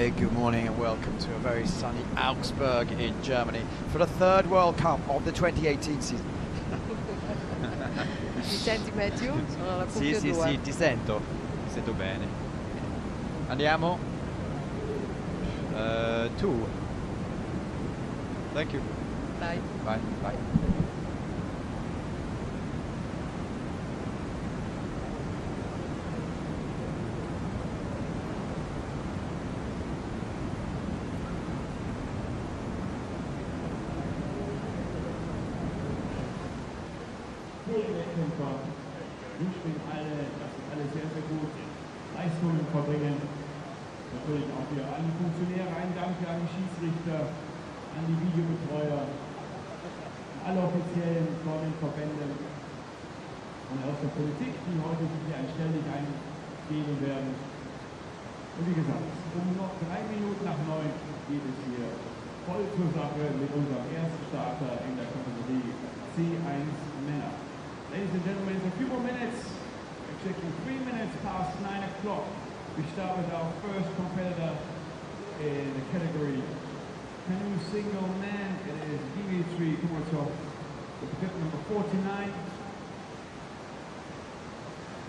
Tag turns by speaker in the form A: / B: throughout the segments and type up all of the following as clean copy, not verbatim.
A: Hey, good morning and welcome to a very sunny Augsburg in Germany for the third World Cup of the 2018 season.
B: Mi senti Matthew? Sono alla
A: Sì,
B: cuffia
A: sì,
B: 2.
A: sì, ti sento bene. Andiamo? 2. Thank you.
B: Dai.
A: Bye, bye.
C: Wettkämpfer wünschen alle, dass sie alle sehr, sehr gut Leistungen verbringen. Natürlich auch hier an die Funktionäre, ein Dank an die Schiedsrichter, an die Videobetreuer, alle Offiziellen von den Verbänden und aus der Politik, die heute sich hier ständig eingeben werden. Und wie gesagt, um noch 3 Minuten nach 9 geht es hier voll zur Sache mit unserem ersten Starter in der Kategorie C1 Männer. Ladies and gentlemen, in a few more minutes, exactly 3 minutes past 9 o'clock, we start with our first competitor in the category Canoe single man. It is Dimitri Kumatov, with pit number 49.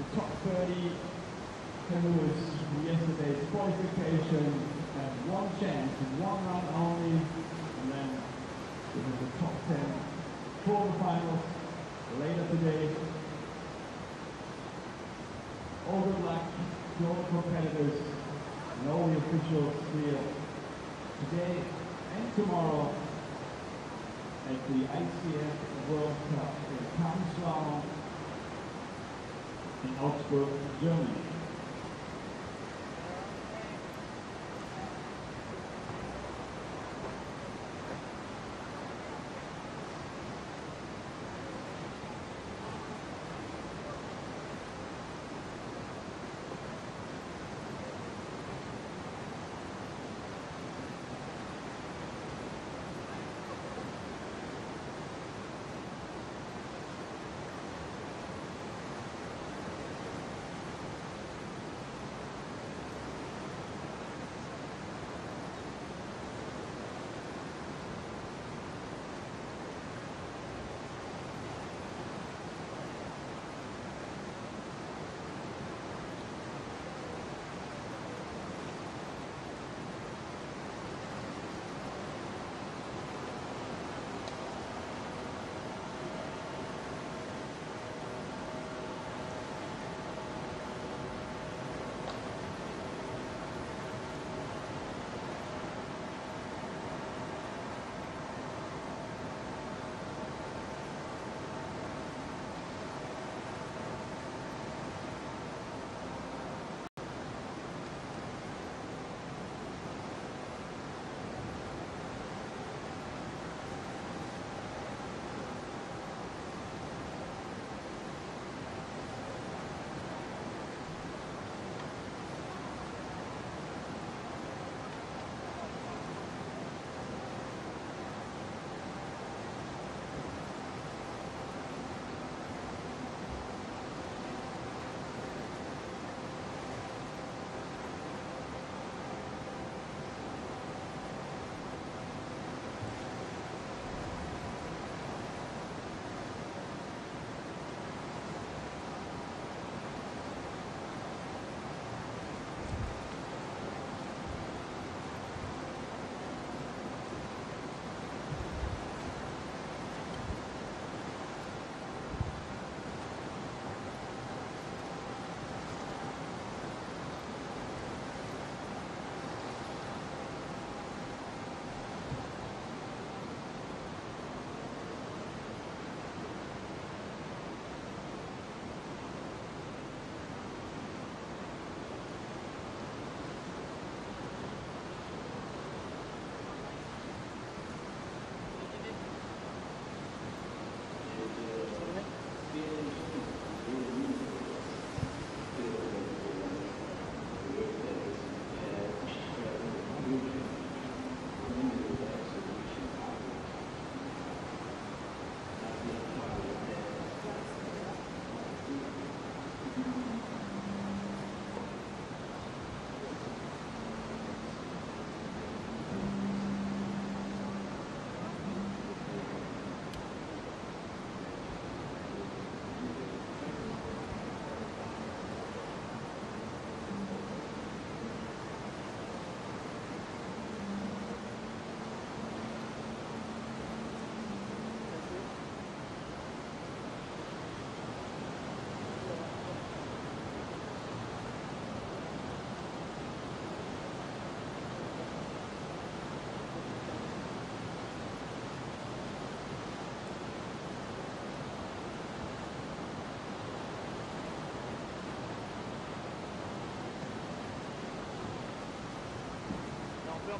C: The top 30 canoeists from yesterday's qualification have one chance, one round only, and then this is the top 10 quarterfinals later today. All good luck to all competitors and all the officials here today and tomorrow at the ICF World Cup in Canoe in Augsburg, Germany.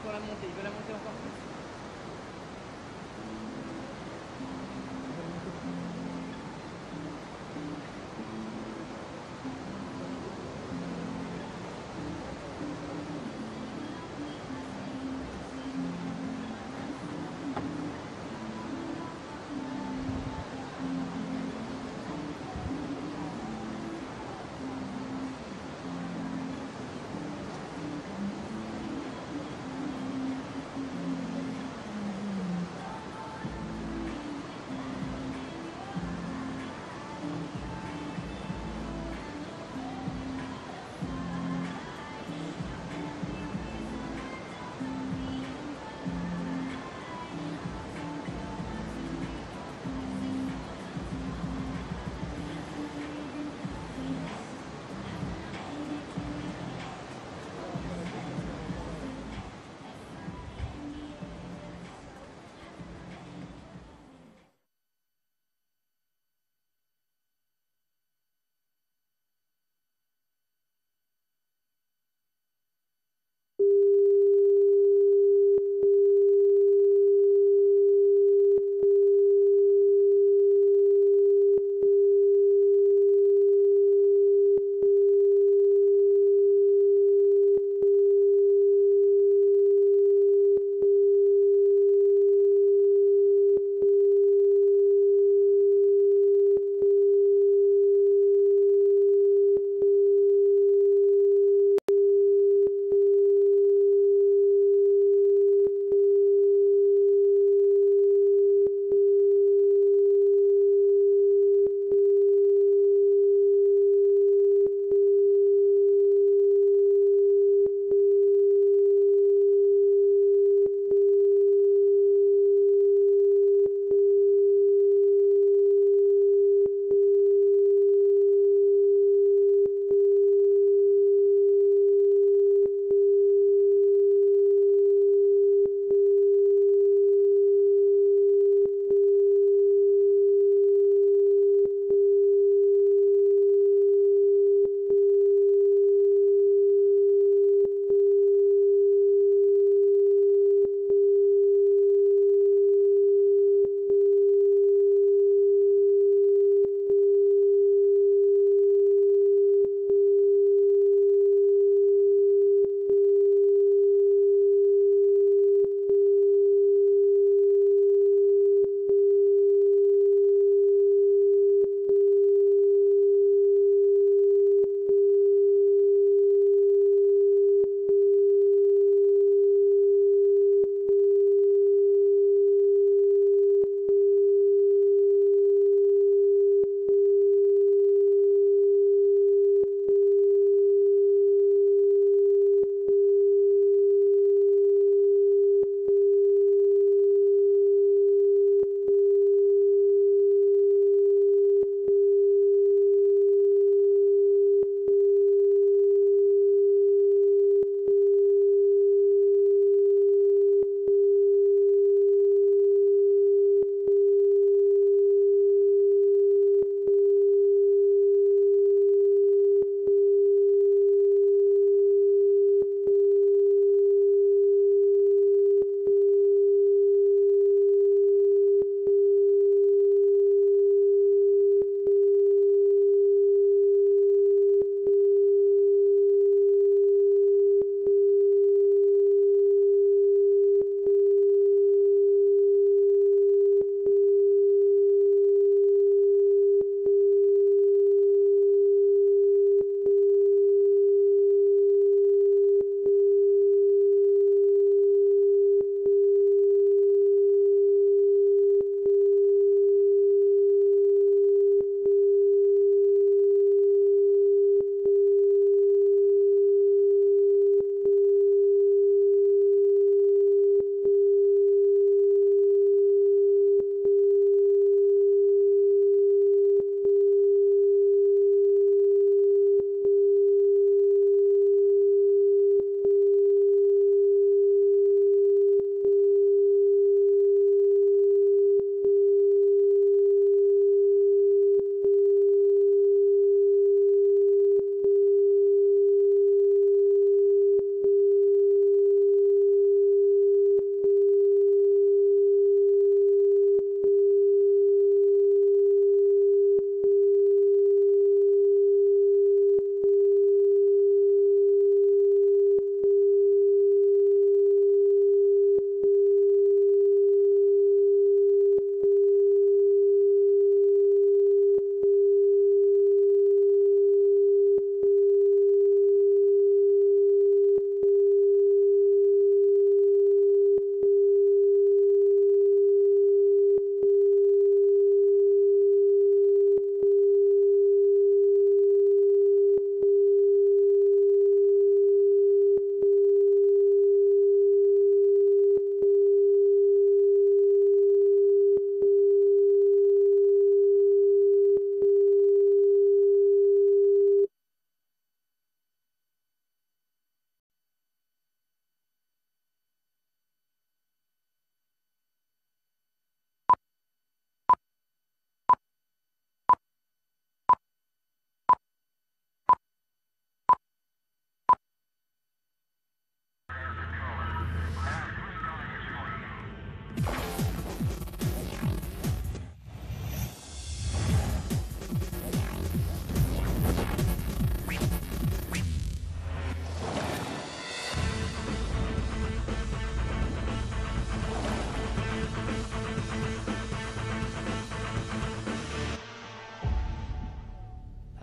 B: encore la monter, il veut la monter encore plus.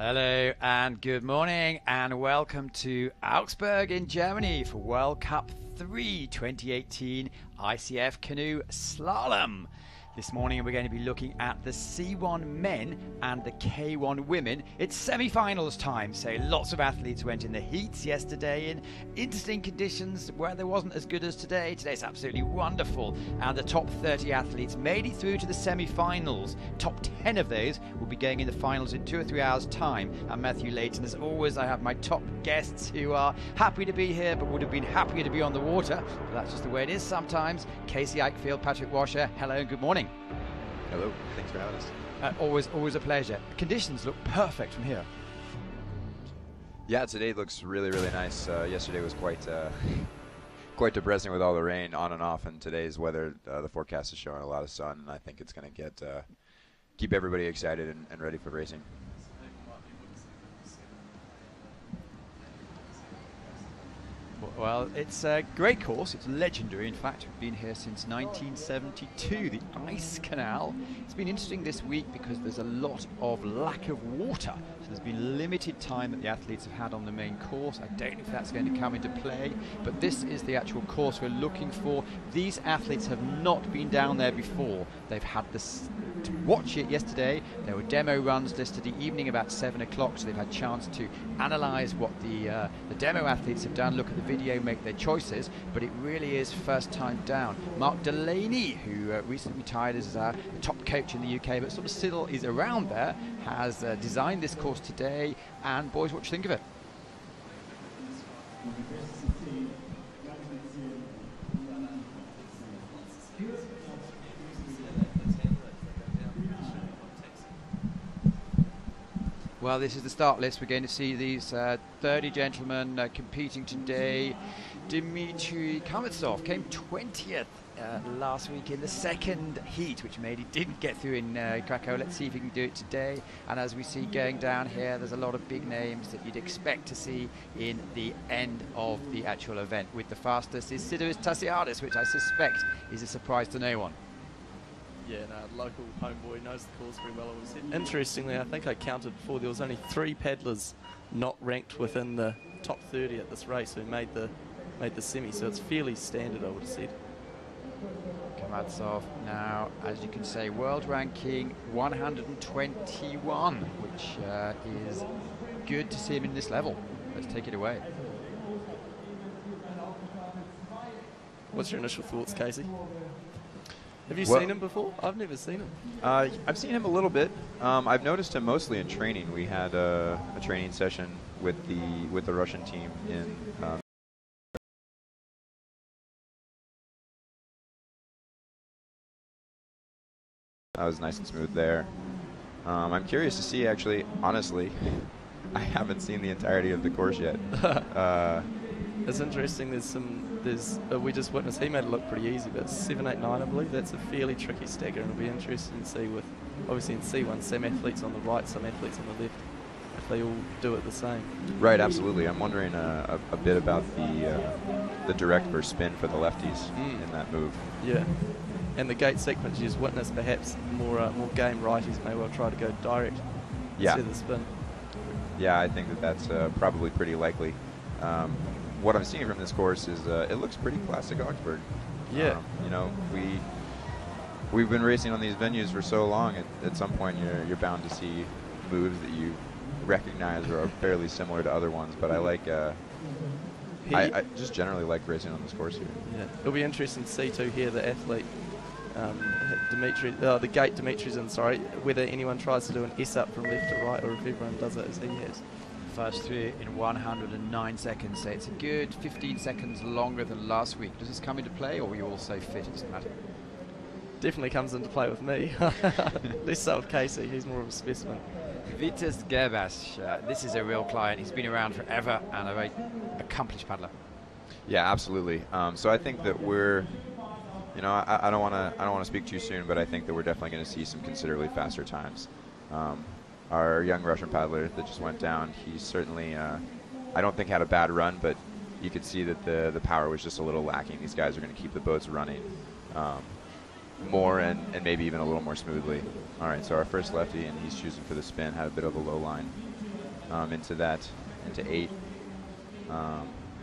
A: Hello and good morning and welcome to Augsburg in Germany for World Cup 3 2018 ICF Canoe Slalom. This morning we're going to be looking at the C1 men and the K1 women. It's semi-finals time, so lots of athletes went in the heats yesterday in interesting conditions. Weather wasn't as good as today. Today's absolutely wonderful, and the top 30 athletes made it through to the semi-finals. Top 10 of those will be going in the finals in 2 or 3 hours time. I'm Matthew Layton. As always, I have my top guests who are happy to be here but would have been happier to be on the water, but that's just the way it is sometimes. Casey Eichfield, Patrick Washer, hello and good morning.
D: Hello, thanks for having us.
A: Always a pleasure. Conditions look perfect from here.
D: Yeah, today looks really nice. Yesterday was quite depressing with all the rain on and off, and today's weather, the forecast is showing a lot of sun, and I think it's going to keep everybody excited and ready for racing.
A: Well, it's a great course. It's legendary. In fact, we've been here since 1972, the Ice Canal. It's been interesting this week because there's a lot of lack of water. So there's been limited time that the athletes have had on the main course. I don't know if that's going to come into play, but this is the actual course we're looking for. These athletes have not been down there before. They've had this to watch it yesterday. There were demo runs listed the evening about 7 o'clock, so they've had a chance to analyse what the demo athletes have done, look at the video, make their choices, but it really is first time down. Mark Delaney, who recently retired as the top coach in the UK, but sort of still is around there, has designed this course today. And boys, what do you think of it? Well, this is the start list. We're going to see these 30 gentlemen competing today. Dmitry Kametsov came 20th last week in the second heat, which made he didn't get through in Krakow. Let's see if he can do it today. And as we see going down here, there's a lot of big names that you'd expect to see in the end of the actual event. With the fastest is Sidiris Tassiadis, which I suspect is a surprise to no one.
B: Yeah, no, local homeboy knows the course very well. Interestingly, I think I counted before, there was only 3 paddlers not ranked within the top 30 at this race who made the semi, so it's fairly standard, I would have said.
A: Kametsov now, as you can say, world ranking 121, which is good to see him in this level. Let's take it away.
B: What's your initial thoughts, Casey? Have you seen him before? I've never seen him.
D: I've seen him a little bit. I've noticed him mostly in training. We had a training session with the Russian team in. That was nice and smooth there. I'm curious to see, actually, honestly, I haven't seen the entirety of the course yet.
B: It's interesting, we just witnessed, he made it look pretty easy, but 7, 8, 9 I believe, that's a fairly tricky stagger, and it'll be interesting to see with, obviously in C1, some athletes on the right, some athletes on the left, if they all do it the same.
D: Right, absolutely. I'm wondering a bit about the direct versus spin for the lefties in that move.
B: Yeah, and the gate sequence you just witnessed, perhaps more game righties may well try to go direct instead of the spin.
D: Yeah, I think that's probably pretty likely. What I'm seeing from this course is it looks pretty classic Augsburg.
B: Yeah.
D: You know, we've been racing on these venues for so long. At some point, you're bound to see moves that you recognize or are fairly similar to other ones. But I like. I just generally like racing on this course here.
B: Yeah, it'll be interesting to see too here the athlete, the gate Dimitri's in. Sorry, whether anyone tries to do an S up from left to right or if everyone does it as he has.
A: First through in 109 seconds, so it's a good 15 seconds longer than last week. Does this come into play, or are you all so fit it doesn't matter?
B: Definitely comes into play with me. Less so with Casey, he's more of a specimen.
A: Vitas Gerbas, this is a real client. He's been around forever and a very accomplished paddler.
D: Yeah, absolutely. So I think that we're, you know, I don't want to speak too soon, but I think that we're definitely going to see some considerably faster times. Our young Russian paddler that just went down, he certainly, I don't think had a bad run, but you could see that the power was just a little lacking. These guys are going to keep the boats running more and maybe even a little more smoothly. All right, so our first lefty, and he's choosing for the spin, had a bit of a low line. into 8.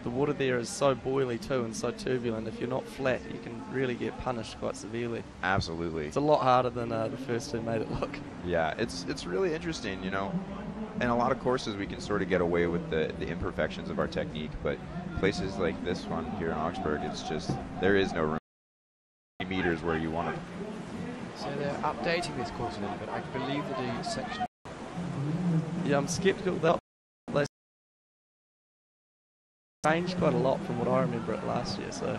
B: The water there is so boily too and so turbulent. If you're not flat, you can really get punished quite severely.
D: Absolutely.
B: It's a lot harder than the first two made it look.
D: Yeah, it's really interesting, you know. In a lot of courses, we can sort of get away with the imperfections of our technique, but places like this one here in Augsburg, it's just, there is no room. Meters where you want to.
A: So they're updating this course a little bit. I believe they do section.
B: Yeah, I'm skeptical that they changed quite a lot from what I remember it last year. So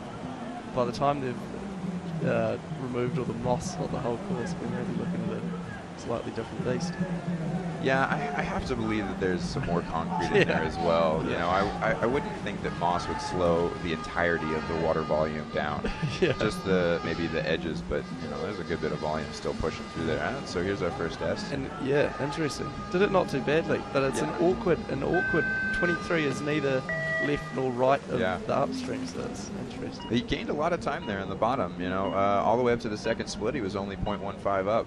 B: by the time they've removed all the moss of the whole course, we're maybe looking at a slightly different beast.
D: Yeah, I have to believe that there's some more concrete in there as well. You know, I wouldn't think that moss would slow the entirety of the water volume down. Just maybe the edges, but you know, there's a good bit of volume still pushing through there. And so here's our first S.
B: And yeah, interesting. Did it not too badly, but it's an awkward 23 is neither left nor right of the upstream, so that's interesting.
D: He gained a lot of time there in the bottom, you know, all the way up to the second split. He was only 0.15 up,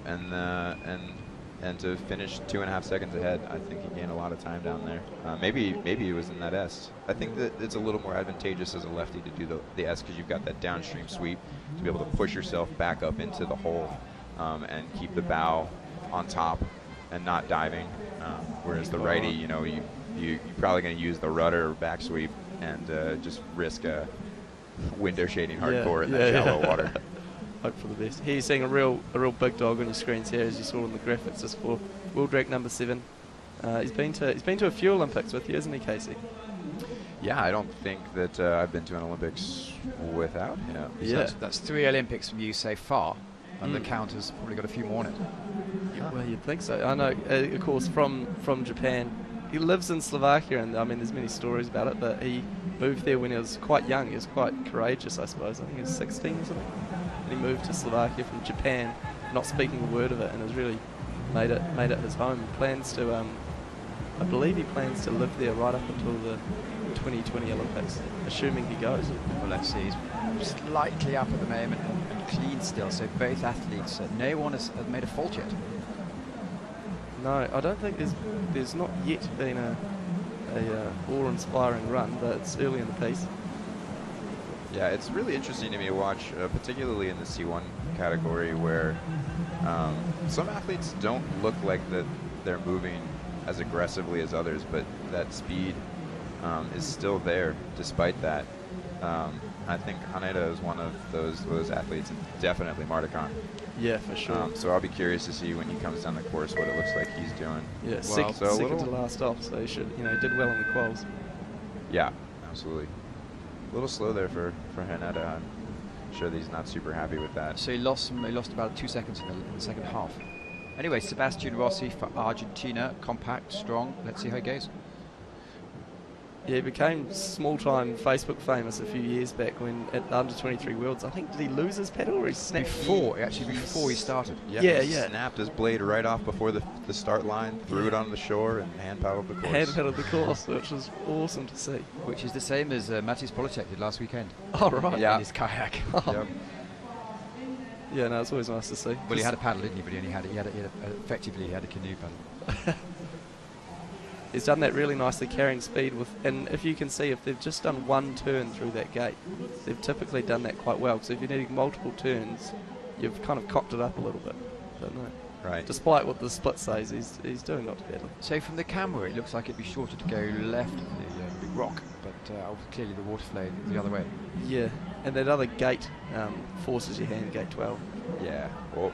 D: and to finish 2.5 seconds ahead, I think he gained a lot of time down there. Maybe he was in that S. I think that it's a little more advantageous as a lefty to do the S because you've got that downstream sweep to be able to push yourself back up into the hole and keep the bow on top and not diving. Whereas the righty, you know, you're probably going to use the rudder or back sweep and just risk a window shading hardcore in that shallow water.
B: Hope for the best. Here you're seeing a real big dog on your screens here, as you saw in the graphics just for World Rec number 7. He's been to a few Olympics with you, isn't he, Casey?
D: Yeah, I don't think that I've been to an Olympics without him.
A: So that's 3 Olympics from you so far, and the count has probably got a few more in it.
B: Well, you'd think so. I know, of course, from Japan. He lives in Slovakia, and I mean, there's many stories about it, but he moved there when he was quite young. He was quite courageous, I suppose. I think he was 16 or something. And he moved to Slovakia from Japan, not speaking a word of it, and has really made it his home. Plans to, I believe he plans to live there right up until the 2020 Olympics, assuming he goes.
A: Well, let's see. He's slightly up at the moment and clean still, so both athletes, no one has made a fault yet.
B: No, I don't think there's not yet been a awe-inspiring run, but it's early in the piece.
D: Yeah, it's really interesting to me to watch, particularly in the C1 category, where some athletes don't look like that they're moving as aggressively as others, but that speed is still there despite that. I think Haneda is one of those athletes, and definitely Martikon.
B: Yeah, for sure.
D: So I'll be curious to see when he comes down the course what it looks like he's doing.
B: Yeah,
D: well,
B: second to last off, so he should, he did well in the quals.
D: Yeah, absolutely. A little slow there for Haneda. I'm sure that he's not super happy with that.
A: So he lost about 2 seconds in the second half. Anyway, Sebastian Rossi for Argentina, compact, strong. Let's see how it goes.
B: Yeah, he became small-time Facebook famous a few years back when at the Under-23 Worlds. I think, did he lose his pedal or he snapped?
A: Before he started.
D: Yeah. Snapped his blade right off before the start line, threw it onto the shore, and hand-paddled the course.
B: Hand-paddled the course, which was awesome to see.
A: Which is the same as Matis Polacek did last weekend.
B: Oh, right.
A: Yeah. In his kayak.
D: Yep.
B: Yeah, no, it's always nice to see.
A: Well, he had a paddle, didn't he? But he effectively he had a canoe paddle.
B: He's done that really nicely, carrying speed with, and if you can see, if they've just done one turn through that gate, they've typically done that quite well. So if you're needing multiple turns, you've kind of cocked it up a little bit. Don't know.
D: Right.
B: Despite what the split says, he's doing not too badly.
A: So from the camera, it looks like it'd be shorter to go left of the big rock, but clearly the water flow the other way.
B: Yeah, and that other gate forces your hand, gate 12.
D: Yeah. Oh.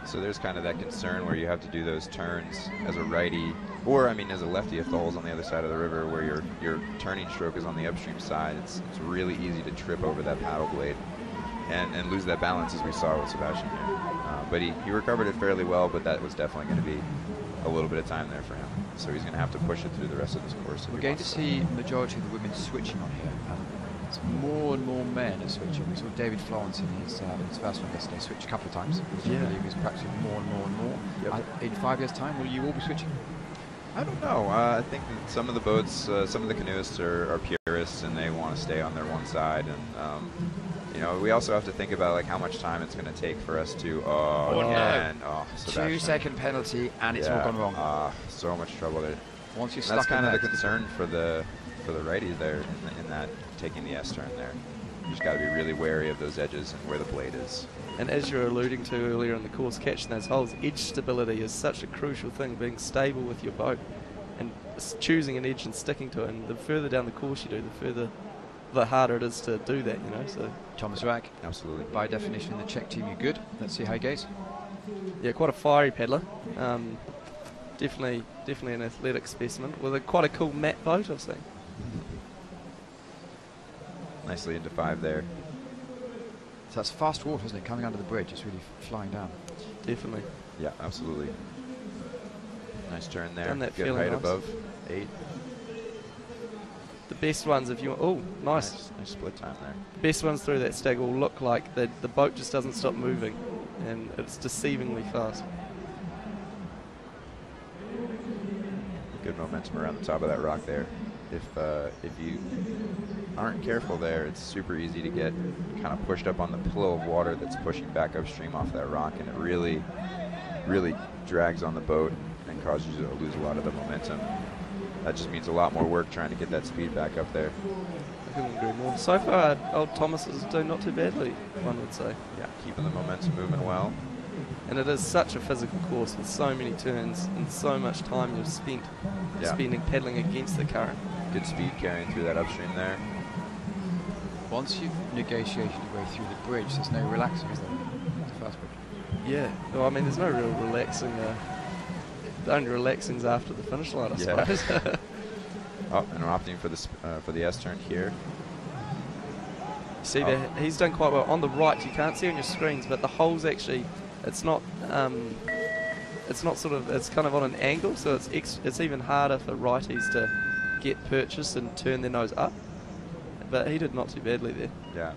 D: So there's kind of that concern where you have to do those turns as a righty, or I mean as a lefty if the hole's on the other side of the river where your turning stroke is on the upstream side. It's really easy to trip over that paddle blade and lose that balance as we saw with Sebastian here. But he recovered it fairly well, but that was definitely going to be a little bit of time there for him. So he's going to have to push it through the rest of this course.
A: We're going to see the majority of the women switching on here. It's more and more men are switching. We saw David Florence in his first one yesterday switch a couple of times. I believe he's practicing more and more and more. Yep. In 5 years' time, will you all be switching?
D: I don't know. I think that some of the boats, some of the canoeists are purists and they want to stay on their one side. And we also have to think about like how much time it's going to take for us to.
A: No. 2 second penalty, and it's all gone wrong.
D: So much trouble there.
A: Once you're
D: And
A: stuck
D: that's kind
A: in
D: of the
A: that,
D: concern for the righties there in that taking the S turn there. You just got to be really wary of those edges and where the blade is.
B: And as you're alluding to earlier in the course, catching those holes, edge stability is such a crucial thing, being stable with your boat and choosing an edge and sticking to it. And the further down the course you do, the harder it is to do that, you know. So
A: Thomas Rack,
D: Absolutely.
A: by definition, in the Czech team, you're good. Let's see how it goes.
B: yeah, quite a fiery paddler. Definitely an athletic specimen with quite a cool matte boat I've seen.
D: Nicely into 5 there.
A: So that's fast water, isn't it? Coming under the bridge, it's really flying down.
B: Definitely.
D: Yeah, absolutely. Nice turn there.
B: Done that
D: Good
B: feeling
D: height
B: nice.
D: above 8.
B: The best ones, if you want, oh, nice.
D: Nice split time there.
B: Best ones through that stag will look like the boat just doesn't stop moving, and it's deceivingly fast.
D: Good momentum around the top of that rock there. If you aren't careful there, it's super easy to get kind of pushed up on the flow of water that's pushing back upstream off that rock, and it really drags on the boat and causes you to lose a lot of the momentum. That just means a lot more work trying to get that speed back up there.
B: I couldn't agree more. So far, old Thomas is doing not too badly, one would say.
D: Yeah, keeping the momentum moving well.
B: And it is such a physical course with so many turns and so much time you've spent spending paddling against the current.
D: Good speed carrying through that upstream there.
A: Once you've negotiated your way through the bridge, there's no relaxing, is there? It's the fast bridge.
B: Yeah, well, I mean, there's no real relaxing. The only relaxing's after the finish line, I suppose.
D: Oh, and we're opting for the S turn here.
B: See there, he's done quite well. On the right, you can't see on your screens, but the hole's actually, it's not sort of, it's kind of on an angle, so it's even harder for righties to get purchased and turn their nose up. But he did not too badly there.
D: Yeah.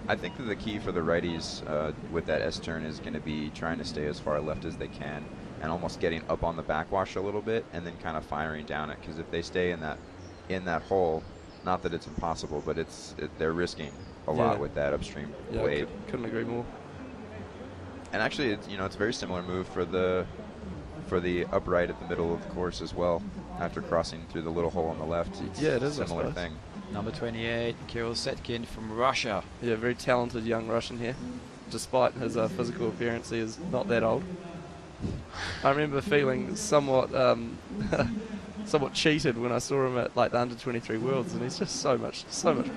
D: I think that the key for the righties with that S turn is going to be trying to stay as far left as they can and almost getting up on the backwash a little bit and then kind of firing down it, because if they stay in that hole, not that it's impossible, but they're risking a lot with that upstream wave.
B: Couldn't agree more.
D: And actually, it's a very similar move for the upright at the middle of the course as well. After crossing through the little hole on the left, it's
B: it is
D: a similar thing.
A: Number 28, Kirill Setkin from Russia.
B: Yeah, very talented young Russian here. Despite his physical appearance, he is not that old. I remember feeling somewhat cheated when I saw him at like the under-23 Worlds, and he's just so much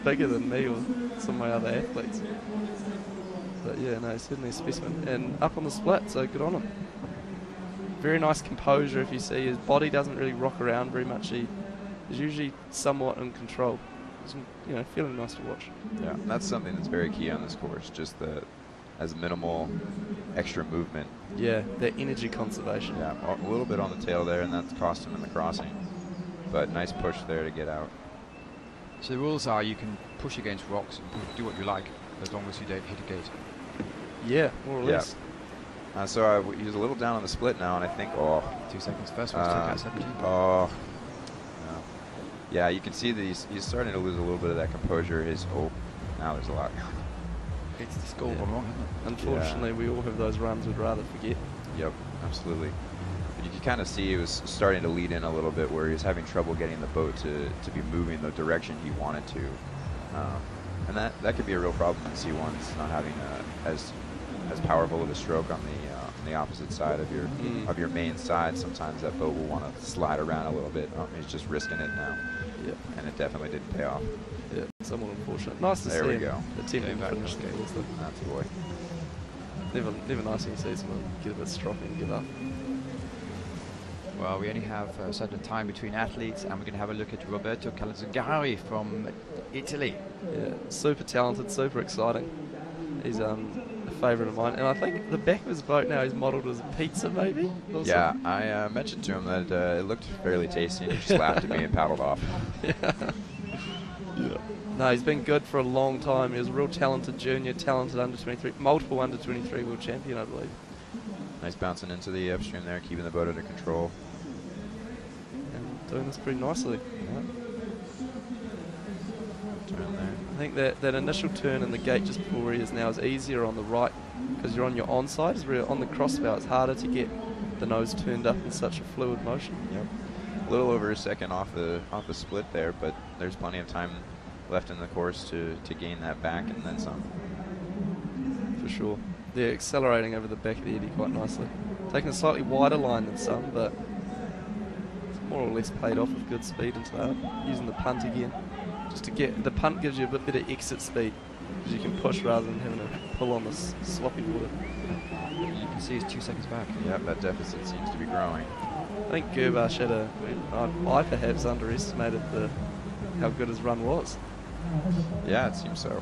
B: bigger than me or some of my other athletes. But yeah, no, certainly a specimen. And up on the split, so good on him. Very nice composure. If you see, his body doesn't really rock around very much. He is usually somewhat in control. It's, feeling nice to watch.
D: Yeah, and that's something that's very key on this course. Just as minimal extra movement.
B: Yeah, that energy conservation.
D: Yeah, a little bit on the tail there, and that's cost him in the crossing. But nice push there to get out.
A: So the rules are you can push against rocks and do what you like as long as you don't hit a gate.
B: Yeah, more or less.
D: So he's a little down on the split now, and I think,
A: 2 seconds first, one's took out 17.
D: No. Yeah, you can see that he's starting to lose a little bit of that composure. Now there's a lot.
A: It's the score gone wrong, hasn't it?
B: Unfortunately, we all have those runs we'd rather forget.
D: Yep, absolutely. But you can kind of see he was starting to lead in a little bit where he was having trouble getting the boat to be moving the direction he wanted to. And that could be a real problem in C1s, not having as powerful of a stroke on the opposite side of your main side. Sometimes that boat will want to slide around a little bit. He's just risking it now.
B: Yeah.
D: And it definitely didn't pay off.
B: Yeah, somewhat unfortunate. Nice to see
D: There we
B: him
D: go.
B: attempting to finish the course, though.
D: That's a boy.
B: Never nice when you see someone get a bit stroppy and give up.
A: Well, we only have a certain time between athletes, and we're going to have a look at Roberto Calzagari from Italy.
B: Yeah, super talented, super exciting. He's a favourite of mine, and I think the back of his boat now is modelled as a pizza, maybe?
D: Yeah, I mentioned to him that it looked fairly tasty, and he just laughed at me and paddled off.
B: Yeah. No, he's been good for a long time. He was a real talented junior, talented under-23, multiple under-23 world champion, I believe.
D: Nice bouncing into the upstream there, keeping the boat under control.
B: And doing this pretty nicely.
D: Yeah. Turn there.
B: I think that initial turn in the gate just before where he is now is easier on the right because you're on your onside. Where on the crossbow it's harder to get the nose turned up in such a fluid motion.
D: Yep. A little over a second off the split there, but there's plenty of time left in the course to gain that back and then some.
B: For sure. They're accelerating over the back of the eddy quite nicely. Taking a slightly wider line than some, but it's more or less paid off with good speed into that. Using the punt again. Just to get, the punt gives you a bit better exit speed, because you can push rather than having to pull on this sloppy water.
A: You can see it's 2 seconds back.
D: Yep, that deficit seems to be growing.
B: I think Gerbash had I perhaps underestimated how good his run was.
D: Yeah, it seems so.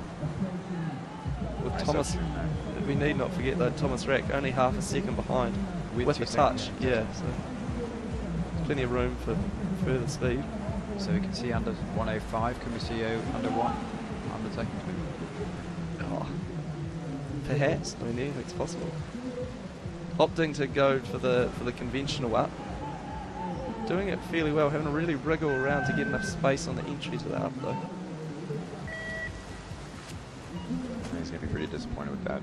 B: With
D: Nice
B: Thomas,
D: upstream there.
B: we need not forget though, Thomas Rack only half a second behind with the touch. Yeah, so plenty of room for further speed.
A: So we can see under 105. Can we see under 1? Under second?
B: Oh, perhaps. I mean, anything's possible. Opting to go for the conventional up. Doing it fairly well, having to really wriggle around to get enough space on the entry to the up though.
D: He's going to be pretty disappointed with that.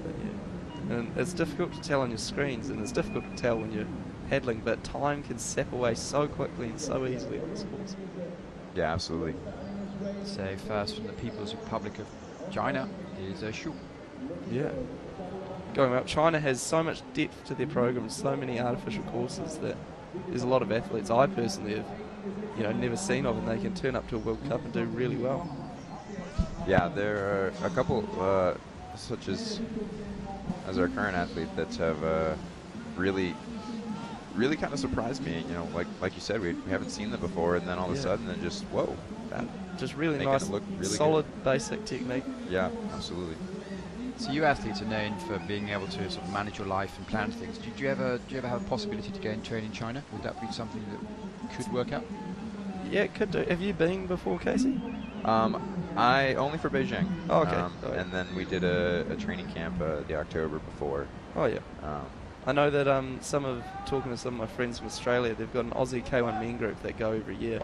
B: But yeah. And it's difficult to tell on your screens, and it's difficult to tell when you're paddling, but time can sap away so quickly and so easily on this course.
D: Yeah, absolutely.
A: So first from the People's Republic of China is Shu.
B: Yeah. Going up, China has so much depth to their program, so many artificial courses that there's a lot of athletes I personally have, never seen of, and they can turn up to a World Cup and do really well.
D: Yeah, there are a couple, such as our current athlete, that have really kind of surprised me. Like you said, we haven't seen them before, and then all of a sudden, then just whoa, that
B: just really
D: making
B: nice,
D: it look really
B: solid,
D: good.
B: basic technique.
D: Yeah, absolutely.
A: So you athletes are known for being able to sort of manage your life and plan things. Do you ever have a possibility to go and train in China? Would that be something that could work out?
B: Yeah, it could do. Have you been before, Casey?
D: I only for Beijing.
B: Oh, okay.
D: And then we did a training camp the October before.
B: Oh yeah. I know that talking to some of my friends from Australia, they've got an Aussie K1 men group that go every year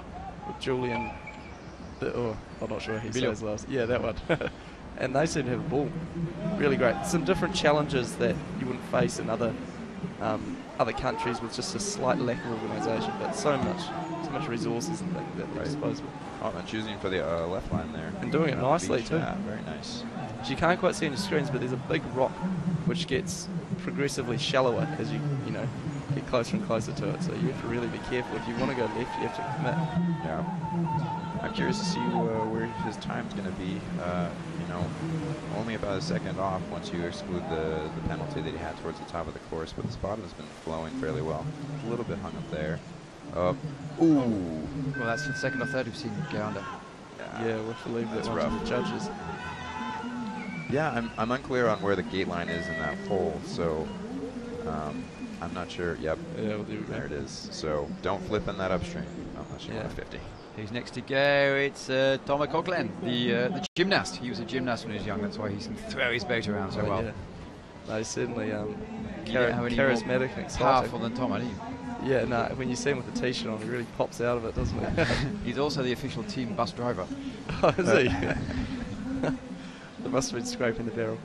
B: with Julian. I'm not sure how he says last. Yeah, that one. And they seem to have a ball. Really great. Some different challenges that you wouldn't face in other countries with just a slight lack of organisation, but so much resources and things that they're disposed with.
D: Oh, and choosing for the left line there.
B: And doing it nicely too.
D: Yeah, very nice.
B: So you can't quite see on your screens, but there's a big rock which gets progressively shallower as you get closer and closer to it. So you have to really be careful. If you want to go left, you have to commit.
D: Yeah. I'm curious to see where his time's going to be. Only about a second off once you exclude the penalty that he had towards the top of the course, but the spot has been flowing fairly well. A little bit hung up there. Ooh.
A: Well, that's the second or third we've seen go under.
B: Yeah, we'll have to leave that one to the judges.
D: Yeah, I'm unclear on where the gate line is in that hole, so I'm not sure. Yep,
B: yeah, well,
D: there it is. So don't flip in that upstream unless you want a 50.
A: Who's next to go? It's Thomas Coughlin, the gymnast. He was a gymnast when he was young. That's why he can throw his boat around so well.
B: Yeah. No, certainly
A: charismatic
B: and exciting.
A: Powerful than Tom, aren't you?
B: Yeah, no, when you see him with the t-shirt on, he really pops out of it, doesn't he?
A: He's also the official team bus driver.
B: Oh, is he? They must have been scraping the barrel.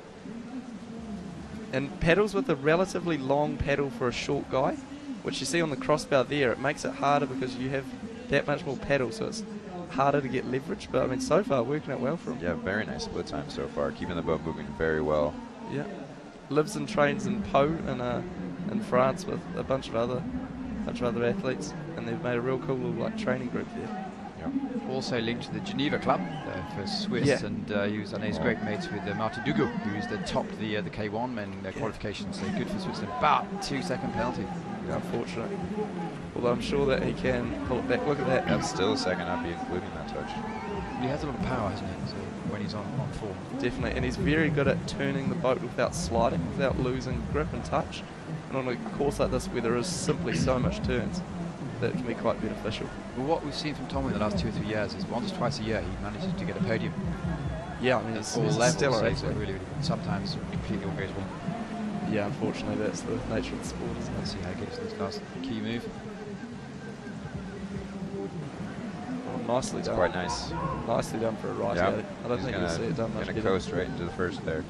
B: And paddles with a relatively long paddle for a short guy, which you see on the crossbar there, it makes it harder because you have that much more paddle, so it's harder to get leverage. But I mean, so far working out well for him.
D: Yeah, very nice split time so far, keeping the boat moving very well.
B: Yeah, lives and trains in Pau in France with a bunch of other athletes, and they've made a real cool little training group there.
A: Yeah. Also linked to the Geneva Club for Swiss, and he's great mates with Martin Dugu, who's the top of the K1 and qualifications. So good for Switzerland, but 2-second penalty.
B: Yeah, unfortunate. Although I'm sure that he can pull it back. Look at that.
D: That's still a second up, including that touch.
A: He has a lot of power, hasn't he? So when he's on form.
B: Definitely, and he's very good at turning the boat without sliding, without losing grip and touch. And on a course like this, where there is simply so much turns, that can be quite beneficial.
A: Well, what we've seen from Tom in the last 2 or 3 years is once or twice a year he manages to get a podium.
B: Yeah, I mean, it's
A: all levels,
B: stellar,
A: so really, really good. Sometimes completely all goes wrong.
B: Yeah, unfortunately, that's the nature of the sport, isn't it?
A: Let's see how he gets this last key move.
B: Oh, nicely done.
D: Quite nice.
B: Nicely done for a righty.
D: Yep.
B: I don't think you'll see it done much.
D: Going to coast right into the first there.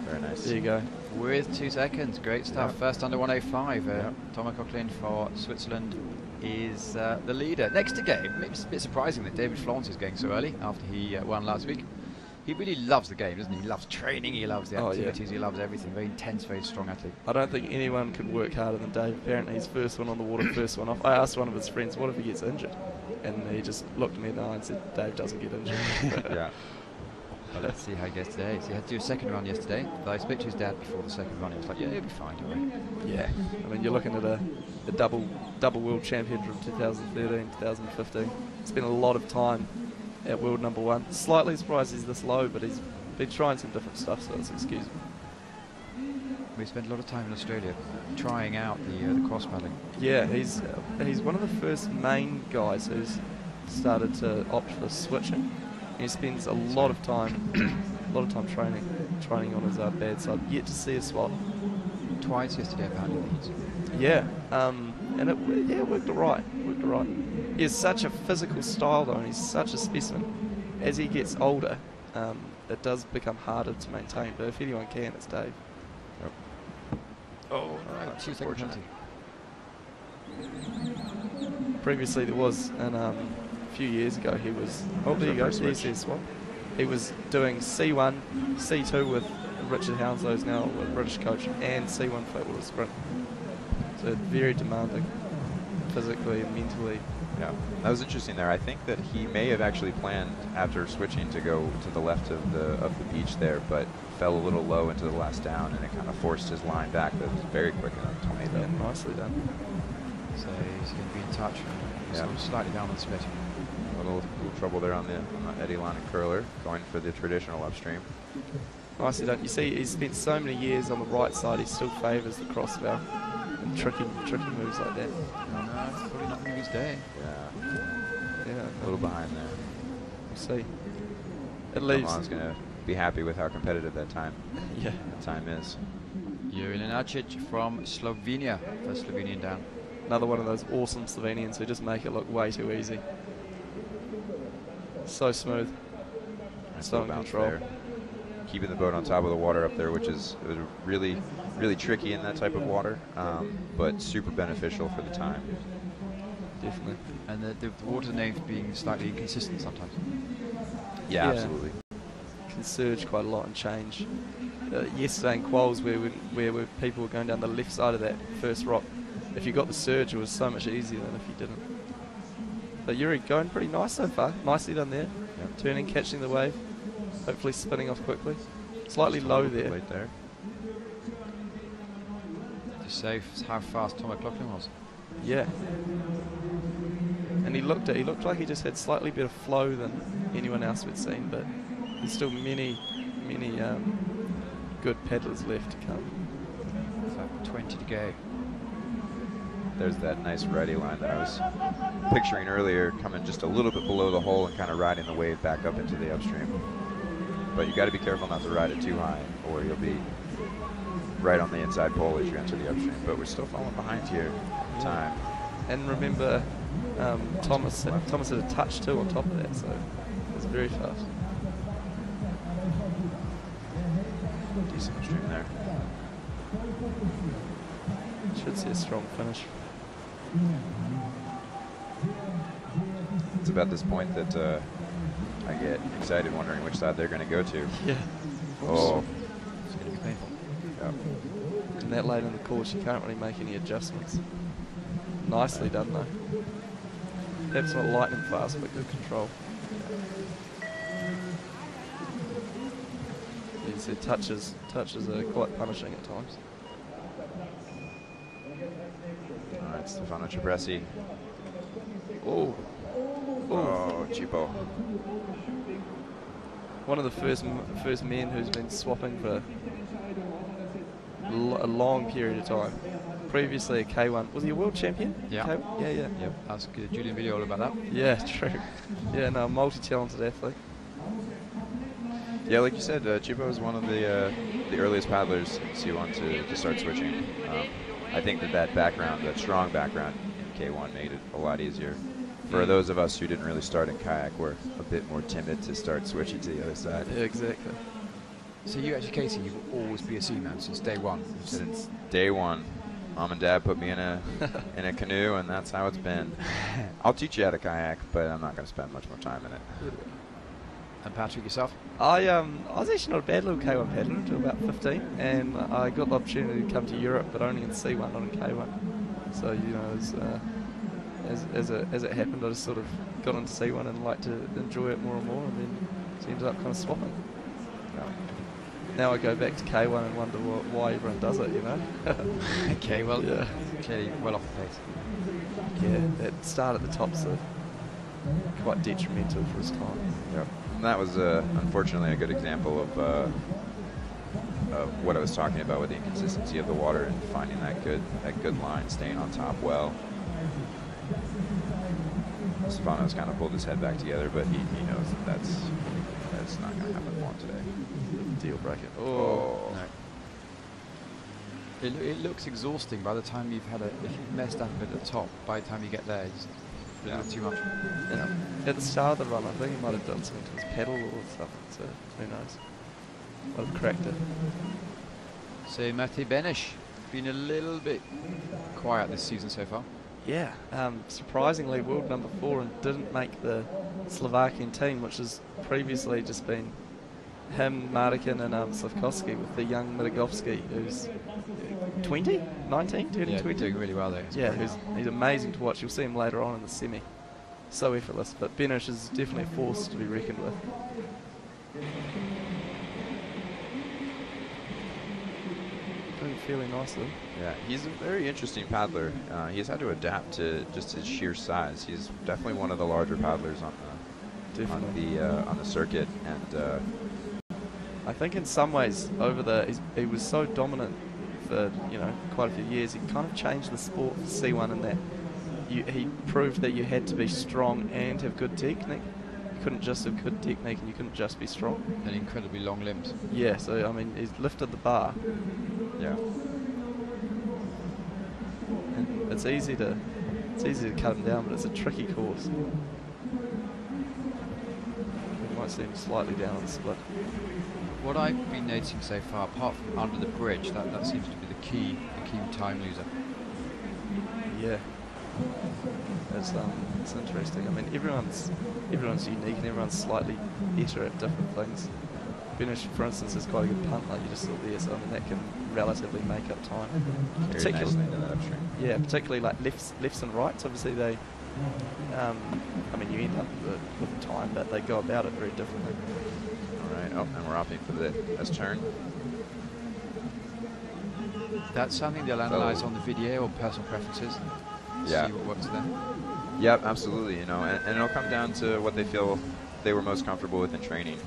D: Very Very nice.
B: There you go.
A: With 2 seconds, great stuff.
D: Yeah.
A: First under 105.
D: Yeah.
A: Thomas Coughlin for Switzerland is the leader. Next to game, it's a bit surprising that David Florence is going so early after he won last week. He really loves the game, doesn't he? He loves training, he loves the activities, he loves everything. Very intense, very strong athlete.
B: I don't think anyone could work harder than Dave. Apparently he's first one on the water, first one off. I asked one of his friends, what if he gets injured? And he just looked at me in the eye and said, Dave doesn't get injured.
D: Yeah.
A: Well, let's see how he gets today. So he had to do a second run yesterday, but I spoke to his dad before the second run. He was like, yeah, he'll be fine, don't worry.
B: Yeah. I mean, you're looking at a double world champion from 2013, 2015. Spent a lot of time at world number 1. Slightly surprised he's this low, but he's been trying some different stuff, so it's excusable.
A: We spent a lot of time in Australia trying out the cross paddling.
B: Yeah, he's one of the first main guys who's started to opt for switching. He spends a lot of time training on his bad side. Yet to see a swap.
A: Twice yesterday, apparently.
B: Yeah, and it worked alright. He has such a physical style though, and he's such a specimen. As he gets older, it does become harder to maintain. But if anyone can, it's Dave.
D: Yep.
A: Oh, right, 2 second penalty.
B: Previously, there was, and a few years ago, he was. Oh, there you go. There's his swap. He was doing C1, C2 with Richard Hounslow, now a British coach, and C1 flatwater sprint. So very demanding, physically and mentally.
D: Yeah, that was interesting there. I think that he may have actually planned after switching to go to the left of the beach there, but fell a little low into the last down, and it kind of forced his line back. That was very quick and tornado.
B: Yeah, nicely done.
A: So he's going to be in touch.
D: Yeah.
A: Sort of slightly down on the split.
D: A little trouble there on the eddy line and curler, going for the traditional upstream.
B: Nicely done. You see, he's spent so many years on the right side. He still favours the crossbow and tricky moves like that.
A: No, it's probably not going to be his day.
D: Yeah, a little behind there.
B: We'll see. It leaves.
D: Someone's going to be happy with how competitive that time is.
A: Juri Lenacic from Slovenia, first Slovenian down.
B: Another one of those awesome Slovenians who just make it look way too easy. So smooth. So in control.
D: There. Keeping the boat on top of the water up there, which is really, really tricky in that type of water, but super beneficial for the time.
B: Definitely.
A: And the water names being slightly inconsistent sometimes.
D: Yeah, absolutely.
B: Can surge quite a lot and change. Yesterday in quals where people were going down the left side of that first rock, if you got the surge, it was so much easier than if you didn't. But Yuri going pretty nice so far. Nicely done there. Yep. Turning, catching the wave. Hopefully spinning off quickly. Slightly low there.
D: Late there.
A: To say how fast Thomas Coughlin was.
B: Yeah. And he looked like he just had slightly better flow than anyone else we'd seen, but there's still many good paddlers left to come.
A: So 20 to go.
D: There's that nice righty line that I was picturing earlier, coming just a little bit below the hole and kind of riding the wave back up into the upstream. But you got to be careful not to ride it too high, or you'll be right on the inside pole as you enter the upstream. But we're still falling behind here. Time.
B: And remember, Thomas had a touch too on top of that, so it was very fast.
D: Decent upstream there.
B: Should see a strong finish.
D: It's about this point that I get excited wondering which side they're going to go to.
B: Yeah.
D: Oh.
A: It's going to be painful.
D: Yep.
B: And that late in the course, you can't really make any adjustments. Nicely done though. That's not lightning fast, but good control. You see touches are quite punishing at times.
D: All right, Stefano Cipressi.
B: Oh.
D: Oh, cheapo.
B: One of the first men who's been swapping for a long period of time. Previously a K1. Was he a world champion?
A: Yeah.
B: Yeah.
A: Yep. Ask Julian Video all about that.
B: Yeah, true. Yeah, no, multi-talented athlete.
D: Yeah, like you said, Chipo was one of the earliest paddlers C1 to start switching. I think that background, that strong background in K1 made it a lot easier. For those of us who didn't really start in kayak, we're a bit more timid to start switching to the other side.
B: Yeah, exactly.
A: So you actually, Casey, you will always be a seaman since day one.
D: Since day one. Mom and Dad put me in a in a canoe, and that's how it's been. I'll teach you how to kayak, but I'm not going to spend much more time in it.
A: And Patrick, yourself?
B: I was actually not a bad little K1 paddler until about 15, and I got the opportunity to come to Europe, but only in C1, not in K1. So as it happened, I just sort of got into C1 and liked to enjoy it more and more, and then ended up kind of swapping. Now I go back to K1 and wonder why everyone does it,
A: Okay, well,
B: yeah.
A: Clearly well off the pace.
B: Yeah, that start at the top's quite detrimental for his time.
D: Yep. And that was unfortunately a good example of what I was talking about with the inconsistency of the water and finding that good line, staying on top well. Stefano's kind of pulled his head back together, but he knows that's not going to happen for him today.
B: Deal breaker.
D: Oh.
A: No. It looks exhausting by the time if you've messed up at the top, by the time you get there, it's a little too much.
B: Yeah. At the start of the run, I think he might have done something to his pedal or something, so who knows. Might have cracked it.
A: So Mate Benish, been a little bit quiet this season so far.
B: Yeah, surprisingly world number 4 and didn't make the Slovakian team, which has previously just been him, Mardikin and Slavkovsky, with the young Midagovsky, who's 20? 19? Turning 20?
A: Doing really well there.
B: Yeah, he's amazing to watch. You'll see him later on in the semi. So effortless, but Benish is definitely a force to be reckoned with. Doing fairly nicely.
D: Yeah, he's a very interesting paddler. He's had to adapt to just his sheer size. He's definitely one of the larger paddlers on the circuit, and
B: I think in some ways he was so dominant for quite a few years. He kind of changed the sport for C1 in that he proved that you had to be strong and have good technique. You couldn't just have good technique and you couldn't just be strong.
A: And incredibly long limbs.
B: Yeah, so I mean he's lifted the bar.
D: yeah.
B: And it's easy to cut him down, but it's a tricky course. It might seem slightly down on the split.
A: What I've been noticing so far, apart from under the bridge, that seems to be the key time loser.
B: Yeah, it's interesting. I mean, everyone's unique and everyone's slightly better at different things. Benish, for instance, is quite a good punt, like you just saw there, so I mean that can relatively make up time.
D: Very nicely into that upstream.
B: Yeah, particularly like lefts and rights. Obviously they, I mean you end up with time, but they go about it very differently.
D: All right, and we're opting for the S-turn.
A: That's something they'll analyse on the video or personal preferences.
D: Yeah.
A: See what works for them.
D: Yep, absolutely. And it'll come down to what they feel they were most comfortable with in training.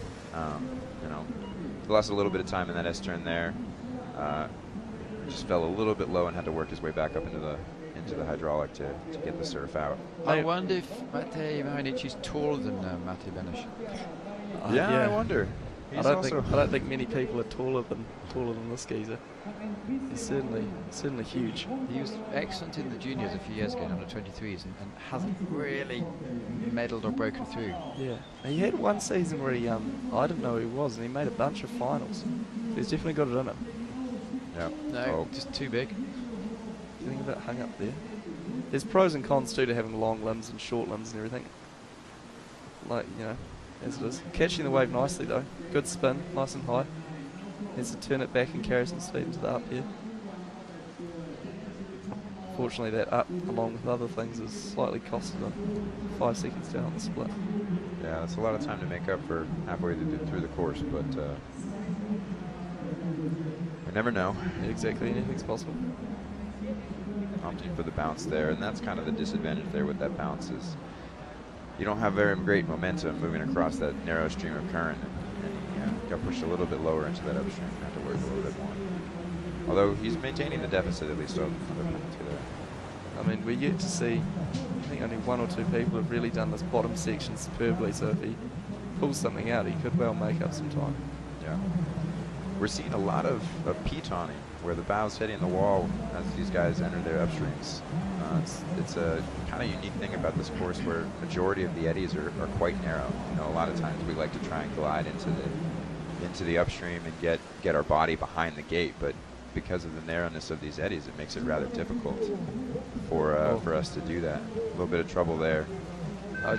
D: He lost a little bit of time in that S-turn there. Just fell a little bit low and had to work his way back up into the hydraulic to get the surf out.
A: I wonder if Matej Marinic is taller than Mate Benish.
D: Yeah, I wonder.
B: I don't think many people are taller than this geezer. He's certainly huge.
A: He was excellent in the juniors a few years ago, under 23s, and hasn't really medalled or broken through.
B: Yeah, he had one season where he I didn't know who he was, and he made a bunch of finals. He's definitely got it in him.
D: Yeah.
A: No, just too big.
B: Getting a bit hung up there. There's pros and cons too to having long limbs and short limbs and everything. Like as it is. Catching the wave nicely though. Good spin, nice and high. Has to turn it back and carry some speed into the up here. Fortunately that up, along with other things, has slightly costed him 5 seconds down on the split.
D: Yeah, that's a lot of time to make up for halfway through the course, but we never know.
B: Yeah, exactly, anything's possible.
D: Opting for the bounce there, and that's kind of the disadvantage there with that bounce is you don't have very great momentum moving across that narrow stream of current, and you got pushed a little bit lower into that upstream. You have to work a little bit more. Although he's maintaining the deficit at least over the penalty there.
B: I mean, we're yet to see, I think only 1 or 2 people have really done this bottom section superbly, so if he pulls something out, he could well make up some time.
D: Yeah. We're seeing a lot of pitoning, where the bow's hitting the wall as these guys enter their upstreams. It's a kind of unique thing about this course where majority of the eddies are quite narrow. A lot of times we like to try and glide into into the upstream and get our body behind the gate, but because of the narrowness of these eddies, it makes it rather difficult for us to do that. A little bit of trouble there.
B: I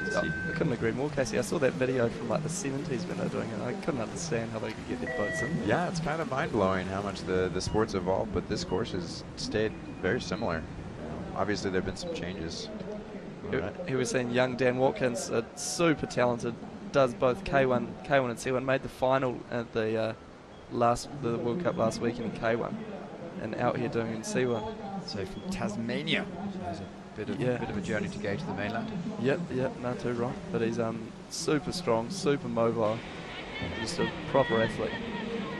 B: couldn't agree more, Casey. I saw that video from like the 70s when they were doing it. I couldn't understand how they could get their boats in.
D: Yeah, it's kind of mind-blowing how much the sport's evolved, but this course has stayed very similar. Obviously, there have been some changes.
B: He was saying young Dan Watkins, super talented, does both K1 and C1, made the final at the World Cup last weekend in K1, and out here doing it in C1.
A: So from Tasmania, there's a bit of a journey to go to the mainland.
B: Yep, no, too right. But he's super strong, super mobile, just a proper athlete.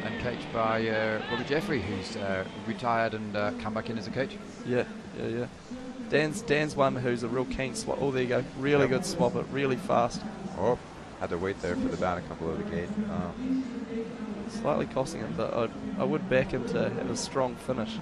A: And coached by Robbie Jeffrey, who's retired and come back in as a coach.
B: Yeah. Dan's one who's a real keen swap. Oh, there you go. Really good swapper, really fast.
D: Oh, had to wait there for the bat to come below the gate.
B: Slightly costing him, but I would back him to have a strong finish.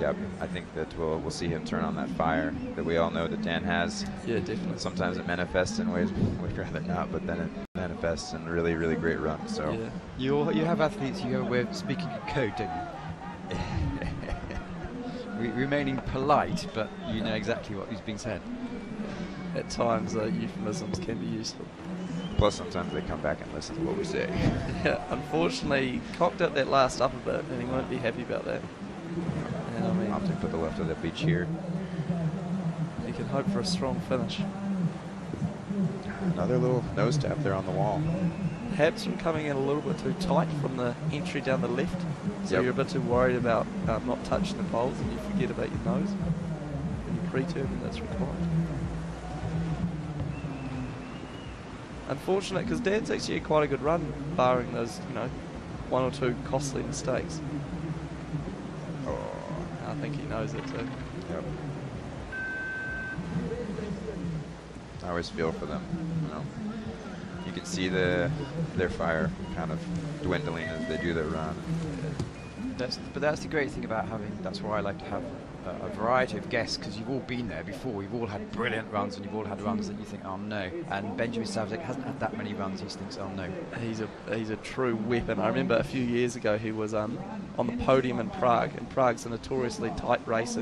D: Yep, I think that we'll see him turn on that fire that we all know that Dan has.
B: Yeah, definitely.
D: Sometimes it manifests in ways we'd rather not, but then it manifests in really, really great runs. So
A: you have athletes. You have a way of speaking in code, don't you? Remaining polite, but you know exactly what is being said.
B: At times, euphemisms can be useful.
D: Plus, sometimes they come back and listen to what we say.
B: Yeah, unfortunately, he cocked up that last up a bit, and he won't be happy about that. And I mean,
D: opting for the left of the beach here.
B: You can hope for a strong finish.
D: Another little nose tap there on the wall.
B: Perhaps from coming in a little bit too tight from the entry down the left. So you're a bit too worried about not touching the poles, and you forget about your nose. And you pre-turn when that's required. Unfortunate, because Dan's actually had quite a good run, barring those, one or two costly mistakes.
D: Oh.
B: I think he knows it too.
D: Yep. I always feel for them. You can see their fire kind of dwindling as they do their run.
A: But that's the great thing about having. That's why I like to have a variety of guests, because you've all been there before. You've all had brilliant runs, and you've all had runs that you think, oh no. And Benjamin Savzik hasn't had that many runs. He thinks, oh no.
B: He's a true weapon. I remember a few years ago he was on the podium in Prague, and Prague's a notoriously type race.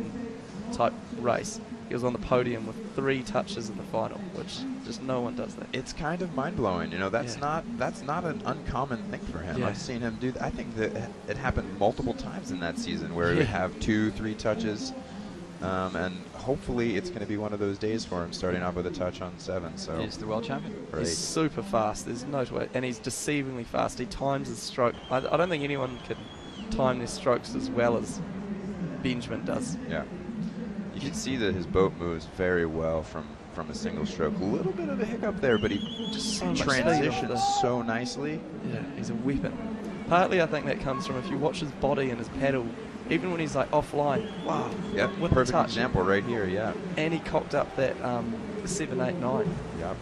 B: He was on the podium with 3 touches in the final, which just no one does that.
D: It's kind of mind-blowing. That's not an uncommon thing for him.
B: Yeah.
D: I've seen him do that. I think that it happened multiple times in that season where he would have 2-3 touches, and hopefully it's going to be one of those days for him, starting off with a touch on 7. So
A: he's the world champion.
B: He's super fast. There's no way, and he's deceivingly fast. He times his stroke. I don't think anyone can time their strokes as well as Benjamin does.
D: Yeah. You can see that his boat moves very well from a single stroke. A little bit of a hiccup there, but he just transitions so nicely.
B: Yeah, he's a weapon. Partly I think that comes from, if you watch his body and his paddle, even when he's like offline. Wow.
D: Yeah, perfect example right here, yeah.
B: And he cocked up that 7, 8, 9.
D: Yeah.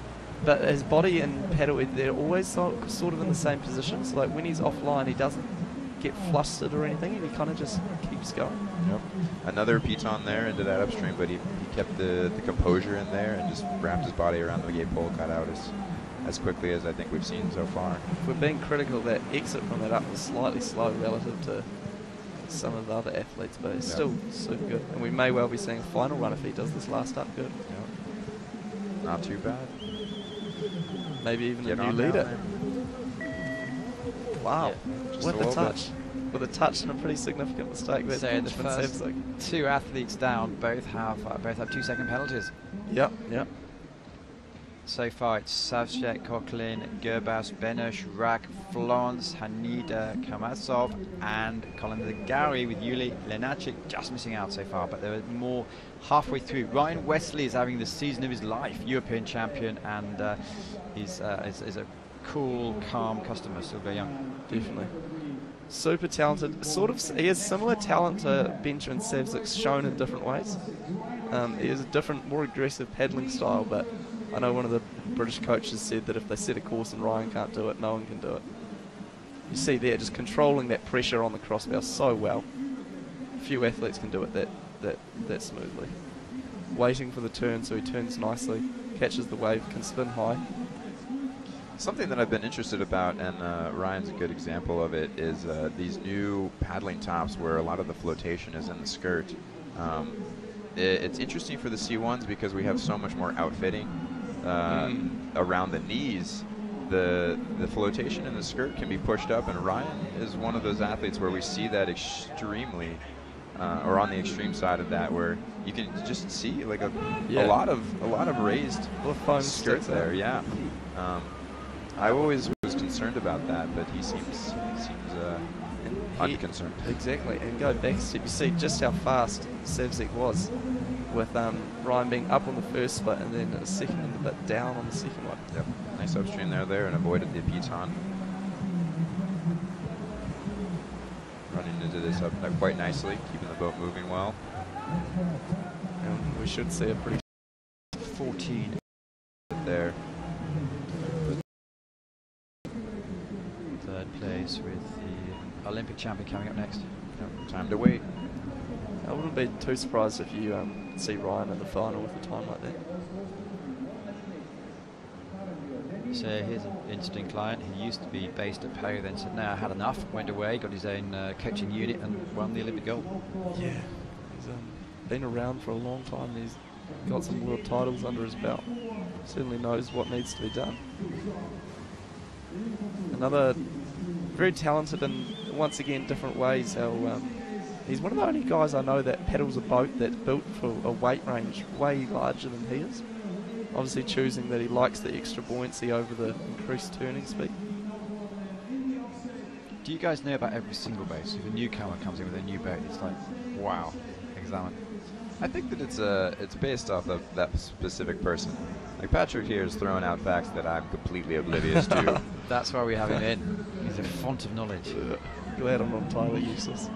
B: But his body and paddle, they're always sort of in the same position. So like when he's offline, he doesn't get flustered or anything, and he kind of just keeps going.
D: Yep. Another piton there into that upstream, but he kept the composure in there and just wrapped his body around the gate pole, cut out as quickly as I think we've seen so far.
B: If we're being critical, that exit from that up was slightly slow relative to some of the other athletes, but it's still super good. And we may well be seeing a final run if he does this last up good.
D: Yep. Not too bad.
B: Maybe even a new leader. Wow.
D: Yeah,
B: with a touch. With a touch and a pretty significant mistake.
A: So the first 2 athletes down both have 2-second penalties.
B: Yep.
A: So far it's Savchek, Coughlin, Gerbas, Benesh, Rak, Florence, Hanida, Kamasov, and Colin Zagari with Yuli Lenacek just missing out so far, but there are more halfway through. Ryan Wesley is having the season of his life, European champion, and is a cool, calm customer, still very young.
B: Definitely. Super talented. He has similar talent to Benjamin Savzik's, shown in different ways. He has a different, more aggressive paddling style, but I know one of the British coaches said that if they set a course and Ryan can't do it, no one can do it. You see there, just controlling that pressure on the crossbow so well. Few athletes can do it that smoothly. Waiting for the turn, so he turns nicely, catches the wave, can spin high.
D: Something that I've been interested about, and Ryan's a good example of it, is these new paddling tops where a lot of the flotation is in the skirt. It's interesting for the C1s because we have so much more outfitting around the knees. The flotation in the skirt can be pushed up, and Ryan is one of those athletes where we see that extremely, or on the extreme side of that, where you can just see like a lot of raised
B: foam
D: skirt there. Yeah. I always was concerned about that, but he seems unconcerned.
B: Exactly, and go back a step, you see just how fast Savzik was, with Ryan being up on the first split and then a second and a bit down on the second one.
D: Yep, nice upstream there and avoided the piton. Running into this up quite nicely, keeping the boat moving well.
B: And we should see a pretty
A: 14
D: there.
A: Third place with the Olympic champion coming up next.
D: Yep, time to wait.
B: I wouldn't be too surprised if you see Ryan in the final with a time like that.
A: So here's an interesting client. He used to be based at Pau, then said, "No, I had enough." Went away, got his own coaching unit, and won the Olympic gold.
B: Yeah, he's been around for a long time. He's got some world titles under his belt. Certainly knows what needs to be done. Another very talented in, once again, different ways. How he's one of the only guys I know that paddles a boat that's built for a weight range way larger than he is. Obviously choosing that he likes the extra buoyancy over the increased turning speed.
A: Do you guys know about every single boat? So if a newcomer comes in with a new boat, it's like, wow, examine.
D: I think that it's based off of that specific person. Like Patrick here is throwing out facts that I'm completely oblivious to.
A: That's why we have him in. He's a font of knowledge.
B: Glad I'm not entirely useless.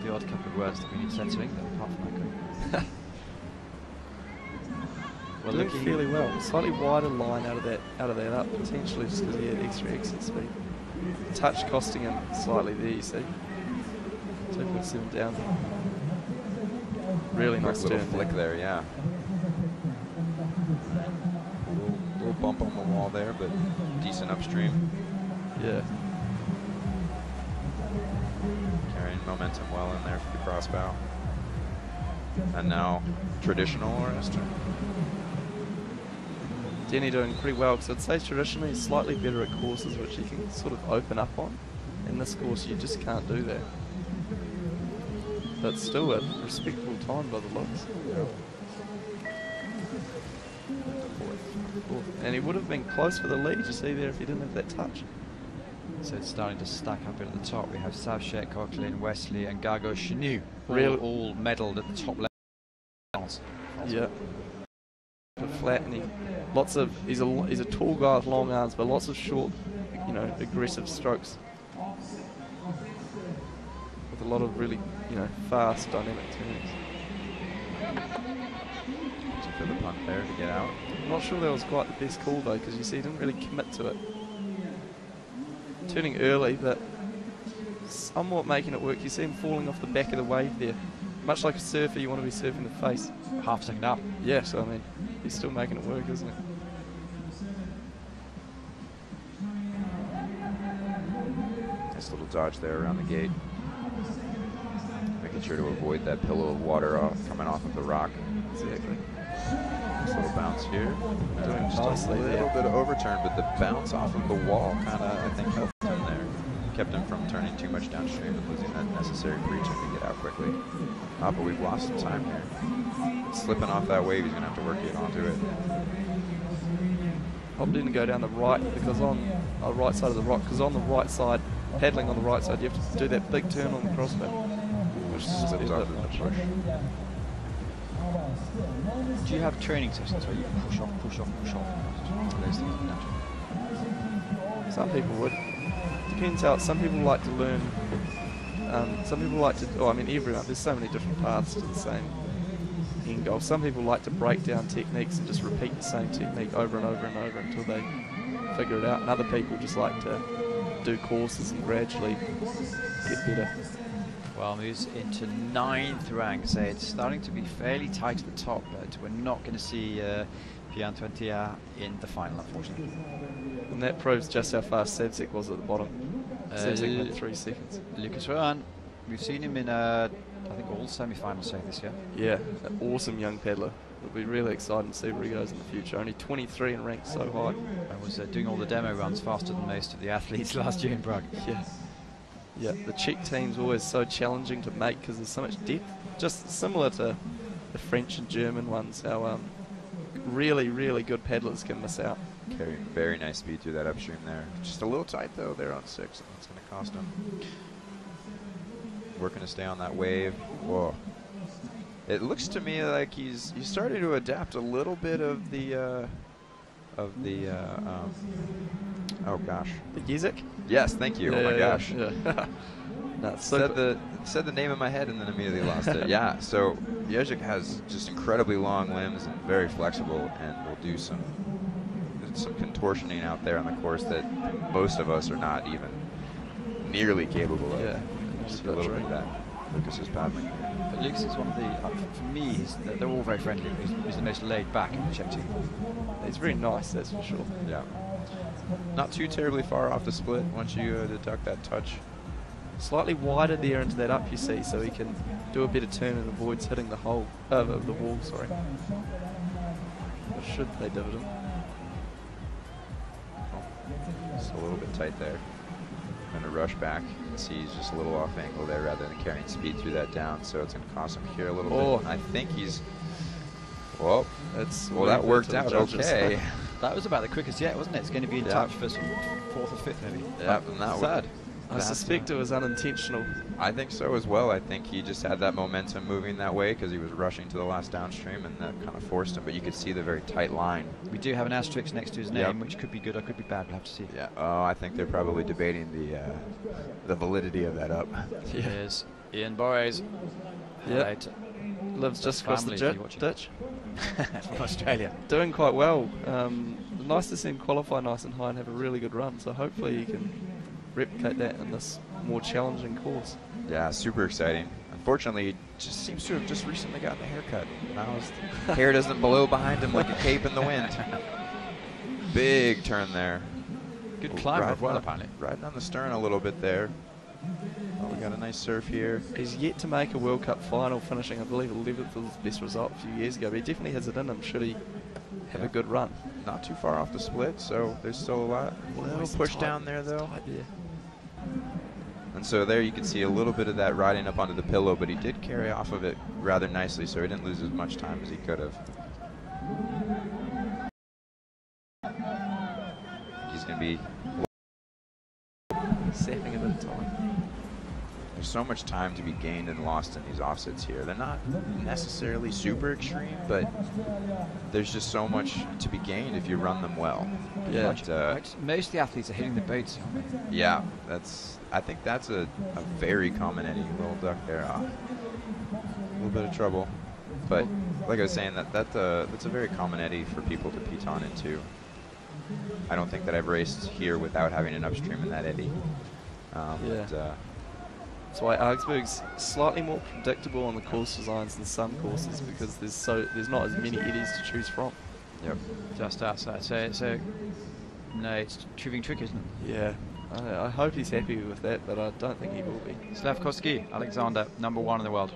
A: The odd couple of words that we need censoring, apart from that group.
B: Well, looking fairly well. Slightly wider line out of that up, potentially just because he had extra exit speed. Touch costing him slightly there, you see. 2.7 down. Really nice
D: little
B: turn
D: flick there, yeah. Little bump on the wall there, but decent upstream.
B: Yeah.
D: Carrying momentum well in there for the crossbow. And now traditional Orester.
B: Denny doing pretty well, because I'd say traditionally he's slightly better at courses which he can sort of open up on. In this course you just can't do that. But still a respectable time by the looks. Fourth. And he would have been close for the lead, you see there, if he didn't have that touch.
A: So it's starting to stack up at the top. We have Savchek, Coquelin, Wesley and Gago Canoe all medalled at the top level.
B: Yeah. Flat, and he's a tall guy with long arms, but lots of short, aggressive strokes. With a lot of really, fast, dynamic turns.
D: For the punt there to get out.
B: I'm not sure that was quite the best call though, because you see he didn't really commit to it. Turning early, but somewhat making it work. You see him falling off the back of the wave there. Much like a surfer, you want to be surfing the face.
A: Half a second up.
B: Yeah, so I mean, he's still making it work, isn't it?
D: Nice little dodge there around the gate. Making sure to avoid that pillow of water coming off of the rock.
B: Exactly.
D: Nice little bounce here.
B: Doing
D: Just
B: nicely
D: a little
B: there.
D: bit of overturn, but the bounce off of the wall kind of, I think, helped him there. Kept him from turning too much downstream and losing that necessary preaching to get out quickly. But we've lost some time here. Slipping off that wave, he's going to have to work it onto it.
B: Opting to go down the right, because on the right side of the rock, because on the right side, paddling on the right side, you have to do that big turn on the crossbow, which is just a bit much.
A: Do you have training sessions where you push off? Those things are natural.
B: Some people would. Depends how. Some people like to learn. Some people like to. Everyone. There's so many different paths to the same end goal. Some people like to break down techniques and just repeat the same technique over and over and over until they figure it out. And other people just like to do courses and gradually get better.
A: Well, moves into 9th rank, so it's starting to be fairly tight at the top, but we're not going to see Pierre-Antoine Thiard in the final, unfortunately.
B: And that proves just how fast Savsek was at the bottom. Savsek went 3 seconds.
A: Lucas Rowan, we've seen him in, I think, all semi-finals so this year.
B: Yeah, an awesome young paddler. It'll be really exciting to see where he goes in the future. Only 23 and ranked so high.
A: I was doing all the demo runs faster than most of the athletes last year in Prague.
B: Yeah. Yeah, the Czech team's always so challenging to make because there's so much depth. Just similar to the French and German ones, how really, really good paddlers can miss out.
D: Carrying very nice speed through that upstream there. Just a little tight though there on 6. That's going to cost him. Working to stay on that wave. Whoa. It looks to me like he's starting to adapt a little bit of the oh gosh.
B: The Gizik?
D: Yes, thank you. Oh my gosh.
B: Yeah. No,
D: said the name in my head and then immediately lost it. Yeah, so Jezik has just incredibly long limbs and very flexible and will do some contortioning out there on the course that most of us are not even nearly capable of.
B: Yeah,
D: just a little bit of that. Lucas is paddling.
A: But Lucas is one of the, for me, they're all very friendly. He's the most laid back in the Czech team.
B: He's very nice, that's for sure.
D: Yeah. Not too terribly far off the split once you deduct that touch.
B: Slightly wider there into that up, you see, so he can do a better turn and avoids hitting the hole, the wall, sorry. Or should pay dividend.
D: Just a little bit tight there. Going to rush back. You can see he's just a little off angle there rather than carrying speed through that down, so it's going to cost him here a little bit. I think he's... Well, that worked out okay.
A: That was about the quickest yet, wasn't it? It's going to be in touch for sort of 4th or 5th maybe.
D: Yeah, and that
A: sad.
B: I suspect it was unintentional.
D: I think so as well. I think he just had that momentum moving that way because he was rushing to the last downstream, and that kind of forced him. But you could see the very tight line.
A: We do have an asterisk next to his name, which could be good or could be bad. We'll have to see.
D: Yeah. Oh, I think they're probably debating the validity of that up.
A: Here's Ian Borys.
B: Yeah. Lives just across the ditch.
A: From Australia.
B: Doing quite well. Nice to see him qualify nice and high and have a really good run. So hopefully he can replicate that in this more challenging course.
D: Yeah, super exciting. Unfortunately, he just seems to have just recently gotten a haircut. Now his hair doesn't blow behind him like a cape in the wind. Big turn there.
A: Good climber as well, apparently.
D: Riding on the stern a little bit there. Oh, we got a nice surf here.
B: He's yet to make a World Cup final, finishing, I believe, 11th was his best result a few years ago, but he definitely has it in him should he have a good run.
D: Not too far off the split, so there's still a little push down there, though. And so there you can see a little bit of that riding up onto the pillow, but he did carry off of it rather nicely, so he didn't lose as much time as he could have. He's going to be
B: sapping a bit of time.
D: There's so much time to be gained and lost in these offsets here. They're not necessarily super extreme, but there's just so much to be gained if you run them well.
B: Yeah.
A: But, most of the athletes are hitting the boats, aren't they?
D: Yeah, I think that's a very common Eddie. Little duck there. A little bit of trouble. But like I was saying, that's a very common Eddie for people to piton into. I don't think that I've raced here without having an upstream in that eddy.
B: That's why Augsburg's slightly more predictable on the course designs than some courses, because there's not as many eddies to choose from.
D: Yep.
A: Just outside. So no, it's proving tricky, isn't it?
B: Yeah. I hope he's happy with that, but I don't think he will be.
A: Slavkovsky, Alexander, #1 in the world.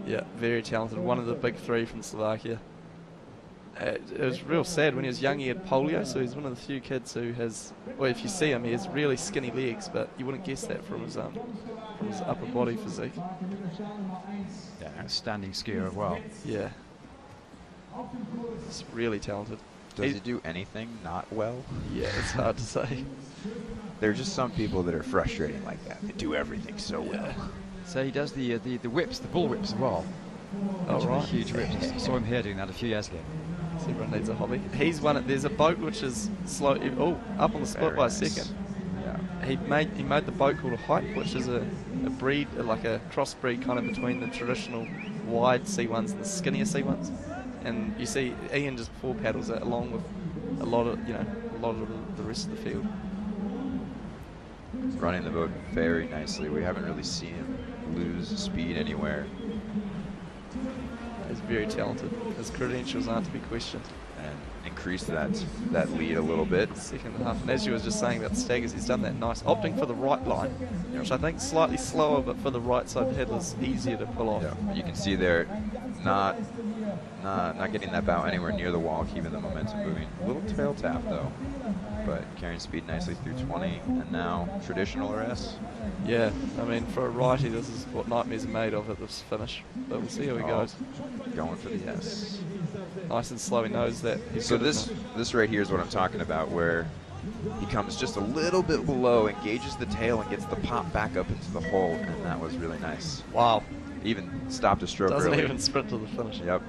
B: Yeah, very talented. One of the big three from Slovakia. It was real sad. When he was young, he had polio, so he's one of the few kids who has, well, if you see him, he has really skinny legs, but you wouldn't guess that from his upper body physique.
A: Yeah, outstanding skier as well.
B: Yeah. He's really talented.
D: Does he do anything not well?
B: Yeah, it's hard to say.
D: There are just some people that are frustrating like that. They do everything so well.
A: So he does the whips, the bull whips as well.
B: Oh, right.
A: Huge whips. I saw him here doing that a few years ago.
B: So everyone needs a hobby. He's one. There's a boat which is slow. Oh, up on the split by a second. Yeah. He made the boat called a hype, which is a breed, like a crossbreed kind of between the traditional wide C1s and the skinnier C1s. And you see Ian just before paddles it along with a lot of the rest of the field.
D: Running the boat very nicely. We haven't really seen him lose speed anywhere.
B: He's very talented. His credentials aren't to be questioned.
D: and increase that lead a little bit.
B: Second half, and as you were just saying about the staggers, he's done that nice, opting for the right line, which I think is slightly slower, but for the right side paddler's easier to pull off.
D: Yeah. You can see there, not getting that bow anywhere near the wall, keeping the momentum moving. A little tail tap though, but carrying speed nicely through 20, and now traditional RS.
B: Yeah, I mean, for a righty, this is what nightmares are made of at this finish, but we'll see how he goes.
D: Going for the S.
B: Nice and slow, he knows that.
D: So this right here is what I'm talking about, where he comes just a little bit below, engages the tail, and gets the pop back up into the hole, and that was really nice.
B: Wow.
D: Even stopped a stroke
B: Doesn't
D: early.
B: even sprint to the finish.
D: Yep.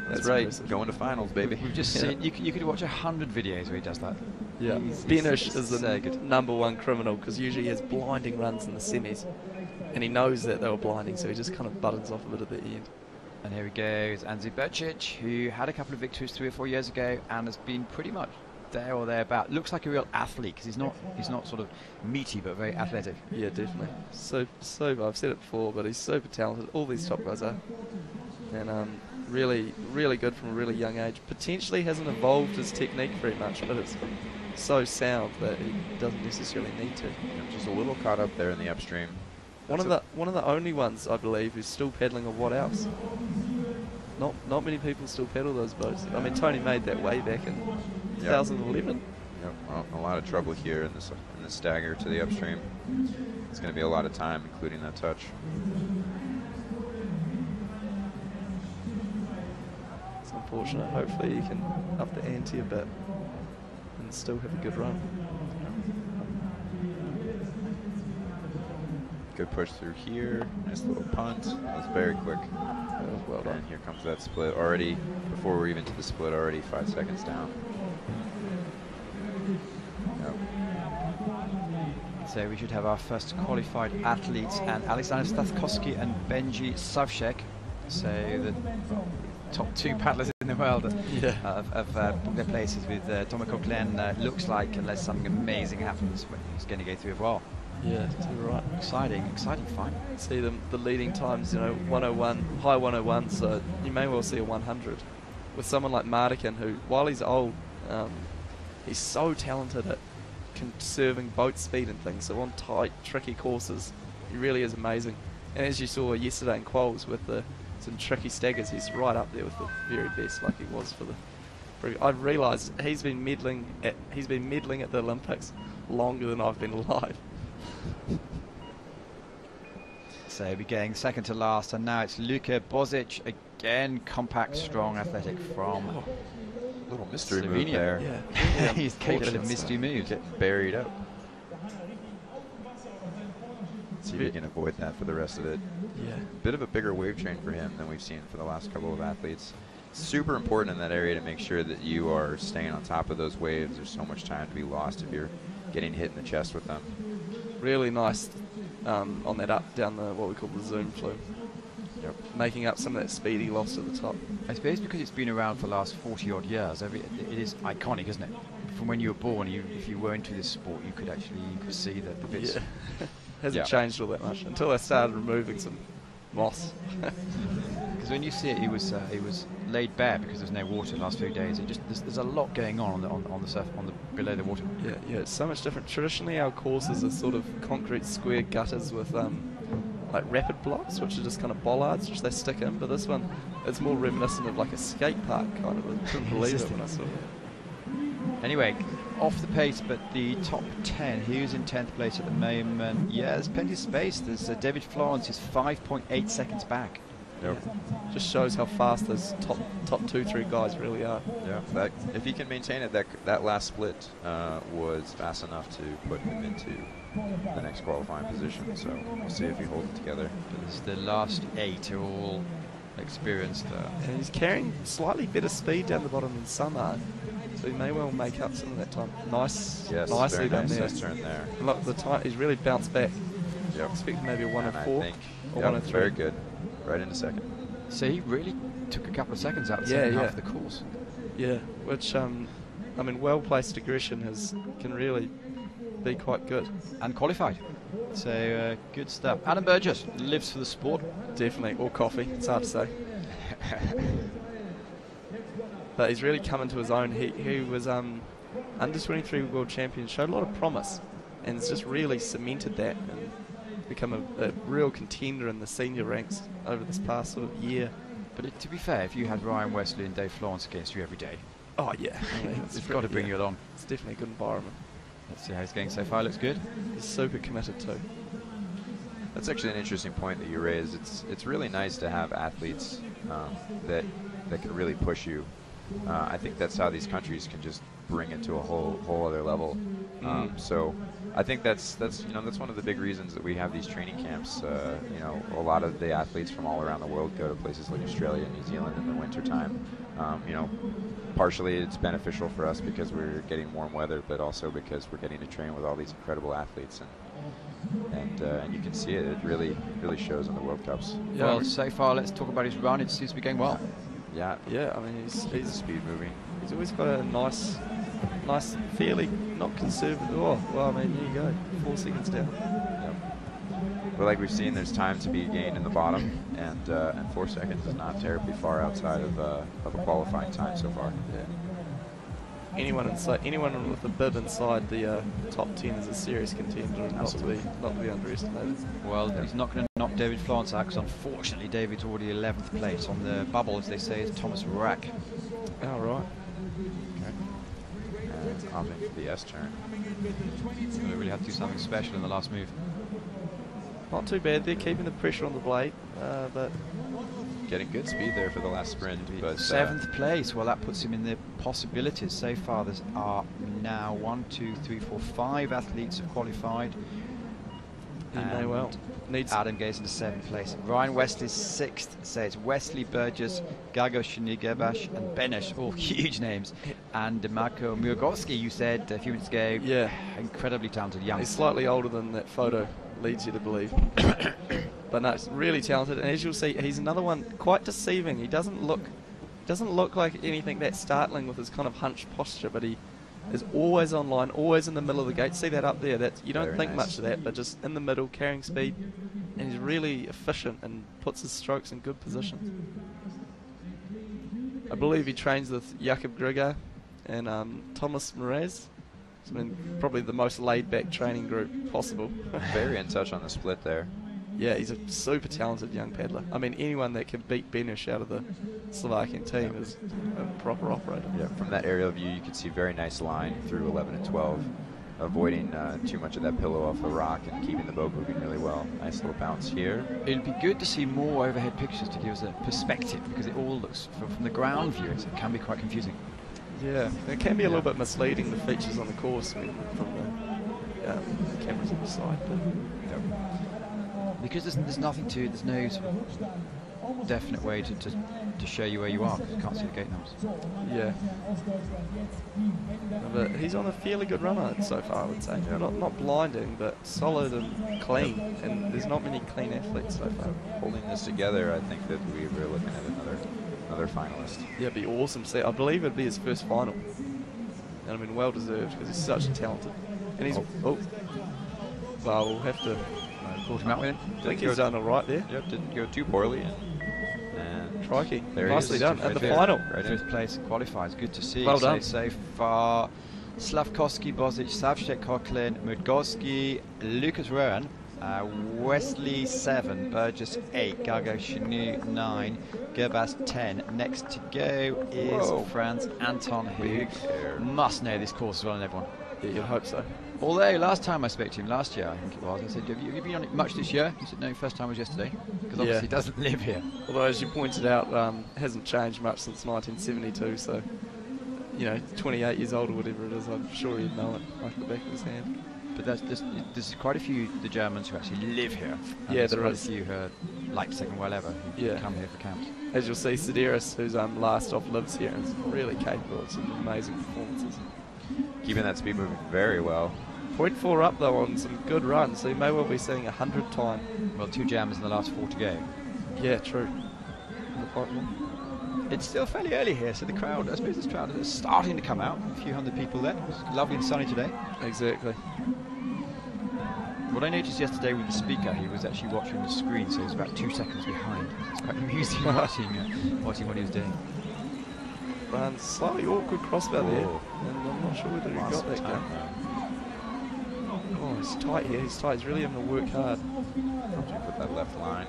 D: That's right.
B: Impressive.
D: Going to finals, baby.
A: We've just seen, you could watch 100 videos where he does that.
B: Yeah.
A: He's
B: Benish is the
A: so good.
B: #1 criminal, because usually he has blinding runs in the semis, and he knows that they were blinding, so he just kind of buttons off a bit at the end.
A: And here he goes, Anzi Bercic, who had a couple of victories 3 or 4 years ago and has been pretty much there or thereabout. Looks like a real athlete, because he's not sort of meaty but very athletic.
B: Yeah, definitely. So I've said it before, but he's super talented. All these top guys are, and really, really good from a really young age. Potentially hasn't evolved his technique very much, but it's so sound that he doesn't necessarily need to.
D: Just a little caught up there in the upstream.
B: One of the only ones, I believe, who's still paddling a what else. Not many people still paddle those boats. I mean, Tony made that way back in 2011.
D: Yep. Well, a lot of trouble here in this stagger to the upstream. It's going to be a lot of time, including that touch.
B: It's unfortunate. Hopefully you can up the ante a bit and still have a good run.
D: Good push through here. Nice little punt. That was very quick.
B: That was well done.
D: And here comes that split already. Before we're even to the split, already 5 seconds down. Yep.
A: So we should have our first qualified athletes, and Alexander Stathkowski and Benji Savchek. So the top 2 paddlers in the world have booked their places with Tomiko Glenn. Looks like, unless something amazing happens, he's going to go through as well.
B: Yeah, too right.
A: Exciting fight.
B: See the leading times, 101, high 101, so you may well see a 100. With someone like Mardikin, who, while he's old, he's so talented at conserving boat speed and things, so on tight, tricky courses, he really is amazing. And as you saw yesterday in quals with some tricky staggers, he's right up there with the very best, like he was for the... I've realised he's been meddling at the Olympics longer than I've been alive.
A: So we're getting second to last, and now it's Luka Bozic, again compact, strong, athletic from
D: Little mystery
A: Slovenia.
D: move there.
B: Yeah.
A: He's capable of mystery moves.
D: Get buried up. See if he can avoid that for the rest of it.
B: Yeah.
D: Bit of a bigger wave train for him than we've seen for the last couple of athletes. Super important in that area to make sure that you are staying on top of those waves. There's so much time to be lost if you're getting hit in the chest with them.
B: Really nice on that up down the what we call the zoom flume.
D: Yep.
B: Making up some of that speed he lost at the top.
A: I suppose because it's been around for the last 40 odd years, it is iconic, isn't it? From when you were born, if you were into this sport, you could see the bits.
B: Yeah. Hasn't changed all that much until I started removing some moss.
A: Because when you see it, it was laid bare because there's no water the last few days. There's a lot going on the surf, below the water.
B: Yeah, it's so much different. Traditionally, our courses are sort of concrete square gutters with like rapid blocks, which are just kind of bollards which they stick in. But this one, it's more reminiscent of like a skate park kind of. I couldn't believe it when I saw it.
A: Anyway, off the pace, but the top 10. Who's in 10th place at the moment? Yeah, there's plenty of space. There's David Florence is 5.8 seconds back.
D: Yep.
B: Yeah. Just shows how fast those top 2-3 guys really are.
D: Yeah, if he can maintain it, that last split was fast enough to put him into the next qualifying position. So we'll see if he holds it together.
A: The last 8 are all experienced.
B: And he's carrying slightly better speed down the bottom than some are. So he may well make up some of that time. Nicely done there.
D: Nice turn there.
B: And look, the time he's really bounced back.
D: Yep.
B: Expecting maybe a 104 or 103.
D: Very good. Right into second.
A: So he really took a couple of seconds out of the second half of the course.
B: Yeah, which I mean, well-placed aggression can really be quite good.
A: And qualified. So good stuff. Adam Burgess lives for the sport.
B: Definitely, or coffee. It's hard to say. but he's really come into his own. He was under 23 world champion, showed a lot of promise, and has just really cemented that and become a real contender in the senior ranks over this past sort of year.
A: But to be fair, if you had Ryan Wesley and Dave Florence against you every day,
B: oh yeah, I mean,
A: it's got to bring you along.
B: It's definitely a good environment.
A: Let's see how he's going so far. Looks good.
B: He's super committed too.
D: That's actually an interesting point that you raised. It's really nice to have athletes that can really push you. I think that's how these countries can just bring it to a whole other level. So I think that's one of the big reasons that we have these training camps. A lot of the athletes from all around the world go to places like Australia and New Zealand in the wintertime. Partially it's beneficial for us because we're getting warm weather, but also because we're getting to train with all these incredible athletes, and you can see it. It really shows in the World Cups.
A: Yeah. Well, so far, let's talk about his run. It seems to be going well.
D: Yeah.
B: I mean, he's
D: speed moving.
B: He's always got a nice, fairly not conservative. Oh, well, I mean, here you go, 4 seconds down.
D: Yep. But like we've seen, there's time to be gained in the bottom, and 4 seconds is not terribly far outside of a qualifying time so far.
B: Yeah. Anyone with a bib inside the top 10 is a serious contender, and not to be underestimated.
A: Well, he's not going to knock David Florence out, because unfortunately David's already 11th place on the bubble, as they say, is Thomas Rack.
B: Oh, right.
D: Okay. And opting for the S turn.
A: So they really had to do something special in the last move.
B: Not too bad. They're keeping the pressure on the blade, but
D: getting good speed there for the last sprint. But
A: 7th place. Well, that puts him in the possibilities. So far, there are now 1, 2, 3, 4, 5 athletes have qualified.
B: He may well.
A: Adam goes into 7th place. Ryan Wesley's 6th. Says Wesley, Burgess, Gago, Gebash, and Benesh, all huge names. And Marko Murgowski, you said a few minutes ago.
B: Yeah,
A: incredibly talented young.
B: He's slightly older than that photo leads you to believe. But no, really talented, and as you'll see, he's another one quite deceiving. He doesn't look like anything that startling with his kind of hunched posture, but he is always online, always in the middle of the gate. See that up there? That you don't
D: Very
B: think
D: nice.
B: much of that, but just in the middle, carrying speed, and he's really efficient and puts his strokes in good positions. I believe he trains with Jakob Grigger and Thomas Mraz. It's been probably the most laid-back training group possible.
D: Very in touch on the split there.
B: Yeah, he's a super talented young paddler. I mean, anyone that can beat Benesh out of the Slovakian team is a proper operator.
D: Yeah, from that aerial view, you can see very nice line through 11 and 12, avoiding too much of that pillow off the rock and keeping the boat moving really well. Nice little bounce here.
A: It'd be good to see more overhead pictures to give us a perspective, because it all looks, from the ground view, it can be quite confusing.
B: Yeah, it can be a little bit misleading, the features on the course from the cameras on the side.
A: Because there's nothing there's no sort of definite way to show you where you are, because you can't see the gate numbers.
B: Yeah. But he's on a fairly good run so far, I would say. Yeah. Not blinding, but solid and clean, and there's not many clean athletes so far.
D: Holding this together, I think that we were looking at another finalist.
B: Yeah, it'd be awesome. See, I believe it'd be his first final. And I mean, well deserved, because he's such a talented. And he's well, we'll have to
A: Caught him out with it.
B: I think he's done all right there.
D: Yep, didn't go too poorly. And
B: crikey,
D: there he
B: nicely
D: is,
B: done
D: right
B: at the
D: there.
B: final.
D: Right
A: Fifth place qualifies. Good to see.
B: Well done.
A: So far, Slavkovski, Bozic, Savchek, Coughlin, Mudgowski, Lucas Rowan, Wesley 7, Burgess 8, Gago Canoe 9, Gerbas 10. Next to go is Franz Anton, who must know this course as well as everyone.
B: Yeah, you'd hope so.
A: Although last time I spoke to him, last year I think it was, I said, have you been on it much this year? He said, no, first time was yesterday, because obviously he doesn't live here.
B: Although, as you pointed out, hasn't changed much since 1972, so, 28 years old or whatever it is, I'm sure he'd know it like the back of his hand.
A: But there's quite a few the Germans who actually live here.
B: Yeah,
A: there
B: there
A: are
B: is.
A: a few who are like second well ever, who come here for camps.
B: As you'll see, Sideris, who's last off, lives here and is really capable of some amazing performances.
D: keeping that speed moving very well.
B: 0.4 up though on some good runs, so you may well be seeing 100 time.
A: Well, 2 jams in the last 4 to go.
B: Yeah, true.
A: It's still fairly early here, so the crowd, I suppose this crowd is starting to come out. A few hundred people there. It's lovely and sunny today.
B: Exactly.
A: What I noticed yesterday with the speaker, he was actually watching the screen, so he was about 2 seconds behind. It's quite amusing watching what he was doing.
B: run. Slightly awkward crossbar there, and I'm not sure whether he got that
D: time,
B: go. Oh, he's tight here. He's tight. He's really having to work hard.
D: Put that left line.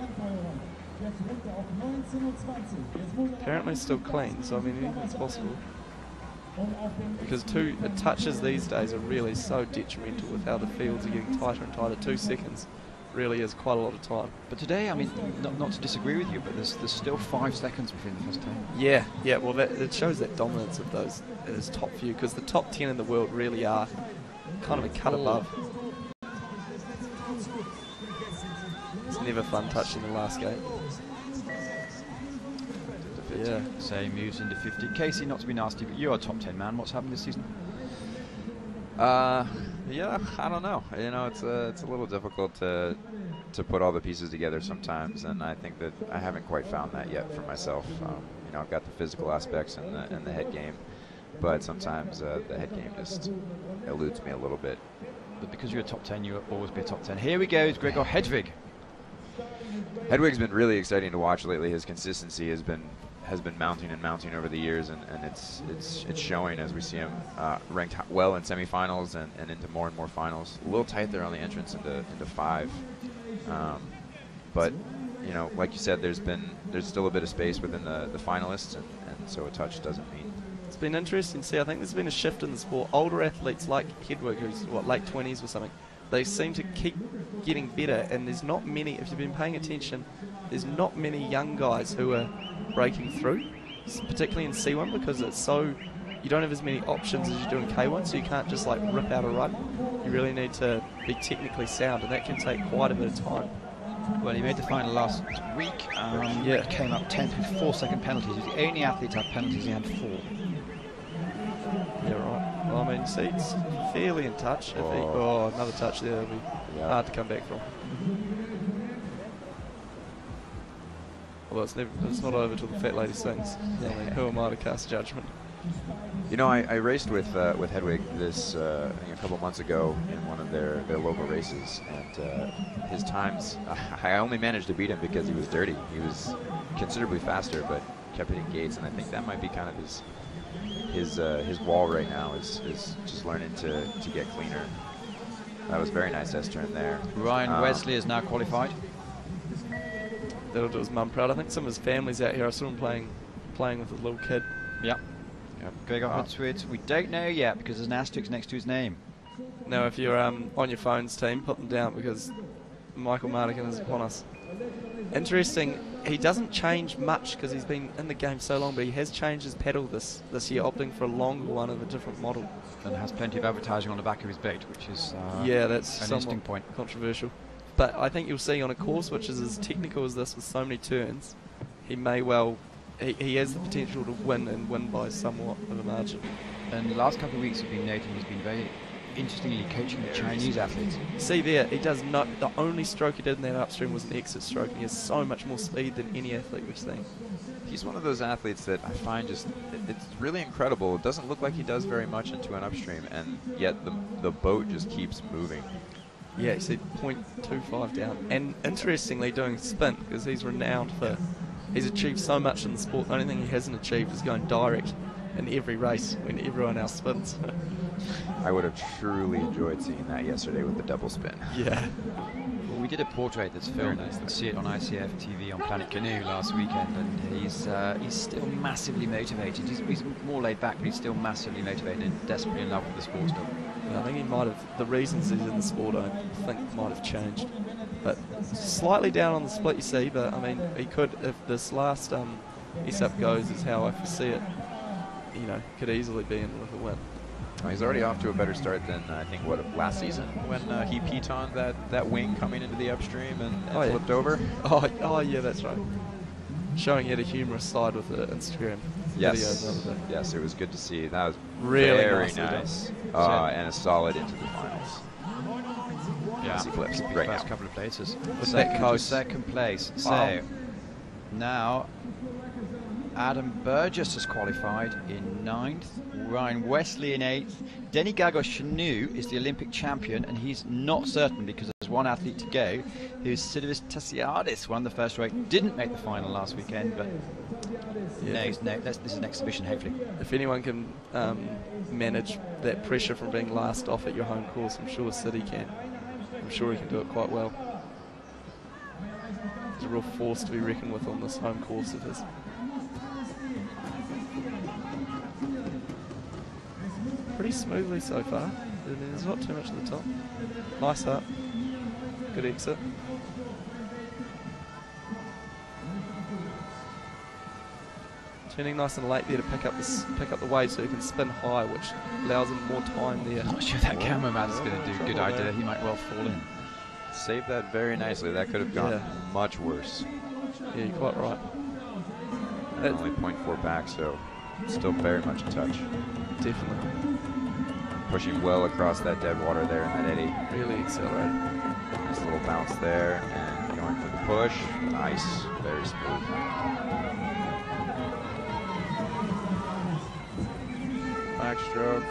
B: Apparently still clean, so I mean anything's possible. Because touches these days are really so detrimental with how the fields are getting tighter and tighter. 2 seconds really is quite a lot of time.
A: But today, I mean, not to disagree with you, but there's still 5 seconds between the first 10.
B: Yeah, well it shows that dominance of those top few, because the top 10 in the world really are kind of a cut above. It's never fun touching the last game. Yeah.
A: Say moves into 50. Casey, not to be nasty, but you're a top 10 man. What's happened this season?
D: Yeah, I don't know. You know, it's a little difficult to put all the pieces together sometimes, and I think that I haven't quite found that yet for myself. You know, I've got the physical aspects and the head game, but sometimes the head game just eludes me a little bit.
A: But because you're a top 10, you'll always be a top 10. Here we go, it's Gregor Hedvig.
D: Hedwig's been really exciting to watch lately. His consistency has been mounting and mounting over the years, and it's showing as we see him ranked well in semifinals and into more and more finals. A little tight there on the entrance into 5, but you know, like you said, there's still a bit of space within the finalists, and so a touch doesn't mean.
B: It's been interesting to see. I think there's been a shift in the sport. Older athletes like Hedwig, who's late 20s or something, they seem to keep getting better, and there's not many, if you've been paying attention, there's not many young guys who are breaking through, particularly in C1, because it's so, you don't have as many options as you do in K1, so you can't just like rip out a run. You really need to be technically sound, and that can take quite a bit of time.
A: Well, he made the final last week.
B: Yeah.
A: Came up 10th with 4-second penalties. He's the only athlete to have penalties. He had 4.
B: Yeah, right. Well, I mean, see, it's fairly in touch. Another touch there will be hard to come back from. Although it's not over till the fat lady sings. I mean, who am I to cast judgment?
D: You know, I raced with Hedwig this I think a couple months ago in one of their local races, and his times, I only managed to beat him because he was dirty. He was considerably faster, but kept hitting gates, and I think that might be kind of his wall right now is just learning to get cleaner. That was a very nice S-turn there.
A: Ryan Wesley is now qualified.
B: That'll do his mum proud. I think some of his family's out here. I saw him playing with a little kid.
A: Yep. Gregor Hedvig, we don't know yet because there's an asterisk next to his name.
B: Now, if you're on your phones, team, put them down because Michael Mardigan is upon us. Interesting, he doesn't change much because he's been in the game so long, but he has changed his pedal this year, opting for a longer one of a different model.
A: And has plenty of advertising on the back of his boat, which is
B: that's
A: an interesting point.
B: Controversial. But I think you'll see on a course which is as technical as this with so many turns, he may well, he has the potential to win, and win by somewhat of a margin.
A: And the last couple of weeks have been noting he's been very interestingly coaching the Chinese athletes.
B: See there, he does not, the only stroke he did in that upstream was an exit stroke, and he has so much more speed than any athlete we've seen.
D: He's one of those athletes that I find it's really incredible. It doesn't look like he does very much into an upstream, and yet the boat just keeps moving.
B: Yeah, you see 0.25 down. And interestingly, doing spin, because he's renowned for, he's achieved so much in the sport. The only thing he hasn't achieved is going direct in every race when everyone else spins.
D: I would have truly enjoyed seeing that yesterday with the double spin.
B: Yeah.
A: Well, we did a portrait that's filmed. You can see it on ICF TV on Planet Canoe last weekend, and he's still massively motivated. He's more laid back, but he's still massively motivated and desperately in love with the sport still.
B: I think he might have, the reasons he's in the sport I think might have changed. But slightly down on the split, you see, but I mean, he could, if this last S-up goes is how I foresee it, you know, could easily be in with a win.
D: He's already off to a better start than I think last season when he pitoned that wing coming into the upstream and flipped over.
B: Oh yeah, that's right. Showing yet a humorous side with the Instagram videos the other day.
D: Yes, it was good to see. That was
B: really
D: very nice. And a solid into the finals.
A: Yeah,
D: he flips
A: right
D: right
A: first
D: now.
A: couple of places.
B: Second
A: place.
B: Wow.
A: So now Adam Burgess has qualified in 9th, Ryan Wesley in 8th. Denny Canoe is the Olympic champion, and he's not certain because there's one athlete to go, who's Sidivis Tasiadis, won the first race, didn't make the final last weekend, but
B: Yeah.
A: This is an exhibition, hopefully.
B: If anyone can manage that pressure from being last off at your home course, I'm sure City can. I'm sure he can do it quite well. He's a real force to be reckoned with on this home course of his. Pretty smoothly so far. There's not too much at the top. Nice up. Good exit. Turning nice and late there to pick up the wave so he can spin high, which allows him more time there.
A: I'm not sure that cameraman's going to do a good idea. He might well fall in.
D: Saved that very nicely. That could have gone much worse.
B: Yeah, you're quite right.
D: And only 0.4 back, so still very much in touch.
B: Definitely.
D: Pushing well across that dead water there in that eddy.
B: Really accelerated.
D: Nice little bounce there, and going for the push. Nice, very smooth. Backstroke,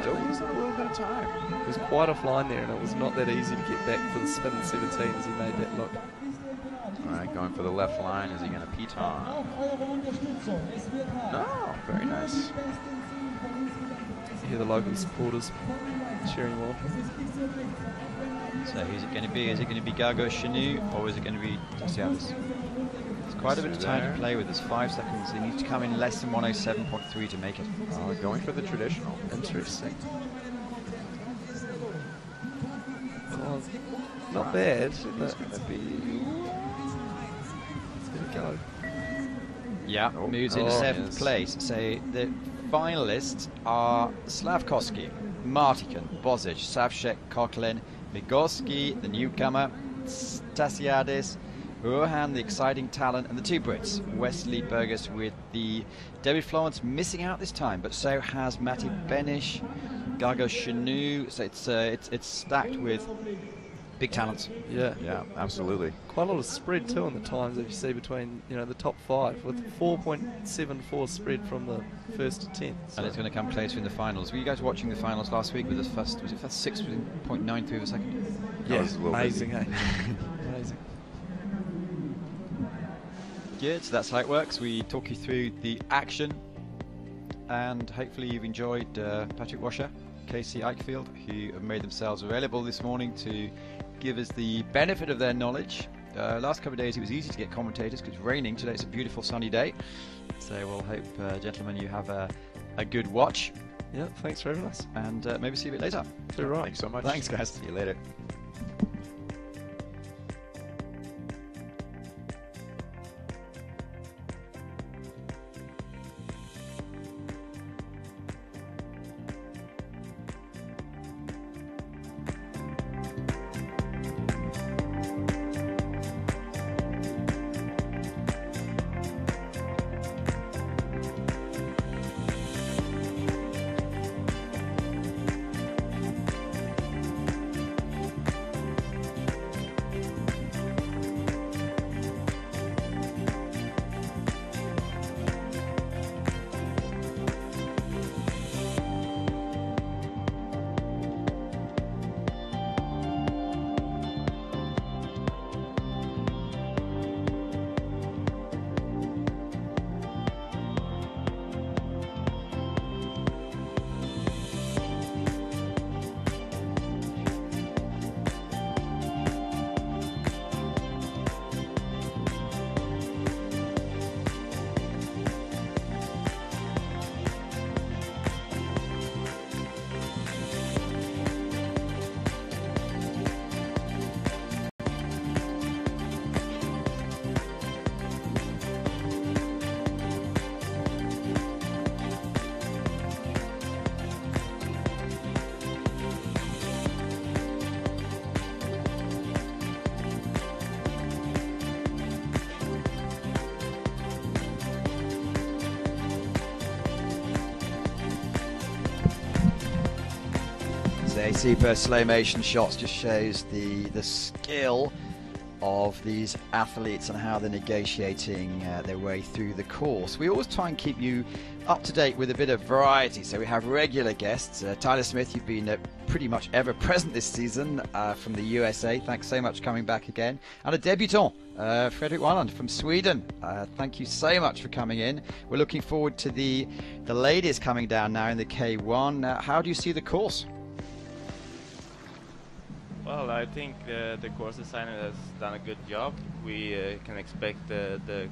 D: still using a little bit of time.
B: He was quite offline there, and it was not that easy to get back for the spin in 17 as he made that look.
D: All right, going for the left line. Is he going to piton? No, very nice.
B: You hear the local supporters cheering on.
A: So who's it going to be? Is it going to be Canoe, or is it going to be Tasiadis? It's quite a bit of time to play with. There's 5 seconds. He needs to come in less than 107.3 to make it.
D: Going for the traditional.
B: Interesting. Oh, not bad.
D: It's going to be.
B: It's going to go.
A: Yeah, moves into 7th place. So the finalists are Slavkovski, Martikan, Bozic, Savchek, Coughlin, Migorski, the newcomer, Tasiadis, Rohan, the exciting talent, and the 2 Brits, Wesley Burgess with the Debbie Florence missing out this time, but so has Matti Benish, Canoe. So it's stacked with big talents.
B: Yeah,
D: Absolutely.
B: quite a lot of spread too on the times that you see between the top 5 with 4.74 spread from the 1st to 10th. So.
A: And it's going to come closer in the finals. Were you guys watching the finals last week with the first 6.93 of a second?
B: Yeah,
D: was a little
B: amazing,
D: busy.
B: Amazing.
A: Good, so that's how it works. We talk you through the action, and hopefully you've enjoyed Patrick Washer, Casey Eichfield, who have made themselves available this morning to give us the benefit of their knowledge. Last couple of days it was easy to get commentators because it's raining. Today it's a beautiful sunny day, so we'll hope, gentlemen, you have a good watch.
B: Yeah, thanks for having us.
A: And maybe see you a bit later.
B: Too right.
D: Thanks so much.
A: Thanks, guys.
D: See you later.
A: A super slow motion shots just shows the skill of these athletes and how they're negotiating their way through the course. We always try and keep you up to date with a bit of variety, so we have regular guests. Tyler Smith, you've been pretty much ever present this season from the USA. Thanks so much for coming back again. And a debutant, Fredrik Weiland from Sweden. Thank you so much for coming in. We're looking forward to the ladies coming down now in the K1. How do you see the course?
E: Well, I think the course designer has done a good job. We can expect the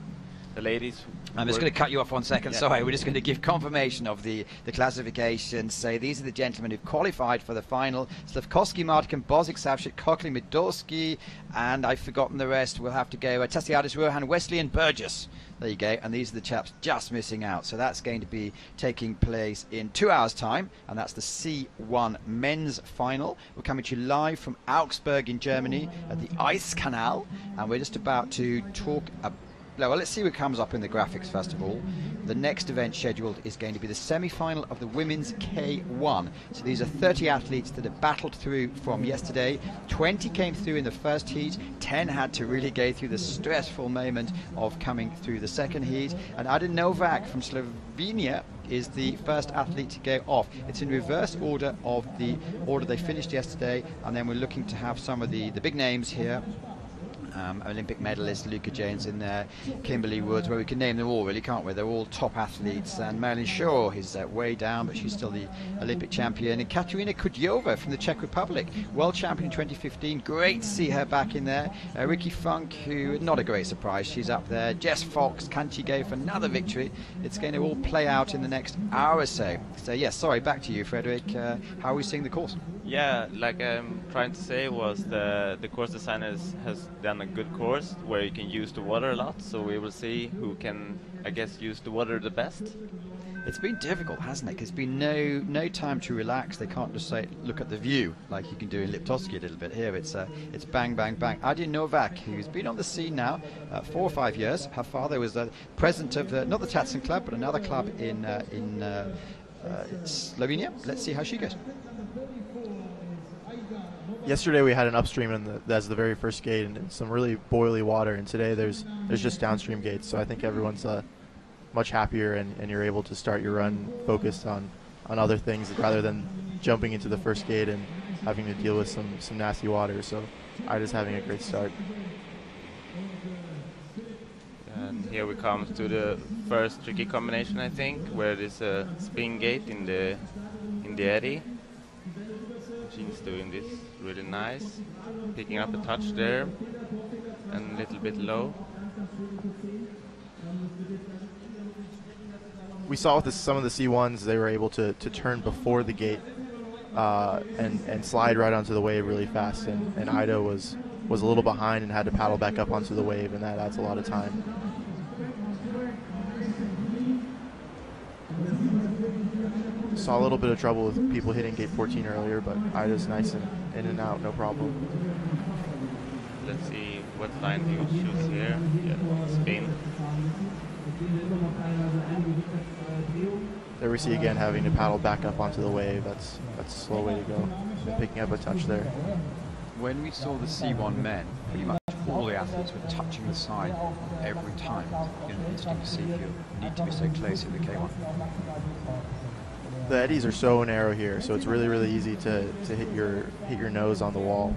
E: ladies.
A: I'm just going to cut you off 1 second.
E: Yeah.
A: Sorry, we're just going to give confirmation of the classification. So these are the gentlemen who've qualified for the final. Slavkovsky, Martin, Bozic, Savchik, Cochli, Midorski, and I've forgotten the rest. We'll have to go Tassiadis, Rohan, Wesley and Burgess. There you go. And these are the chaps just missing out. So that's going to be taking place in 2 hours' time, and that's the C1 men's final. We're coming to you live from Augsburg in Germany at the Ice Canal, and we're just about to talk about. Well, let's see what comes up in the graphics first of all. The next event scheduled is going to be the semi-final of the women's K1. So these are 30 athletes that have battled through from yesterday. 20 came through in the first heat. 10 had to really go through the stressful moment of coming through the second heat. And Ada Novak from Slovenia is the first athlete to go off. It's in reverse order of the order they finished yesterday. And then we're looking to have some of the big names here. Olympic medalist Luca James in there, Kimberly Woods, where we can name them all really, can't we? They're all top athletes. And Marilyn Shaw is way down, but she's still the Olympic champion. And Katerina Kudjova from the Czech Republic, world champion in 2015. Great to see her back in there. Ricky Funk, who, not a great surprise, she's up there. Jess Fox, can she go for another victory? It's going to all play out in the next hour or so. So yes, sorry, back to you, Fredrik. How are we seeing the course?
E: Yeah, like I'm trying to say was the course designer has done a good course where you can use the water a lot, so we will see who can, I guess, use the water the best.
A: It's been difficult, hasn't it? 'Cause there's been no time to relax. They can't just say, look at the view, like you can do in Liptovsky a little bit. Here it's bang, bang, bang. Ada Novak, who's been on the scene now 4 or 5 years. Her father was president of not the Tatson club, but another club in Slovenia. Let's see how she goes.
F: Yesterday we had an upstream as the very first gate and some really boily water, and today there's just downstream gates. So I think everyone's much happier, and you're able to start your run focused on other things rather than jumping into the first gate and having to deal with some nasty water. So Ida's having a great start.
E: And here we come to the first tricky combination, I think, where there's a spin gate in the eddy. She's doing this really nice, picking up a touch there and a little bit low.
F: We saw with some of the C1s, they were able to turn before the gate and slide right onto the wave really fast, and Ida was a little behind and had to paddle back up onto the wave, and that adds a lot of time. Saw a little bit of trouble with people hitting gate 14 earlier, but Ida's nice and in and out, no problem.
E: Let's see what line he would choose here. Yeah, spin.
F: There we see again having to paddle back up onto the wave. That's a slow way to go. And picking up a touch there.
A: When we saw the C1 men, pretty much all the athletes were touching the side every time. Interesting to see if you need to be so close in the K1.
F: The eddies are so narrow here, so it's really easy to hit your nose on the wall,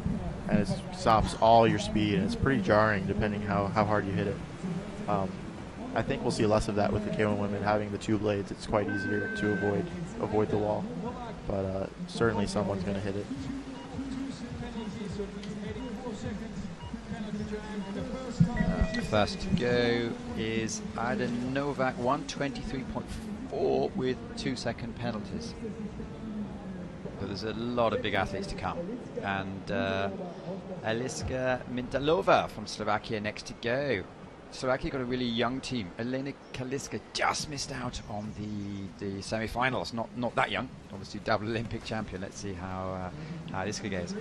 F: and it stops all your speed, and it's pretty jarring depending how hard you hit it. I think we'll see less of that with the K1 women having the two blades. It's quite easier to avoid the wall, but certainly someone's going to hit it.
A: First to go is Ada Novak, 1:23.4 with 2-second penalties. So there's a lot of big athletes to come. And Eliska Mintalova from Slovakia next to go. Slovakia got a really young team. Elena Kaliska just missed out on the semi-finals. Not that young, obviously double Olympic champion. Let's see how Kaliska goes.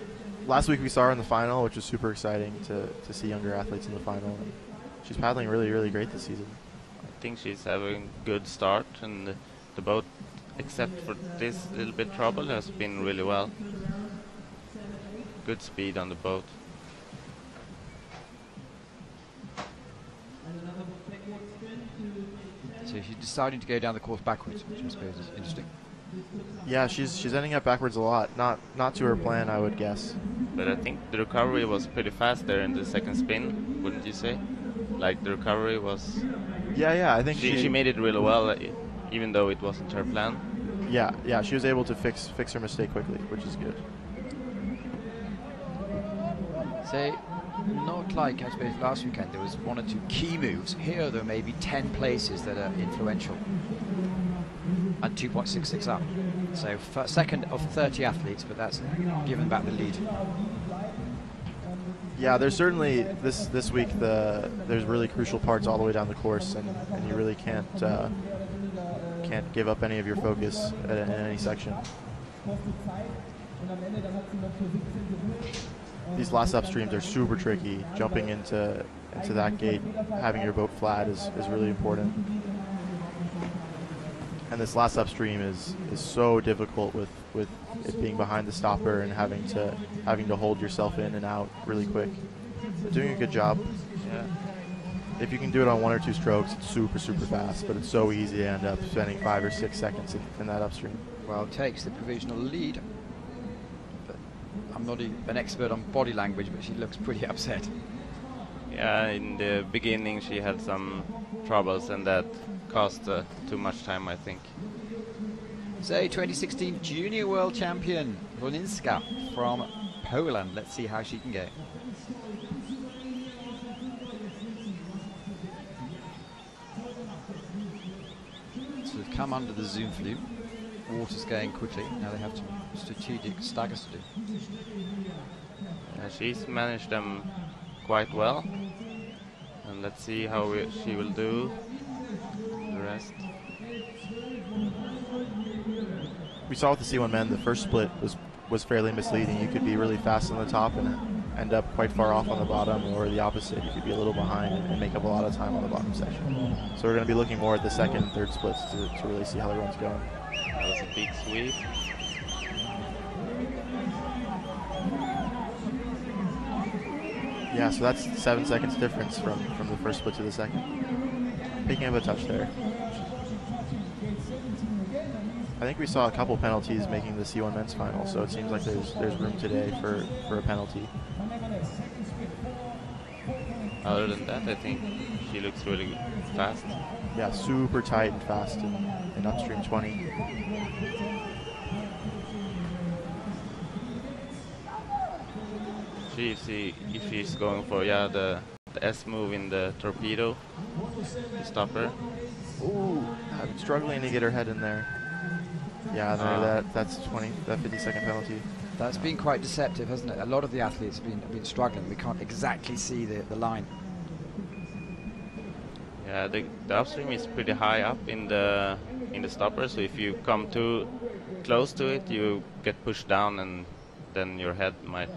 F: Last week we saw her in the final, which was super exciting to see younger athletes in the final. And she's paddling really great this season.
E: I think she's having a good start, and the boat, except for this little bit trouble, has been really well. Good speed on the boat.
A: So she's deciding to go down the course backwards, which I suppose is interesting.
F: Yeah, she's ending up backwards a lot. Not to her plan, I would guess.
E: But I think the recovery was pretty fast there in the second spin, wouldn't you say? Like the recovery was...
F: Yeah, I think
E: she made it really well, even though it wasn't her plan.
F: Yeah, she was able to fix her mistake quickly, which is good.
A: So, not like, I suppose, last weekend there was 1 or 2 key moves. Here there may be 10 places that are influential. And 2.66 up. So, second of 30 athletes, but that's given back the lead.
F: Yeah, there's certainly this week there's really crucial parts all the way down the course, and you really can't give up any of your focus in any section. These last upstreams are super tricky. Jumping into that gate, having your boat flat is really important. And this last upstream is so difficult with it being behind the stopper and having to hold yourself in and out really quick. But doing a good job.
E: Yeah.
F: If you can do it on 1 or 2 strokes, it's super fast, but it's so easy to end up spending 5 or 6 seconds in that upstream.
A: Well, takes the provisional lead. But I'm not an expert on body language, but she looks pretty upset.
E: Yeah, in the beginning she had some troubles, and that cost too much time, I think.
A: So, 2016 Junior World Champion Roninska from Poland. Let's see how she can go. So they've come under the zoom flume. Water's going quickly. Now they have some strategic staggers to do.
E: She's managed them quite well. And let's see how she will do the rest.
F: We saw with the C1 men, the first split was fairly misleading. You could be really fast on the top and end up quite far off on the bottom, or the opposite. You could be a little behind and make up a lot of time on the bottom section. So we're going to be looking more at the second and third splits to really see how the run's going.
E: That was a big sweep.
F: Yeah, so that's 7 seconds difference from the first split to the second. Picking up a touch there. I think we saw a couple penalties making the C1 men's final, so it seems like there's room today for a penalty.
E: Other than that, I think she looks really fast.
F: Yeah, super tight and fast in upstream 20.
E: If she's going for the S move in the torpedo to stop her.
F: Ooh, I'm struggling to get her head in there. Yeah, no, that's 50-second penalty.
A: That's been quite deceptive, hasn't it? A lot of the athletes have been struggling. We can't exactly see the line.
E: Yeah, the upstream is pretty high up in the stopper, so if you come too close to it, you get pushed down, and then your head might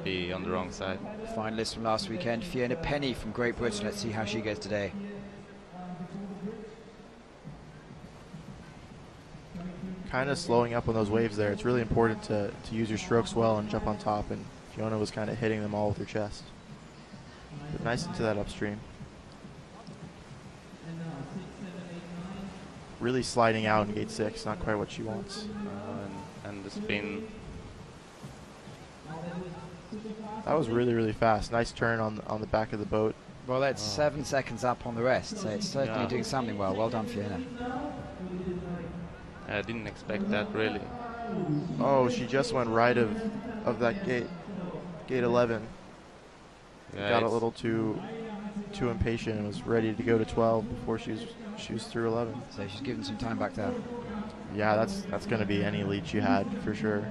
E: be on the wrong side.
A: Finalist from last weekend, Fiona Penny from Great Britain. Let's see how she goes today.
F: Kind of slowing up on those waves there. It's really important to use your strokes well and jump on top, and Fiona was kind of hitting them all with her chest. But nice into that upstream. Really sliding out in gate 6, not quite what she wants.
E: And the spin.
F: That was really fast. Nice turn on the back of the boat.
A: Well, that's 7 seconds up on the rest, so it's certainly doing something well. Well done, Fiona.
E: I didn't expect that, really.
F: Oh, she just went right of that gate 11.
E: Yeah,
F: got a little too impatient and was ready to go to 12 before she was through 11.
A: So she's given some time back there.
F: Yeah, that's going to be any lead she had for sure.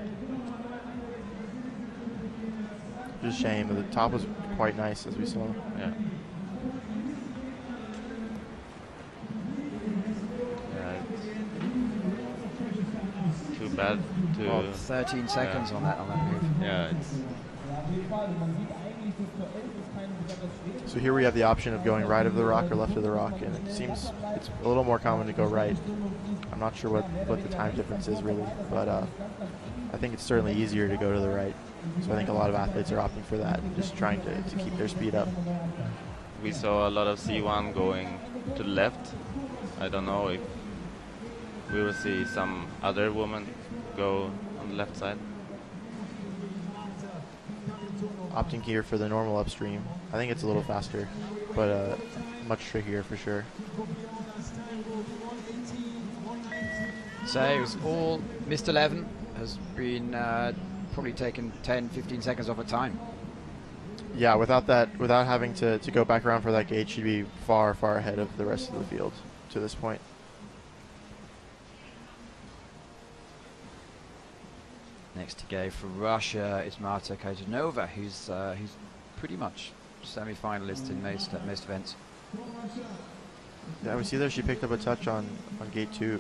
F: Just a shame. The top was quite nice, as we saw.
E: Yeah. Too bad to...
A: Well, 13 seconds on that move.
E: Yeah, it's...
F: So here we have the option of going right of the rock or left of the rock, and it seems it's a little more common to go right. I'm not sure what the time difference is really, but I think it's certainly easier to go to the right. So I think a lot of athletes are opting for that and just trying to keep their speed up.
E: We saw a lot of C1 going to the left. I don't know if we will see some other woman go on the left side.
F: Opting here for the normal upstream. I think it's a little faster, but much trickier for sure.
A: So it was all missed 11, has been probably taken 10-15 seconds off of time.
F: Yeah, without having to go back around for that gate, she'd be far ahead of the rest of the field to this point.
A: Next to go for Russia is Marta Kojanova, who's pretty much semi-finalist in most events.
F: Yeah, we see there she picked up a touch on gate 3,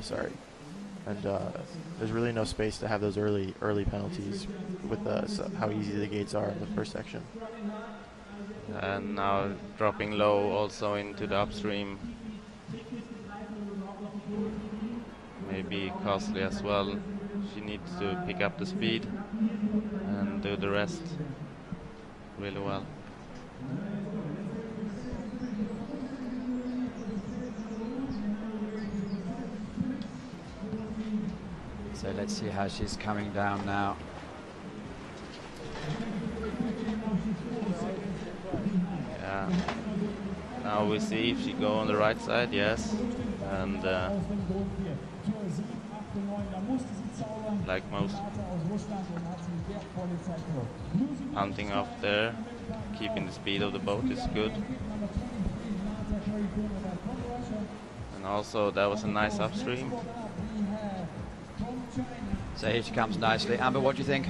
F: sorry. And there's really no space to have those early penalties with how easy the gates are in the first section.
E: And now dropping low also into the upstream. Maybe costly as well. She needs to pick up the speed and do the rest really well.
A: So let's see how she's coming down now.
E: Yeah. Now we see if she go on the right side, yes. And like most, punting off there, keeping the speed of the boat is good. And also that was a nice upstream.
A: So here she comes nicely. Amber, what do you think?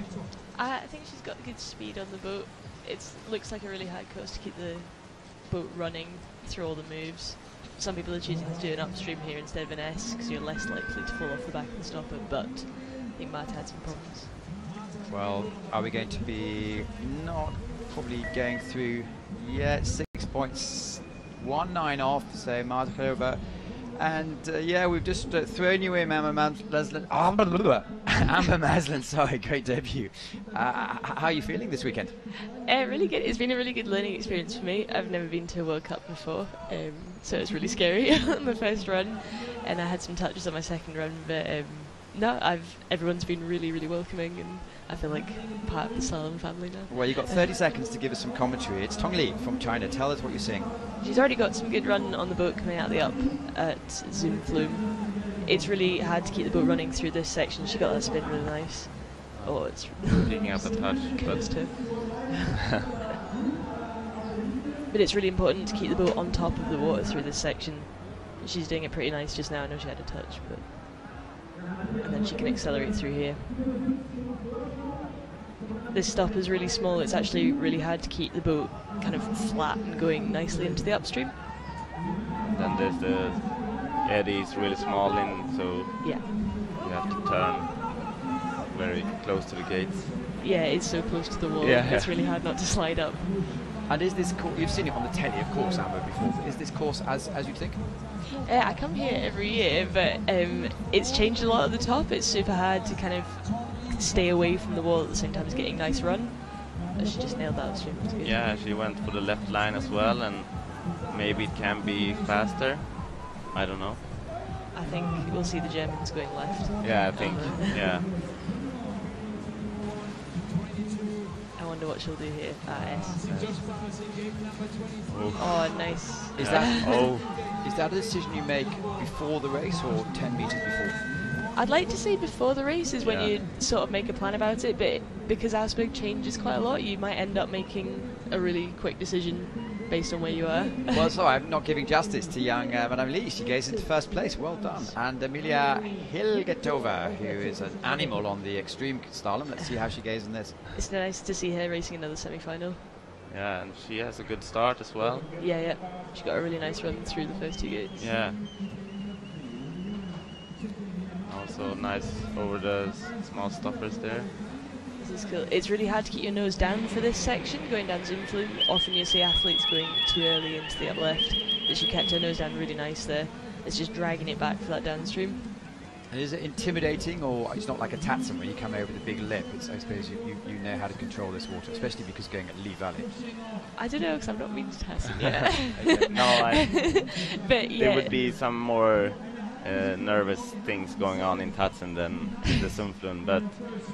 G: I think she's got good speed on the boat. It looks like a really hard course to keep the boat running through all the moves. Some people are choosing to do an upstream here instead of an S because you're less likely to fall off the back and stop it, but I think Marta had some problems.
A: Well, are we going to be not probably going through yet? 6.19 off, so Marta Kojanova. And yeah, we've just thrown you in, Amber Maslin, sorry, great debut. How are you feeling this weekend?
G: Really good. It's been a really good learning experience for me. I've never been to a World Cup before, so it's really scary on the first run. And I had some touches on my second run, but no, everyone's been really, really welcoming, and I feel like part of the Slalom family now.
A: Well, you've got 30 seconds to give us some commentary. It's Tong Li from China. Tell us what you're seeing.
G: She's already got some good run on the boat coming out the up at Zoom Flume. It's really hard to keep the boat running through this section. She got that spin really nice. Oh, it's
E: picking up a touch,
G: close to. But it's really important to keep the boat on top of the water through this section. She's doing it pretty nice just now. I know she had a touch, but and then she can accelerate through here. This stop is really small. It's actually really hard to keep the boat kind of flat and going nicely into the upstream.
E: Then there's the eddy is really small in, so
G: yeah,
E: you have to turn very close to the gates.
G: Yeah, it's so close to the wall.
E: Yeah.
G: It's really hard not to slide up.
A: And is this you've seen it on the telly, of course, Amber, before. Is this course as you'd think?
G: I come here every year, but it's changed a lot at the top. It's super hard to kind of stay away from the wall at the same time as getting a nice run. She just nailed that upstream.
E: Yeah, she went for the left line as well, and maybe it can be faster. I don't know.
G: I think we'll see the Germans going left.
E: Yeah, I think. Yeah.
G: I wonder what she'll do here. S.
E: Oof.
G: Oh, nice.
A: Is that a decision you make before the race or 10 meters before?
G: I'd like to say before the race is when you sort of make a plan about it, but because Augsburg changes quite a lot, you might end up making a really quick decision based on where you are.
A: Well, so I'm not giving justice to young Madame Lee. She goes into first place. Well done. And Emilia Hilgetova, who is an animal on the extreme slalom. Let's see how she goes in this.
G: It's nice to see her racing another semi-final.
E: Yeah, and she has a good start as well.
G: Yeah. She got a really nice run through the first two gates.
E: Yeah. Also nice over the small stoppers there.
G: This is cool. It's really hard to keep your nose down for this section, going down Zoom Flume. Often you see athletes going too early into the up left, but she kept her nose down really nice there. It's just dragging it back for that downstream.
A: And is it intimidating, or it's not like a Tatson where you come over the big lip? It's, I suppose you know how to control this water, especially because going at Lee Valley.
G: I don't know, because I've not been to Tatson yet.
E: No,
G: but yeah.
E: There would be some more nervous things going on in Tatsen than the Sumpflun, but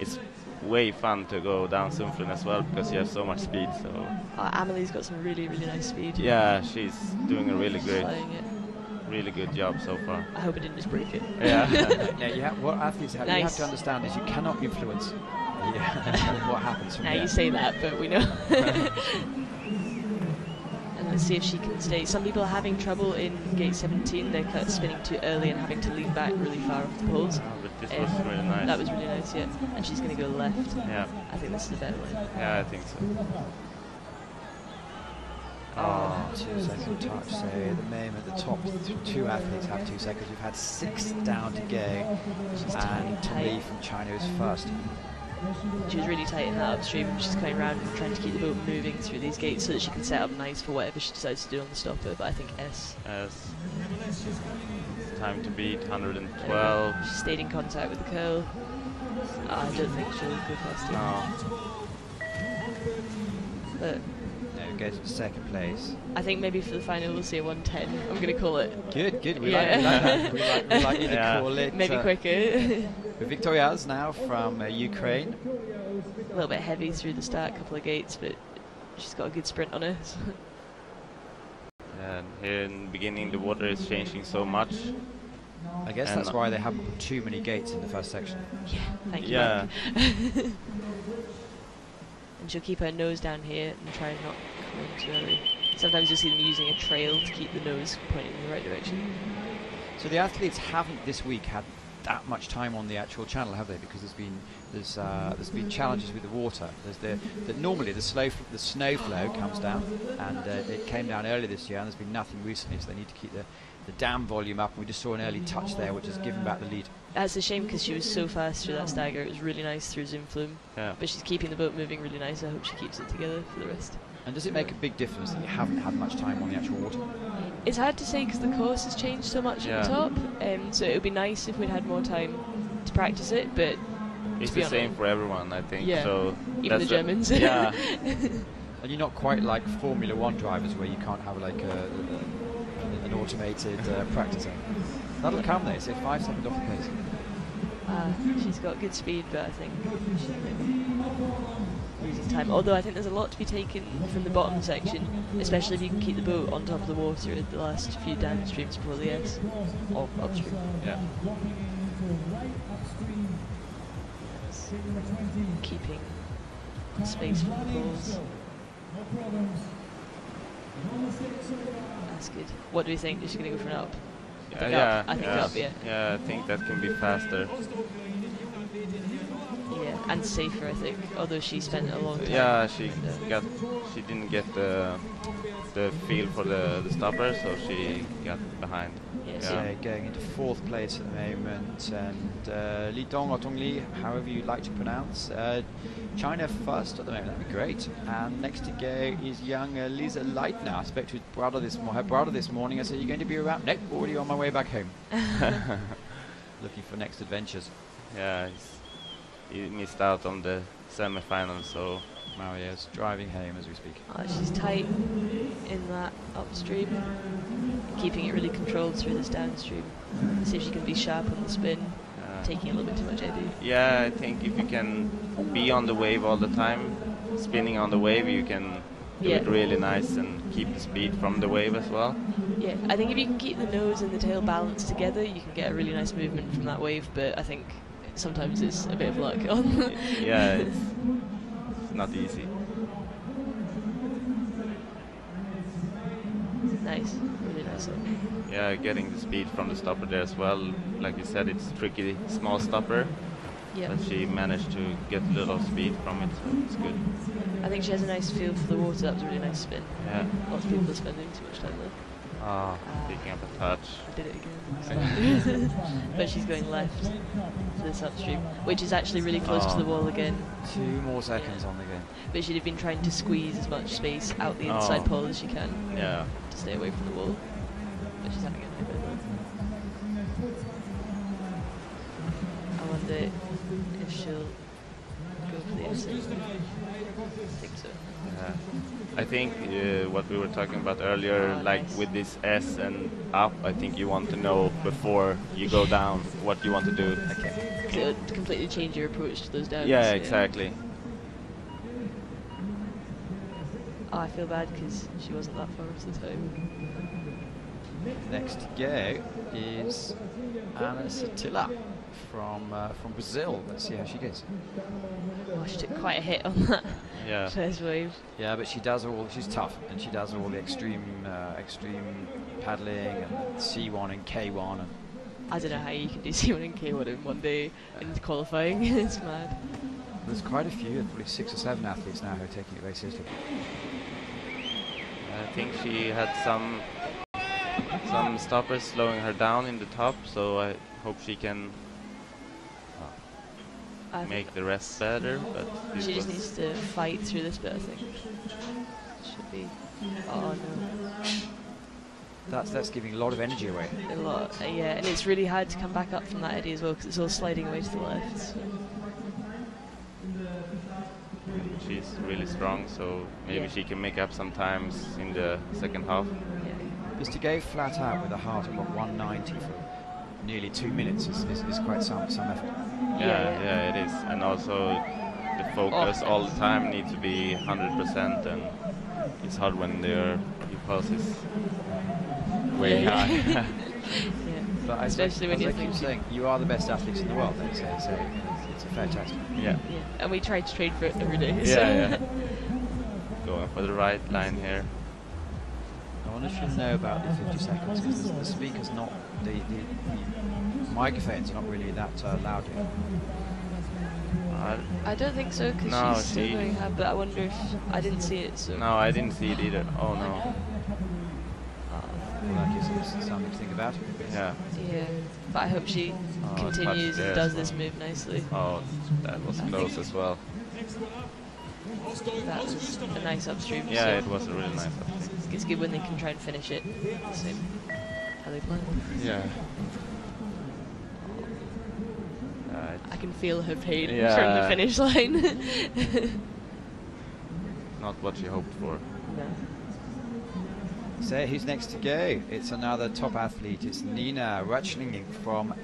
E: it's way fun to go down Sumpflun as well because you have so much speed. So
G: Amelie's got some really, really nice speed.
E: yeah, she's doing a really good job so far.
G: I hope I didn't just break it.
E: Yeah.
A: What athletes have, you have to understand is you cannot influence what happens from
G: Now
A: there.
G: you say that, but we know. And let's see if she can stay. Some people are having trouble in gate 17. They're kind of spinning too early and having to lean back really far off the poles.
E: But this was really nice.
G: That was really nice, yeah. And she's going to go left.
E: Yeah.
G: I think this is a better one.
E: Yeah, I think so.
A: 2-second touch. So at the moment, the top two athletes have 2 seconds. We've had 6 down to go, and Lee from China is first.
G: She was really tight in that upstream. She's going around and trying to keep the boat moving through these gates so that she can set up nice for whatever she decides to do on the stopper. But I think S.
E: Time to beat 112.
G: She stayed in contact with the curl. I don't think she'll go past it.
E: No.
G: But
A: No, goes to second place.
G: I think maybe for the final we'll see a 110. I'm going to call it.
A: Good. We
G: Yeah.
A: like that. We like you to
E: Yeah.
A: call it.
G: Maybe quicker.
A: Victoria's now from Ukraine.
G: A little bit heavy through the start, couple of gates, but she's got a good sprint on her.
E: And here in the beginning, the water is changing so much.
A: I guess
E: And
A: that's why they haven't put too many gates in the first section.
G: Yeah, thank you.
E: Yeah.
G: Mark. And she'll keep her nose down here and try and not come in too early. Sometimes you'll see them using a trail to keep the nose pointing in the right direction.
A: So the athletes haven't this week had that much time on the actual channel, have they? Because there's been challenges with the water. Normally the snow flow comes down, and it came down earlier this year, and there's been nothing recently. So they need to keep the dam volume up. And we just saw an early touch there, which has given back the lead.
G: That's a shame because she was so fast through that stagger. It was really nice through Zumflum.
E: Yeah.
G: But she's keeping the boat moving really nice. I hope she keeps it together for the rest.
A: And does it make a big difference that you haven't had much time on the actual water?
G: It's hard to say because the course has changed so much at the top. So it would be nice if we'd had more time to practice it, but
E: It's
G: to be
E: the same
G: honest,
E: for everyone, I think.
G: Yeah.
E: So
G: even the
E: that's
G: Germans.
E: Yeah.
A: And you're not quite like Formula One drivers where you can't have like an automated practice. That'll come though, so 5 seconds off the pace.
G: She's got good speed, but I think she's maybe losing time. Although I think there's a lot to be taken from the bottom section, especially if you can keep the boat on top of the water at the last few downstreams before the S, or upstream.
E: Yeah.
G: Keeping space for the balls. That's good. What do we think? Is she going to go for an up? I think up. I think up, yeah.
E: Yeah, I think that can be faster.
G: Yeah, and safer, I think. Although she spent a long time.
E: Yeah, she didn't get the feel for the stopper, so she got behind.
G: Yes.
A: So going into 4th place at the moment, and Li Dong or Dong Li, however you like to pronounce. China first at the moment, that'd be great. And next to go is young Lisa Leitner. I spoke to her brother this morning. I said, "You're going to be around?" Nope, already on my way back home. Looking for next adventures.
E: Yeah, he missed out on the semi-final, so
A: Mario's driving home as we speak.
G: She's tight in that upstream, keeping it really controlled through this downstream. See if she can be sharp on the spin, taking a little bit too much eddy.
E: Yeah, I think if you can be on the wave all the time, spinning on the wave, you can do it really nice and keep the speed from the wave as well.
G: Yeah, I think if you can keep the nose and the tail balanced together, you can get a really nice movement from that wave, but I think sometimes it's a bit of luck on.
E: Yeah, it's not easy.
G: Nice, really nice.
E: Yeah, getting the speed from the stopper there as well. Like you said, it's tricky, small stopper.
G: Yeah.
E: But she managed to get a little speed from it, so it's good.
G: I think she has a nice feel for the water. That was a really nice spin.
E: Yeah.
G: Lots of people are spending too much time there.
E: Picking up a touch.
G: I did it again. But she's going left for this upstream, which is actually really close to the wall again.
A: 2 more seconds on the game.
G: But she'd have been trying to squeeze as much space out the inside pole as she can.
E: Yeah.
G: To stay away from the wall. But she's having a bit of I wonder if she'll go go for the S. I think so.
E: Yeah. I think what we were talking about earlier, like
G: nice.
E: with this S and up, I think you want to know before you go down what you want to do.
A: Okay.
G: 'Cause it would completely change your approach to those downs.
E: Yeah, exactly.
G: Oh, I feel bad because she wasn't that far off the time.
A: Next to go is Anna Satilla from Brazil. Let's see how she goes.
G: Oh, she took quite a hit on that
E: Yeah.
G: first wave.
A: Yeah, but she does all. She's tough, and she does all the extreme paddling and C1 and K1. And
G: I don't know how you can do C1 and K1 in one day in qualifying. It's mad.
A: there's quite a few, probably 6 or 7 athletes now who are taking it very seriously.
E: I think she had some stoppers slowing her down in the top, so I hope she can
G: I
E: make
G: think
E: the rest better. But this
G: she just
E: was-
G: needs to fight through this bit, I think. Should be. Oh no.
A: That's giving a lot of energy away.
G: A lot. Yeah, and it's really hard to come back up from that eddy as well because it's all sliding away to the left. So.
E: She's really strong, so maybe
G: Yeah.
E: she can make up some times in the second half.
G: Yeah.
A: Just to go flat out with a heart of 190 for nearly 2 minutes is quite some effort.
E: Yeah, it is. And also the focus all the time needs to be 100%, and it's hard when your pulse is way
G: Yeah.
E: high.
G: Yeah.
A: But
G: Especially when
A: as I
G: you're
A: keep saying, you are the best athletes in the world. They say, so it's a fair test.
E: Yeah.
G: Yeah, and we try to train for it every day.
E: Yeah. Going for the right line here.
A: I wonder if you know about the 50 seconds, because the speakers not, the microphones are not really that loud here.
G: I don't think so because
E: No,
G: she's still
E: she-
G: going hard, but I wonder if I didn't see it. So
E: No, I didn't see it either. Oh no.
A: Well, that gives us something to think about.
E: Yeah.
G: yeah, but I hope she
E: Oh,
G: continues
E: touch there
G: and does
E: as
G: this
E: well.
G: move nicely.
E: Oh, that was close as well.
G: That was a nice upstream.
E: Yeah,
G: so
E: it was a really nice upstream.
G: it's good when they can try and finish it. Same how they plan.
E: Yeah.
G: I can feel her pain from the
E: Yeah.
G: finish line.
E: Not what she hoped for.
G: No.
A: So who's next to go? It's another top athlete. It's Nina Rutschling from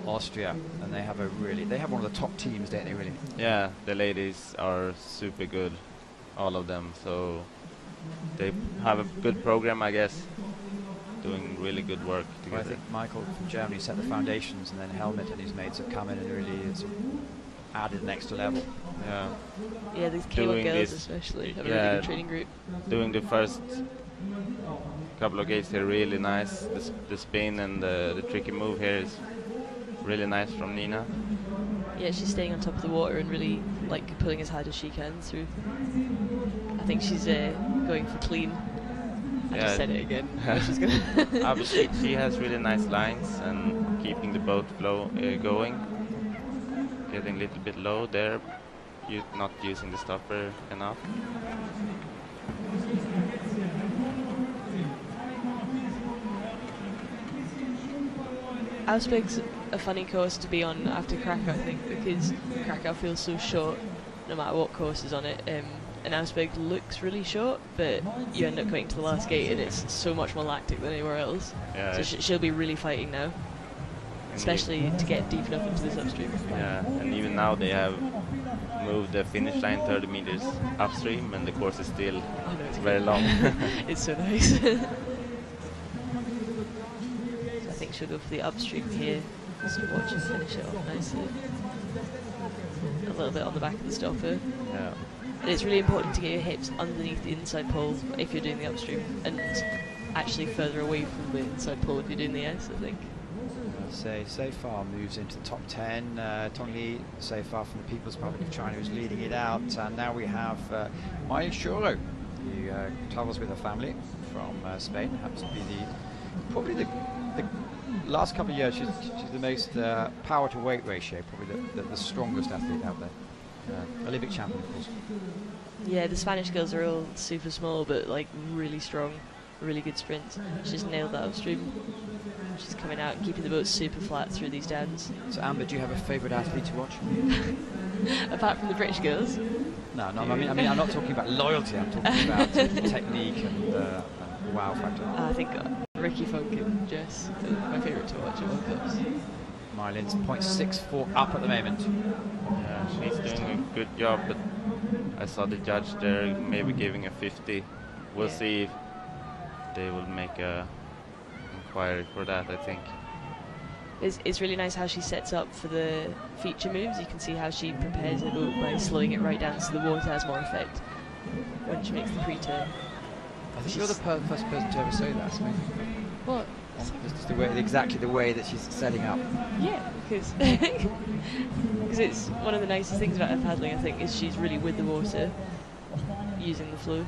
A: Austria, and they have one of the top teams, don't they? Really.
E: Yeah, the ladies are super good, all of them. So they have a good program, I guess. Doing really good work
A: Well, I
E: together.
A: think Michael from Germany set the foundations, and then Helmut and his mates have come in and really sort of added an extra level.
E: Yeah.
G: Yeah, these K1
E: Doing
G: girls
E: this-
G: especially have a
E: yeah.
G: really good training group.
E: Doing the first couple of gates here really nice. The spin and the tricky move here is really nice from Nina.
G: Yeah, she's staying on top of the water and really like pulling as hard as she can through. I think she's going for clean. I just
E: Yeah.
G: said it again. She's gonna
E: Obviously, she has really nice lines and keeping the boat flow going. Getting a little bit low there, not using the stopper enough.
G: Augsburg's a funny course to be on after Krakow, I think, because Krakow feels so short no matter what course is on it. And Augsburg looks really short, but you end up going to the last gate and it's so much more lactic than anywhere else.
E: Yeah,
G: So she'll be really fighting now, especially to get deep enough into this upstream.
E: Yeah, and even now they have moved the finish line 30 meters upstream, and the course is still
G: Oh no, it's
E: very
G: good.
E: long.
G: It's so nice. So I think she'll go for the upstream here, just to watch her finish it off nicely. A little bit on the back of the stopper.
E: Yeah.
G: And it's really important to get your hips underneath the inside pole if you're doing the upstream, and actually further away from the inside pole if you're doing the S, I think.
A: So far moves into the top 10. Tong Li, so far from the People's Republic of China, is leading it out. And now we have Maya Shuro, who travels with her family from Spain. Happens to be probably the last couple of years, she's the most power to weight ratio, probably the strongest athlete out there. Olympic champion, of course.
G: Yeah, the Spanish girls are all super small, but like really strong, really good sprints. She just nailed that upstream. She's coming out and keeping the boat super flat through these downs.
A: So Amber, do you have a favourite athlete to watch?
G: Apart from the British girls.
A: No, I mean I'm not talking about loyalty. I'm talking about technique and wow factor.
G: I think Ricky Funk and Jess are my favourite to watch at World Cups.
A: Mylin's 0.64 up at the moment.
E: Yeah, she's doing a good job, but I saw the judge there maybe giving a 50. We'll see if they will make a inquiry for that, I think.
G: It's really nice how she sets up for the feature moves. You can see how she prepares the boat by slowing it right down so the water has more effect when she makes the pre-turn.
A: I think you're the first person to ever say that, Smith.
G: What?
A: Just exactly the way that she's setting up.
G: Yeah, because it's one of the nicest things about her paddling, I think, is she's really with the water, using the flow.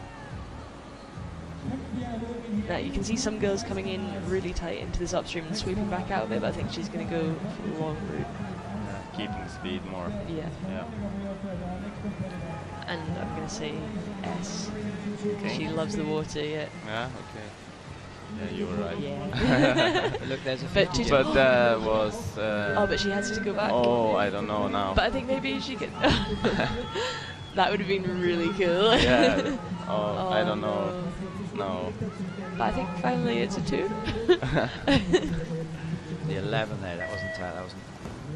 G: Now you can see some girls coming in really tight into this upstream and sweeping back out of it, but I think she's going to go for the long route.
E: Keeping speed more.
G: Yeah.
E: Yeah.
G: And I'm going to say S.
E: Okay.
G: She loves the water, yeah.
E: Yeah, okay. Yeah, you were right.
G: Yeah.
A: Look, there's a
G: But
A: 50.
E: But that was...
G: oh, but she has to go back.
E: Oh, I don't know now.
G: But I think maybe she could... That would have been really cool.
E: Yeah. Oh, I don't know. No.
G: But I think finally it's a 2.
A: The 11 there, that wasn't.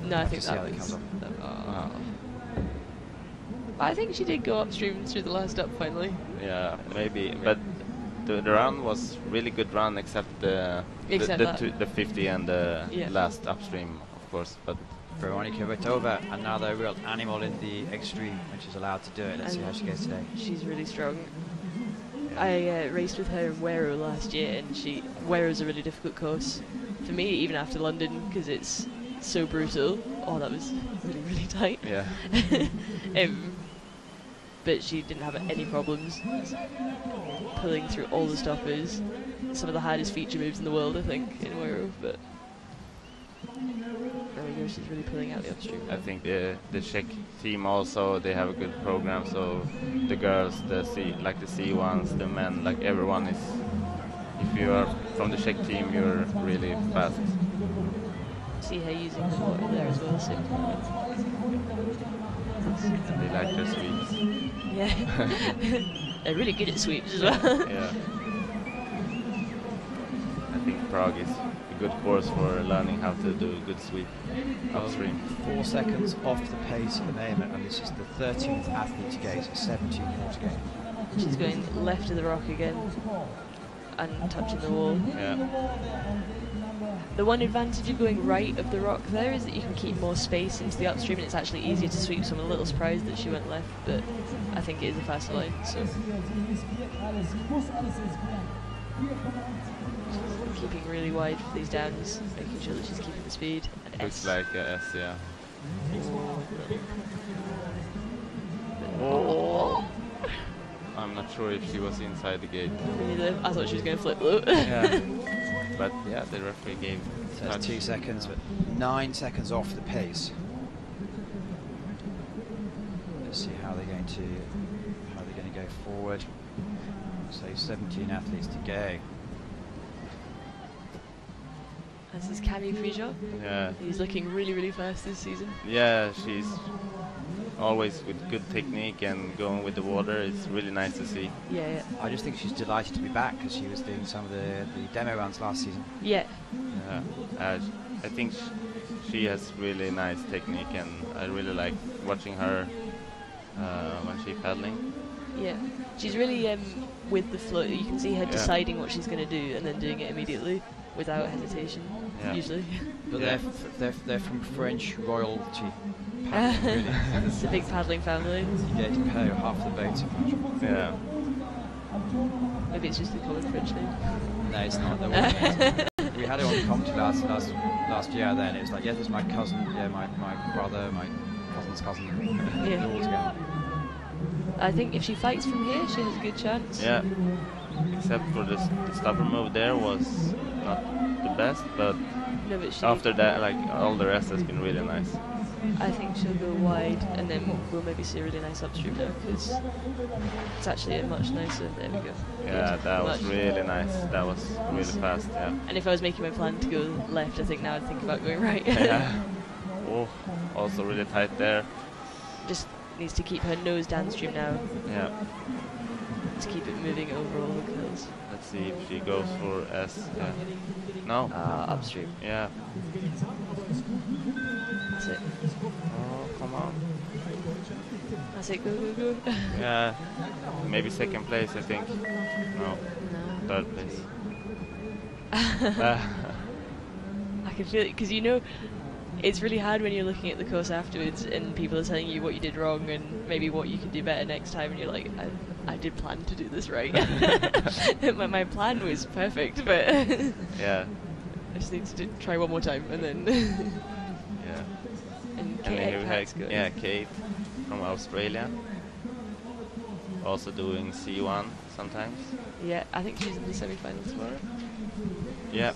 G: No, I
A: have
G: think
A: to see how
G: that
A: that
G: was...
A: comes
G: Oh. But I think she did go upstream through the last up finally.
E: Yeah, maybe. But the run was really good run, except the 50 and the last upstream, of course. But
A: Veronika Vetova, another real animal in the extreme when she's allowed to do it. Let's see how she goes today.
G: She's really strong. I raced with her in Wero last year, and Wero's a really difficult course for me, even after London, because it's so brutal. Oh, that was really, really tight.
E: Yeah.
G: But she didn't have any problems pulling through all the stoppers. Some of the hardest feature moves in the world, I think, in Wero. But there we go, she's really pulling out the upstream.
E: I think the Czech team also, they have a good program. So the girls, the C1s, the men, like everyone is. If you are from the Czech team, you're really fast.
G: See her using the water there as well. So.
E: And they like their sweeps.
G: Yeah. They're really good at sweeps as well.
E: Yeah. I think Prague is a good course for learning how to do a good sweep upstream.
A: 4 seconds off the pace at the moment, and this is the 13th athlete to go, so 17 more to go.
G: She's going left of the rock again and touching the wall.
E: Yeah.
G: The one advantage of going right of the rock there is that you can keep more space into the upstream, and it's actually easier to sweep, so I'm a little surprised that she went left, but I think it is a faster line. So she's keeping really wide for these downs, making sure that she's keeping the speed. And
E: Looks
G: S.
E: like a S, yeah.
G: Oh.
E: I'm not sure if she was inside the gate.
G: Me neither. I thought she was going to flip though.
E: Yeah. But yeah, the referee gave
A: So that's 2 seconds, but 9 seconds off the pace. Let's see how they're going to go forward. So 17 athletes to go.
G: This is Canoe Frijo.
E: Yeah.
G: He's looking really, really fast this season.
E: Yeah, she's always with good technique and going with the water. It's really nice to see.
G: Yeah.
A: I just think she's delighted to be back because she was doing some of the demo runs last season.
G: Yeah.
E: I think she has really nice technique, and I really like watching her when she's paddling.
G: Yeah. She's really with the flow. You can see her deciding what she's going to do and then doing it immediately without hesitation, usually.
A: But they're from French royalty. Paddling, really.
G: It's a big paddling family.
A: You get to pay half the boat.
E: Yeah.
G: Maybe it's just the common French name.
A: No, it's not. We had it on commentary last year. Then it was like, yeah, this is my cousin, my brother, my cousin's cousin.
G: Yeah.
A: All together.
G: I think if she fights from here, she has a good chance.
E: Yeah. Except for the stopper move there was not the best, but
G: No, but she
E: after that, like all the rest has been really nice.
G: I think she'll go wide, and then we'll maybe see a really nice upstream now, because it's actually a much nicer. There we go.
E: Yeah,
G: Good.
E: that was really nice. That was really fast. Yeah.
G: And if I was making my plan to go left, I think now I'd think about going right.
E: Yeah. Oh, also really tight there.
G: Just needs to keep her nose downstream now
E: Yeah.
G: to keep it moving over all the curls.
E: Let's see if she goes for S. Yeah. No.
G: Upstream.
E: Yeah.
G: That's it.
E: Oh, come on.
G: That's it. Go, go, go.
E: Yeah. Maybe second place, I think. No.
G: No.
E: Third place.
G: I can feel it, because you know, it's really hard when you're looking at the course afterwards and people are telling you what you did wrong and maybe what you could do better next time, and you're like, I did plan to do this right. my plan was perfect, but
E: Yeah.
G: I just need to try one more time, and then
E: Yeah.
G: and
E: And then here we
G: Kat's
E: have,
G: good.
E: yeah, Kate from Australia. Also doing C1 sometimes.
G: Yeah, I think she's in the semi-final tomorrow.
E: Yeah.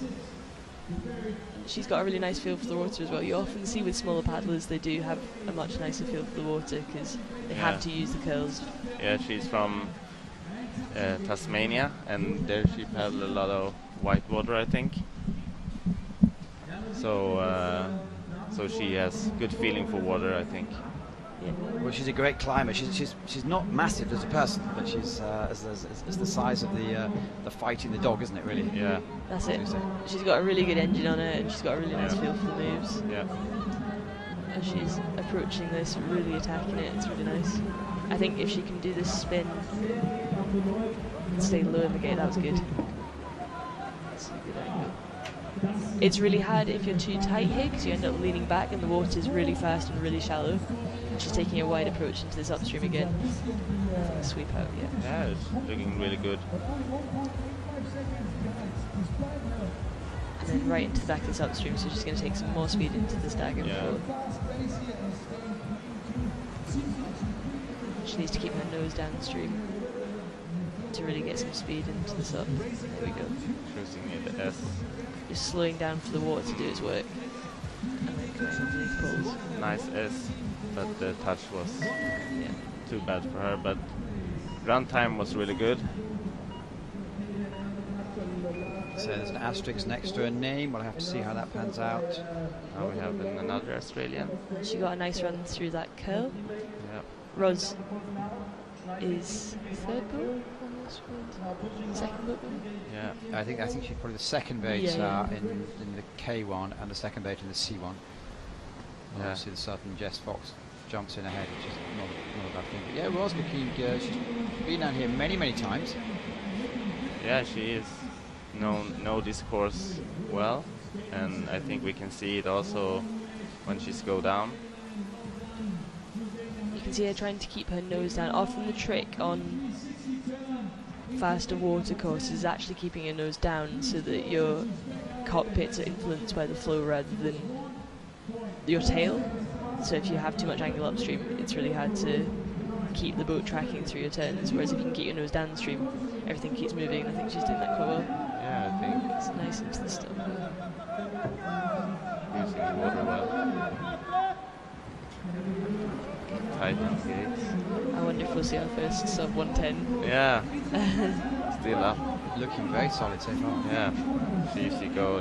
G: She's got a really nice feel for the water as well. You often see with smaller paddlers they do have a much nicer feel for the water because they have to use the curls.
E: Yeah, she's from Tasmania, and there she paddled a lot of white water, I think. So, so she has good feeling for water, I think.
G: Yeah.
A: Well, she's a great climber. She's not massive as a person, but she's as the size of the fighting the dog, isn't it? Really.
E: Yeah.
G: That's it. She's got a really good engine on her, and she's got a really nice
E: Yeah.
G: feel for the moves.
E: Yeah.
G: And she's approaching this, really attacking it. It's really nice. I think if she can do this spin and stay low in the gate, that was good. That's a good angle. It's really hard if you're too tight here because you end up leaning back and the water's really fast and really shallow. She's taking a wide approach into this upstream again. Sweep out, yeah.
E: Yeah, it's looking really good.
G: And then right into the back of this upstream, so she's going to take some more speed into the stagger.
E: Yeah.
G: She needs to keep her nose downstream to really get some speed into this up. There we go.
E: Cruising at the S.
G: Just slowing down for the water to do its work. And then going underneath pulls.
E: Nice S, but the touch was
G: Yeah.
E: too bad for her. But ground time was really good.
A: So there's an asterisk next to her name. We'll have to see how that pans out.
E: Now we have another Australian.
G: She got a nice run through that curl.
E: Yeah.
G: Ros is third boat on this one? Second boat?
E: Yeah.
A: I think she's probably the second bait
G: Yeah.
A: in the K1 and the second bait in the C1.
E: Yeah.
A: Obviously the Southern Jess Fox jumps in ahead, which is not a bad thing. But yeah, Ros McKeague, she's been down here many times.
E: Yeah, she is. Know this course well, and I think we can see it also when she's go down.
G: You can see her trying to keep her nose down. Often the trick on faster water courses is actually keeping your nose down so that your cockpits are influenced by the flow rather than your tail. So if you have too much angle upstream, it's really hard to keep the boat tracking through your turns, whereas if you can keep your nose downstream, everything keeps moving. I think she's doing that quite well.
E: Yeah, I think
G: It's nice into the stuff.
E: using the water well. Tight gates.
G: I wonder if we'll see our first sub 110.
E: Yeah, still up.
A: Looking very solid so far.
E: Yeah, see if she go,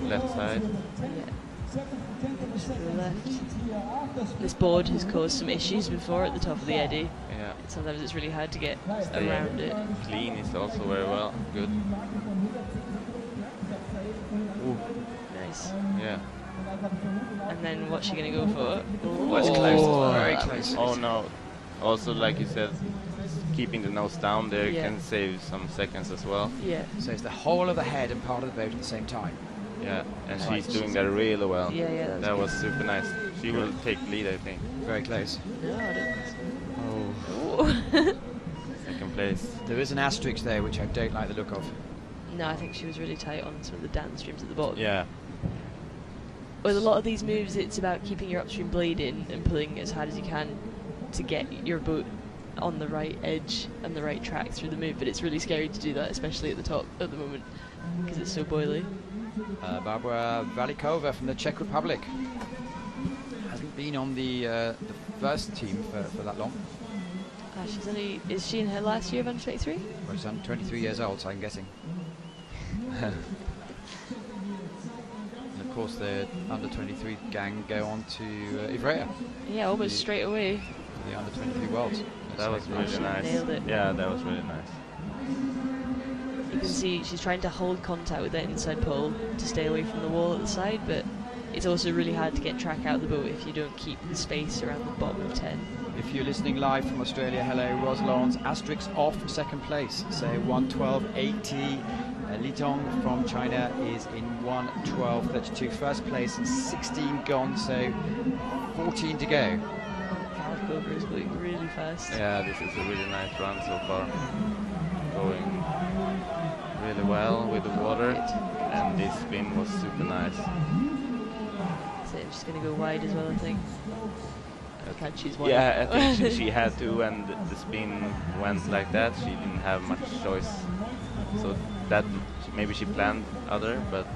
E: left side.
G: Yeah. To the left. This board has caused some issues before at the top of the eddy.
E: Yeah,
G: Sometimes it's really hard to get
E: Stay
G: around it.
E: clean is also very well. Good. Ooh,
G: Nice.
E: yeah.
G: And then what's she going to go for?
A: Oh, it's close. Very close.
E: Oh no. Also, like you said, keeping the nose down there
G: Yeah.
E: can save some seconds as well.
G: Yeah.
A: So it's the whole of the head and part of the boat at the same time.
E: Yeah, and
G: Right.
E: she's doing that really well.
G: Yeah,
E: That was super nice. She will take lead, I think.
A: Very close.
G: No, I don't think
E: Oh,
G: so.
E: second place.
A: There is an asterisk there which I don't like the look of.
G: No, I think she was really tight on some of the downstreams at the bottom.
E: Yeah,
G: With a lot of these moves, it's about keeping your upstream blade in and pulling as hard as you can to get your boat on the right edge and the right track through the move, but it's really scary to do that, especially at the top at the moment, because it's so boily.
A: Barbara Valikova from the Czech Republic hasn't hasn't been on the first team for that long.
G: She's only, is she in her last year of under 23?
A: Well, she's 23 years old, so I'm guessing. And of course, the under 23 gang go on to Ivrea.
G: Yeah, almost straight away.
A: The under 23 Worlds.
E: That was really nice.
G: Nailed it.
E: Yeah, that was really nice.
G: You can see she's trying to hold contact with that inside pole to stay away from the wall at the side, but it's also really hard to get track out of the boat if you don't keep the space around the bottom of 10.
A: If you're listening live from Australia, hello, Rosalons, asterisk off second place, so 1:12.80. Li Tong from China is in 1:12.32. First place, 16 gone, so 14 to go.
G: Calicover is going really fast.
E: Yeah, this is a really nice run so far. Going really well with the water, and this spin was super nice.
G: So she's going to go wide as well, I think. I can't choose wide.
E: Yeah, I think she had to, and the spin went like that. She didn't have much choice. So that maybe she planned other, but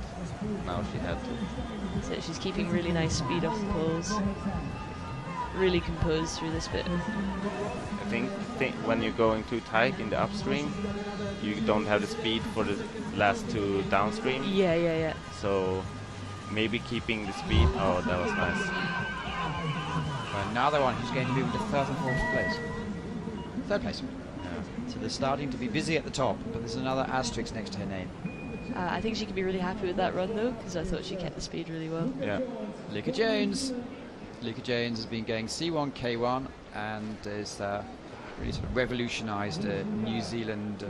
E: now she had to.
G: So she's keeping really nice speed off the poles. Really composed through this bit.
E: I think when you're going too tight in the upstream, you don't have the speed for the last two downstream.
G: Yeah.
E: So maybe keeping the speed. Oh, that was nice.
A: Another one who's going to move into third and fourth place. Third place.
E: Yeah.
A: So they're starting to be busy at the top, but there's another asterisk next to her name.
G: I think she can be really happy with that run though, because I thought she kept the speed really well.
E: Yeah.
A: Luca Jones. Luca Jones has been going C1, K1, and has really sort of revolutionised New Zealand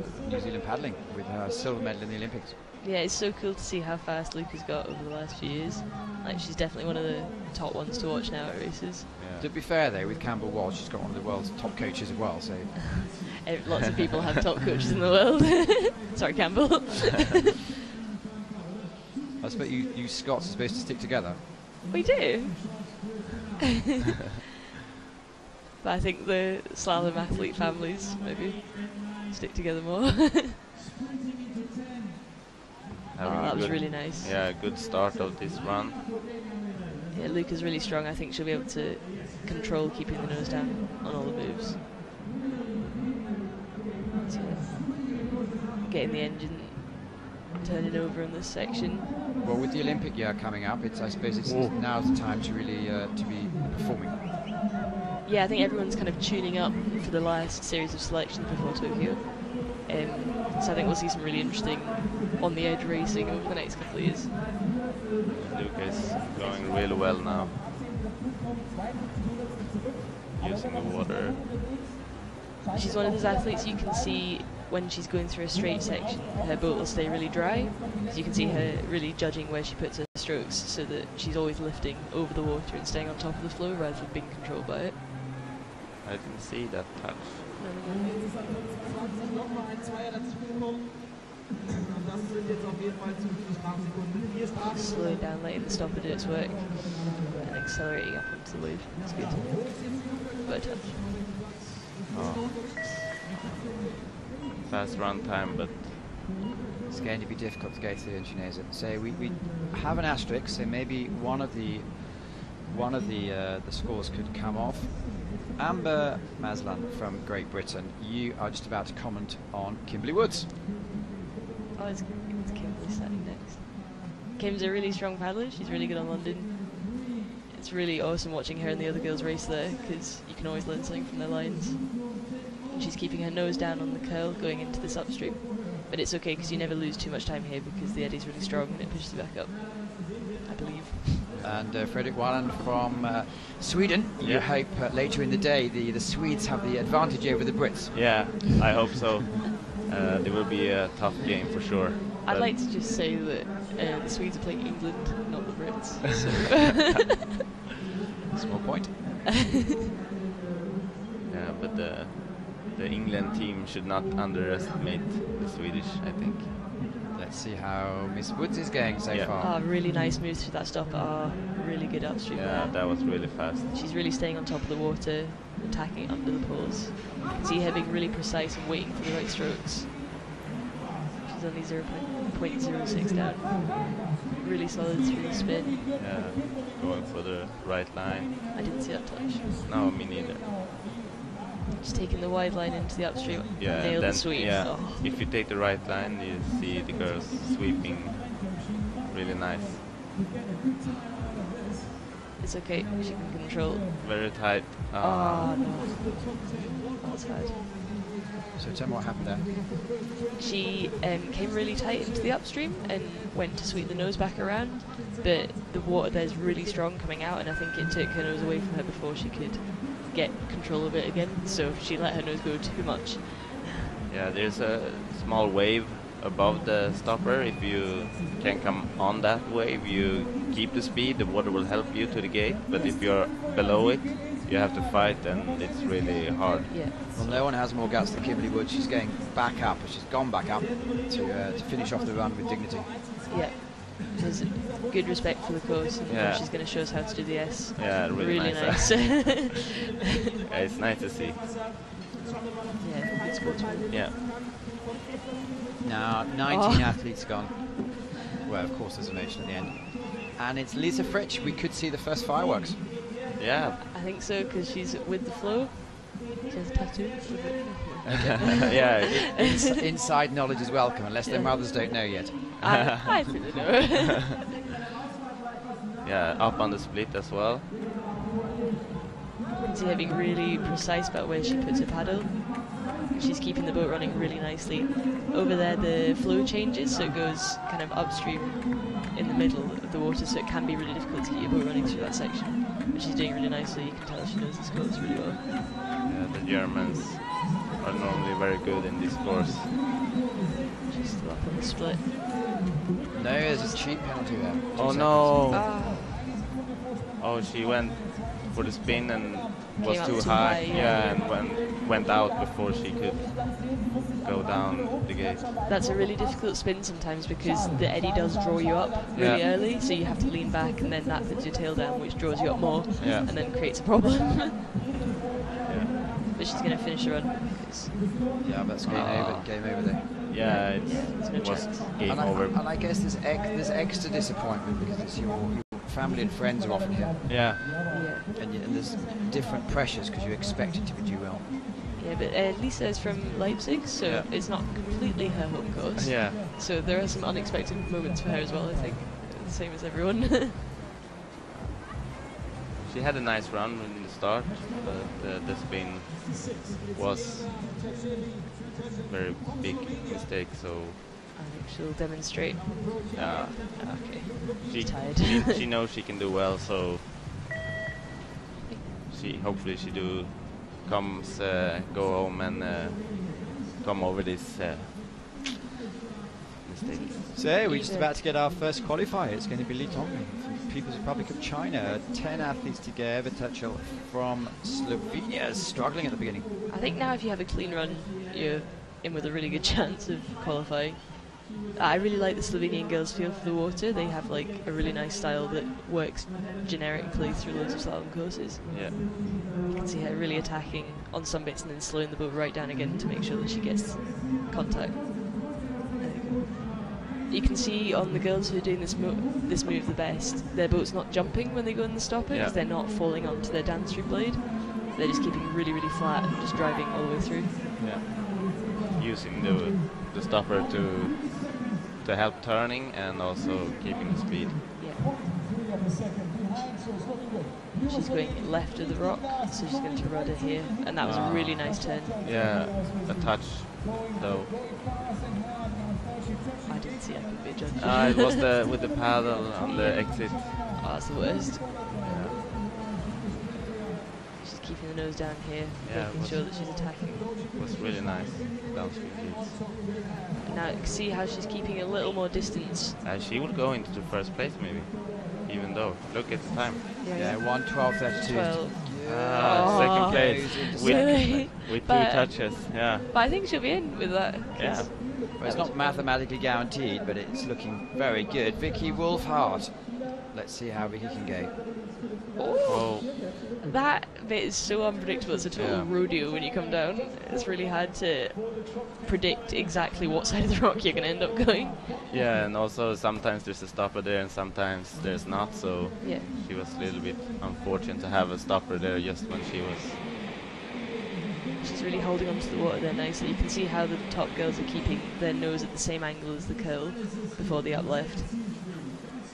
A: paddling with her silver medal in the Olympics.
G: Yeah, it's so cool to see how fast Luca's got over the last few years. Like, she's definitely one of the top ones to watch now at races.
E: Yeah.
A: To be fair though, with Campbell Walsh, she's got one of the world's top coaches as well, so...
G: Lots of people have top coaches in the world. Sorry, Campbell.
A: I suppose you Scots are supposed to stick together.
G: We do. But I think the slalom athlete families maybe stick together more. That was really nice.
E: Yeah, good start of this run.
G: Yeah, Luca's really strong. I think she'll be able to control keeping the nose down on all the moves. So, getting the engine turning over in this section.
A: Well, with the Olympic year coming up, I suppose now's the time to really to be performing.
G: Yeah, I think everyone's kind of tuning up for the last series of selections before Tokyo. So I think we'll see some really interesting on-the-edge racing over the next couple of years.
E: Luca is going really well now. Using the water.
G: She's one of those athletes you can see when she's going through a straight section, her boat will stay really dry. So you can see her really judging where she puts her strokes so that she's always lifting over the water and staying on top of the flow rather than being controlled by it.
E: I didn't see that touch.
G: Slowing down, letting the stopper do its work, and accelerating up onto the wave. That's good. But touch.
E: Oh. Fast run time, but
A: it's going to be difficult to go through, and she knows it. So we have an asterisk, so maybe one of the scores could come off. Amber Maslan from Great Britain, you are just about to comment on Kimberly Woods.
G: Oh, it's Kimberly starting next. Kim's a really strong paddler. She's really good on London. It's really awesome watching her and the other girls race there because you can always learn something from their lines. And she's keeping her nose down on the curl going into this upstream. But it's okay because you never lose too much time here because the eddy's really strong and it pushes you back up, I believe.
A: And Fredrik Walland from Sweden. You hope later in the day the Swedes have the advantage over the Brits.
E: Yeah, I hope so. There will be a tough game for sure.
G: I'd like to just say that the Swedes are playing England, not the Brits.
A: Small point.
E: Yeah, but the England team should not underestimate the Swedish, I think.
A: Let's see how Miss Woods is going so far.
G: Oh, really nice moves through that stopper. Really good upstream.
E: Yeah, that was really fast.
G: She's really staying on top of the water, attacking under the poles. You can see her being really precise and waiting for the right strokes. She's She's only 0.06 down. Really solid through the spin.
E: Yeah, going for the right line.
G: I didn't see that touch.
E: No, me neither.
G: Just taking the wide line into the upstream.
E: Yeah,
G: Nailed
E: then
G: the sweep.
E: yeah,
G: Oh.
E: if you take the right line, you see the girls sweeping really nice.
G: It's okay, she can control.
E: Very tight.
G: Oh, no. That's hard.
A: So tell me what happened there.
G: She came really tight into the upstream and went to sweep the nose back around, but the water there's really strong coming out, and I think it took her nose away from her before she could get control of it again, so she let her nose go too much.
E: Yeah, there's a small wave above the stopper. If you can come on that wave, you keep the speed, the water will help you to the gate, but if you're below it, you have to fight, and it's really hard.
G: Yeah.
A: Well, no one has more guts than Kimberly Wood. She's going back up, or she's gone back up to finish off the run with dignity.
G: Yeah. There's good respect for the course, and
E: Yeah.
G: she's going to show us how to do the S.
E: Yeah, really
G: nice.
E: Yeah, it's nice to see.
G: Yeah, good sportsman.
E: Yeah.
A: Now, 19 athletes gone. Well, of course, there's a nation at the end. And it's Lisa Fritsch. We could see the first fireworks.
E: Yeah.
G: I think so, because she's with the flow. She has a tattoo.
E: Yeah.
A: Inside knowledge is welcome, unless their mothers don't know yet.
G: I think they know.
E: Yeah, up on the split as well.
G: See her being really precise about where she puts her paddle. She's keeping the boat running really nicely. Over there the flow changes, so it goes kind of upstream in the middle of the water, so it can be really difficult to get your boat running through that section. But she's doing really nicely. You can tell she knows this course really well.
E: Yeah, the Germans are normally very good in this course.
G: She's still up on the split.
A: No, there's a cheap penalty there. 2
E: Oh
A: seconds.
E: no!
G: Ah.
E: Oh, she went for the spin and was
G: Came
E: too
G: up too
E: high.
G: high,
E: Yeah, and went out before she could go down the gate.
G: That's a really difficult spin sometimes because the eddy does draw you up really
E: Yeah.
G: early, so you have to lean back and then that puts your tail down, which draws you up more
E: Yeah.
G: and then creates a problem.
E: Yeah,
G: But she's going to finish the run. 'cause
A: Yeah, that's game over there.
E: yeah,
G: there's no
E: it was
G: chance.
E: game
A: and
E: over.
A: I guess there's extra disappointment because it's your family and friends are often here,
E: Yeah,
G: Yeah.
A: and there's different pressures because you expect it to do well.
G: Yeah, but Lisa is from Leipzig, so
E: Yeah.
G: it's not completely her home course.
E: yeah.
G: So there are some unexpected moments for her as well, I think. The same as everyone.
E: She had a nice run in the start, but the spin was very big mistake. So
G: I think she'll demonstrate.
E: yeah,
G: Okay.
E: she
G: Tired.
E: she knows she can do well. So hopefully she go home and come over this mistake.
A: So we're just about to get our first qualifier. It's going to be Li Tongming from People's Republic of China. 10 athletes to go. Vertuchel from Slovenia is struggling at the beginning.
G: I think now if you have a clean run, you're in with a really good chance of qualifying. I really like the Slovenian girls' feel for the water. They have like a really nice style that works generically through loads of slalom courses.
E: Yeah,
G: You can see her really attacking on some bits and then slowing the boat right down again to make sure that she gets contact. You can see on the girls who are doing this move the best, their boat's not jumping when they go in the stopper,
E: Yeah.
G: because they're not falling onto their downstream blade. They're just keeping really, really flat and just driving all the way through.
E: yeah. Using the stopper to help turning and also keeping the speed.
G: Yeah. She's going left of the rock, so she's going to rudder here, and that was a really nice turn.
E: Yeah, a touch though.
G: I didn't see, I couldn't be a judge.
E: It was with the paddle on the exit.
G: Oh, that's the worst. She's keeping the nose down here,
E: Yeah,
G: making sure that she's attacking.
E: It was really nice downstream gates.
G: And now you can see how she's keeping a little more distance.
E: She will go into the first place maybe, even though. Look at the time.
A: Yeah, 1:12:32.
G: 12.
E: Second place
A: Goes into
G: Silly.
E: with two
G: But-
E: touches. Yeah.
G: But I think she'll be in with that.
E: Yeah.
A: Well, it's not mathematically guaranteed, but it's looking very good. Vicky Wolfhard Let's see how Vicky can go.
G: Oh, that bit is so unpredictable. It's a total rodeo when you come down. It's really hard to predict exactly what side of the rock you're going to end up going.
E: Yeah, and also sometimes there's a stopper there and sometimes there's not, so
G: Yeah.
E: she was a little bit unfortunate to have a stopper there just when she was...
G: She's really holding onto the water there nicely. You can see how the top girls are keeping their nose at the same angle as the curl before the uplift.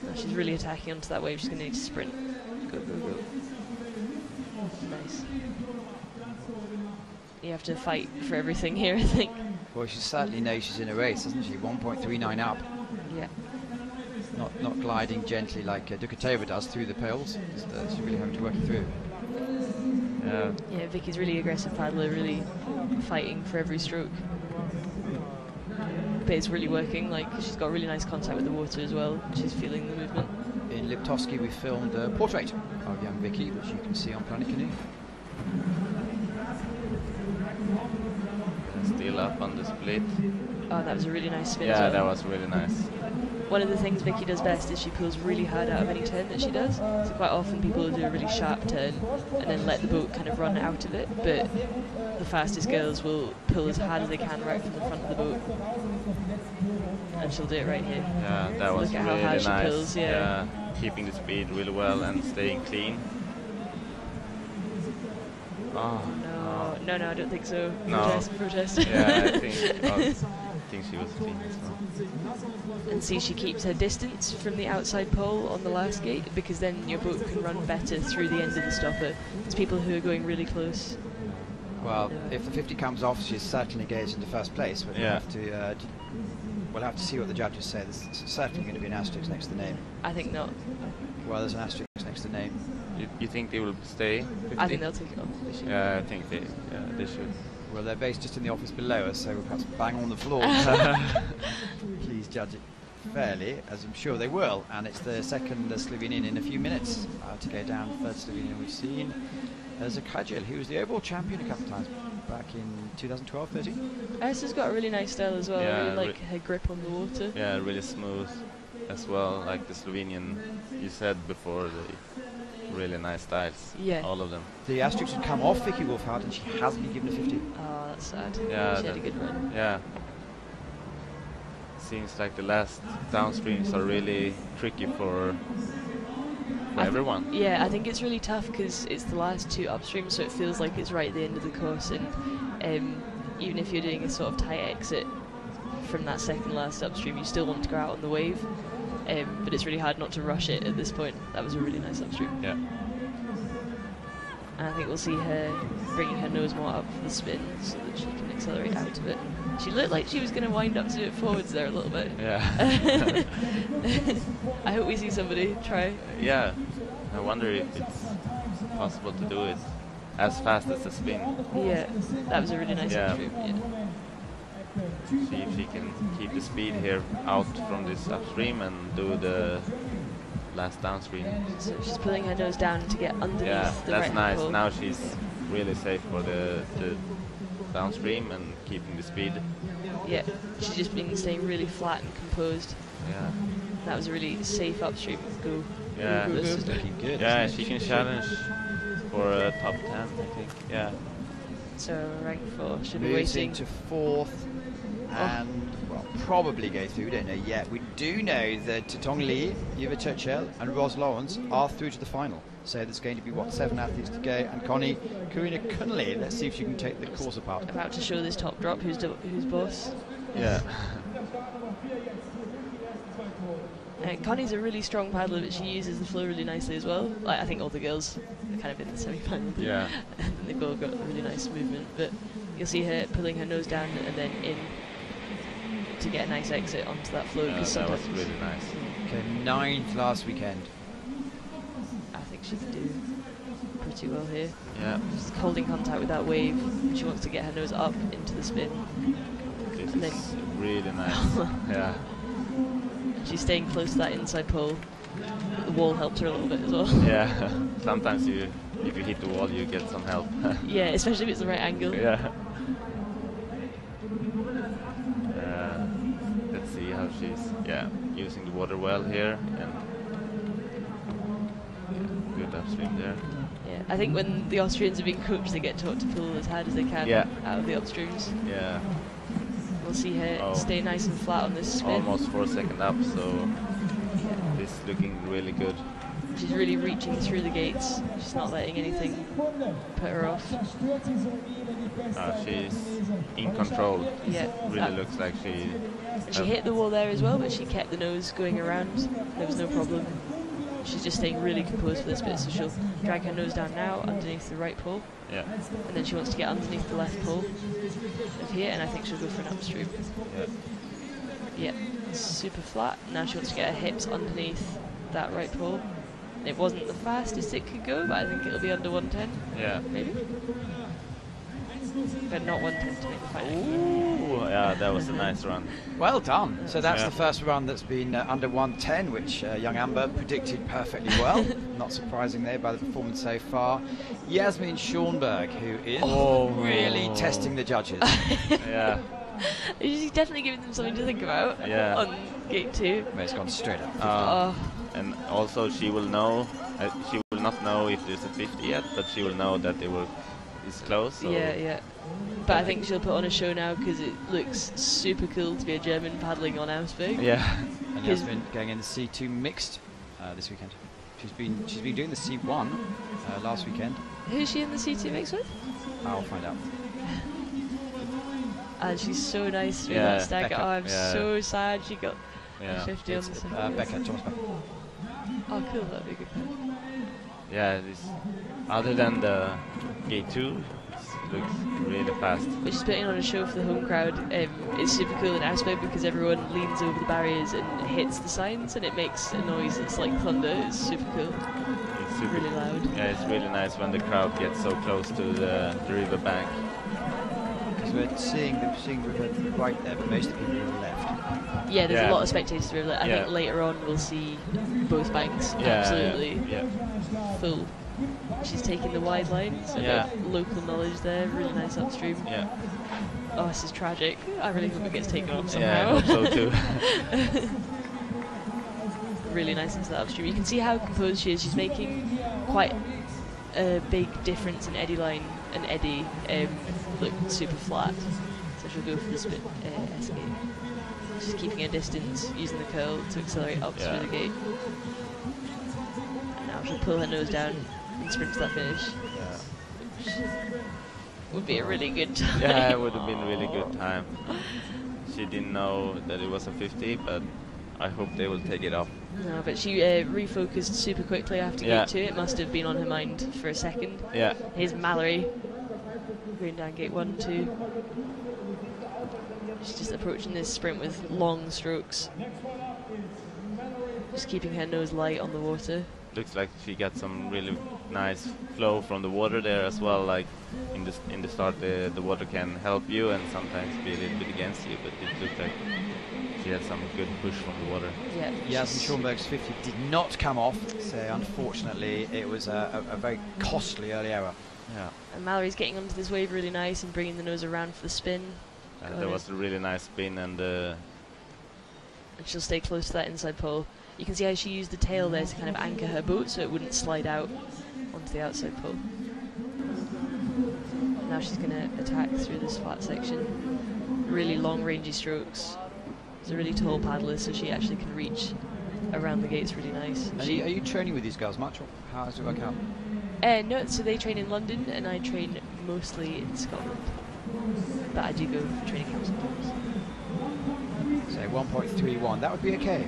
G: Now she's really attacking onto that wave. She's going to need to sprint. Go, go, go. Nice. You have to fight for everything here, I think.
A: Well, she certainly knows she's in a race, doesn't she? 1.39 up.
G: Yeah.
A: Not gliding gently like Dukatova does through the poles. She's really having to work it through.
G: Yeah, Vicky's really aggressive paddler, really fighting for every stroke. But it's really working. Like, she's got really nice contact with the water as well. She's feeling the movement.
A: In Liptovsky, we filmed a portrait of young Vicky, which you can see on Planet Canoe.
E: Still up on the split.
G: Oh, that was a really nice spin.
E: Yeah, that was really nice.
G: One of the things Vicky does best is she pulls really hard out of any turn that she does. So quite often people will do a really sharp turn and then let the boat kind of run out of it, but the fastest girls will pull as hard as they can right from the front of the boat. And she'll do it right here.
E: Yeah, that was
G: Look at
E: really
G: how hard
E: nice.
G: she pulls, yeah.
E: Keeping the speed really well and staying clean. Oh,
G: No, I don't think so.
E: No.
G: Protest.
E: Yeah, I think she was clean as well.
G: And see, she keeps her distance from the outside pole on the last gate, because then your boat can run better through the end of the stopper. There's people who are going really close.
A: Well, if the 50 comes off, she's certainly engaged into first place. But we'll have to see what the judges say. There's certainly going to be an asterisk next to the name.
G: I think not.
A: Well, there's an asterisk next to the name.
E: You think they will stay? 50?
G: I think they'll take it off. They should.
E: Yeah, I think they should.
A: Well, they're based just in the office below us, so we'll perhaps bang on the floor. Please judge it fairly, as I'm sure they will. And it's the second Slovenian in a few minutes to go down. Third Slovenian we've seen. Zakajil, who was the overall champion a couple of times back in 2012-13.
G: Isa's got a really nice style as well.
E: Yeah,
G: I really like her grip on the water.
E: Yeah, really smooth as well, like the Slovenian you said before. The really nice styles.
G: Yeah.
E: All of them.
A: The asterisk had come off Vicky Wolfhard, and she hasn't been given a 50.
G: Oh, that's sad.
E: Yeah,
G: she had a good run.
E: Yeah. Seems like the last downstreams are really tricky for everyone.
G: Yeah, I think it's really tough because it's the last two upstreams, so it feels like it's right at the end of the course, and even if you're doing a sort of tight exit from that second last upstream, you still want to go out on the wave, but it's really hard not to rush it at this point. That was a really nice upstream.
E: Yeah.
G: And I think we'll see her bringing her nose more up for the spin so that she can accelerate out of it. She looked like she was going to wind up to do it forwards there a little bit.
E: Yeah.
G: I hope we see somebody try.
E: Yeah. I wonder if it's possible to do it as fast as the spin.
G: Yeah, that was a really nice upstream. Yeah.
E: See if she can keep the speed here out from this upstream and do the last downstream.
G: So she's pulling her nose down to get underneath the
E: that's
G: right
E: nice.
G: pole.
E: Now she's really safe for the downstream and keeping the speed.
G: Yeah, she's just been staying really flat and composed.
E: Yeah.
G: That was a really safe upstream. Go.
E: Yeah.
G: Go, go,
A: This
G: go.
A: is looking good.
E: Yeah,
A: isn't it?
E: she can challenge for a top 10, I think. Yeah.
G: So rank 4 should be
A: Moves
G: waiting.
A: into fourth and well, probably go through. We don't know yet. We do know that Tong Lee, Eva Churchill and Ros Lawrence are through to the final. So there's going to be, 7 athletes to go. And Connie, Karina Kunle, let's see if she can take the course apart.
G: About to show this top drop. Who's boss?
E: Yeah.
G: Connie's a really strong paddler, but she uses the flow really nicely as well. Like, I think all the girls are kind of in the semi-final.
E: Yeah.
G: And they've all got a really nice movement. But you'll see her pulling her nose down and then in to get a nice exit onto that flow.
E: Yeah, that
G: sometimes
E: was really nice.
A: Okay, 9th last weekend.
G: I think she can do pretty well here.
E: Yeah.
G: Just holding contact with that wave. She wants to get her nose up into the spin.
E: This
G: And
E: is really nice. Yeah.
G: She's staying close to that inside pole. The wall helped her a little bit as well.
E: Yeah. Sometimes if you hit the wall, you get some help.
G: Yeah, especially if it's the right angle.
E: Yeah. Let's see how she's using the water well here, and good upstream there.
G: Yeah, I think when the Austrians are being coached, they get taught to pull as hard as they can out of the upstreams.
E: Yeah.
G: We'll see her stay nice and flat on this spin.
E: Almost 4 seconds up, so this is looking really good.
G: She's really reaching through the gates. She's not letting anything put her off.
E: She's in control.
G: Yeah.
E: Really looks like she...
G: She hit the wall there as well, but she kept the nose going around. There was no problem. She's just staying really composed for this bit, so she'll drag her nose down now underneath the right pole.
E: Yeah.
G: And then she wants to get underneath the left pole of here, and I think she'll go for an upstream.
E: Yeah.
G: Yeah, super flat. Now she wants to get her hips underneath that right pole. It wasn't the fastest it could go, but I think it'll be under 110.
E: Yeah.
G: Maybe. But not 110 to make the final.
E: Ooh, yeah, that was a nice run.
A: Well done. So that's the first run that's been under 110, which young Amber predicted perfectly well. Not surprising there by the performance so far. Yasmin Schornberg, who is really testing the judges.
E: Yeah.
G: She's definitely giving them something to think about on gate 2.
A: But it's gone straight up.
E: And also she will know, she will not know if there's a 50 yet, but she will know that it's close. So
G: Yeah. But I think she'll put on a show now because it looks super cool to be a German paddling on Augsburg.
E: Yeah.
A: And Yasmin going in the C2 mixed this weekend. She's been doing the C1 last weekend.
G: Who's she in the C2 mix with?
A: I'll find out.
G: And she's so nice through that stack.
A: Becca.
G: Oh, I'm so sad she got a 50 on the second.
A: Becca, Thomas Becca.
G: Oh, cool, that'd be a good one.
E: Yeah, other than the gate 2, it looks really fast.
G: But she's putting on a show for the home crowd. It's super cool in Augsburg because everyone leans over the barriers and hits the signs, and it makes a noise. It's like thunder. It's super cool.
E: It's super
G: really loud.
E: Yeah, it's really nice when the crowd gets so close to the river bank.
A: Because we're seeing the river right there, but most of the people are on the left.
G: Yeah, there's a lot of spectators to the river. I think later on we'll see both banks absolutely full. She's taking the wide line, so local knowledge there, really nice upstream.
E: Yeah.
G: Oh, this is tragic. I really hope it gets taken on somehow.
E: Yeah, I hope so too.
G: Really nice into that upstream. You can see how composed she is. She's making quite a big difference in eddy line and eddy look super flat. So she'll go for the spin escape. She's keeping her distance, using the curl to accelerate up through the gate. And now she'll pull her nose down and sprint to that finish.
E: Yeah.
G: Would be a really good time.
E: Yeah, it would have been a really good time. She didn't know that it was a 50, but I hope they will take it up.
G: No, but she refocused super quickly after gate 2. It must have been on her mind for a second.
E: Yeah.
G: Here's Mallory going down gate 1, 2. She's just approaching this sprint with long strokes. Just keeping her nose light on the water.
E: Looks like she got some really nice flow from the water there as well. Like in the start, the water can help you and sometimes be a little bit against you, but it looked like she had some good push from the water.
G: Yeah.
A: Yasmin Schornberg's 50 did not come off, so unfortunately it was a very costly early error.
E: Yeah.
G: And Mallory's getting onto this wave really nice and bringing the nose around for the spin.
E: There was a really nice spin and
G: she'll stay close to that inside pole. You can see how she used the tail there to kind of anchor her boat so it wouldn't slide out onto the outside pole. Now she's going to attack through this flat section. Really long rangy strokes. She's a really tall paddler, so she actually can reach around the gates really nice.
A: Are you training with these girls much, or how does it work out?
G: No, so they train in London and I train mostly in Scotland. But I do go for training camps sometimes.
A: So 1.31, that would be okay.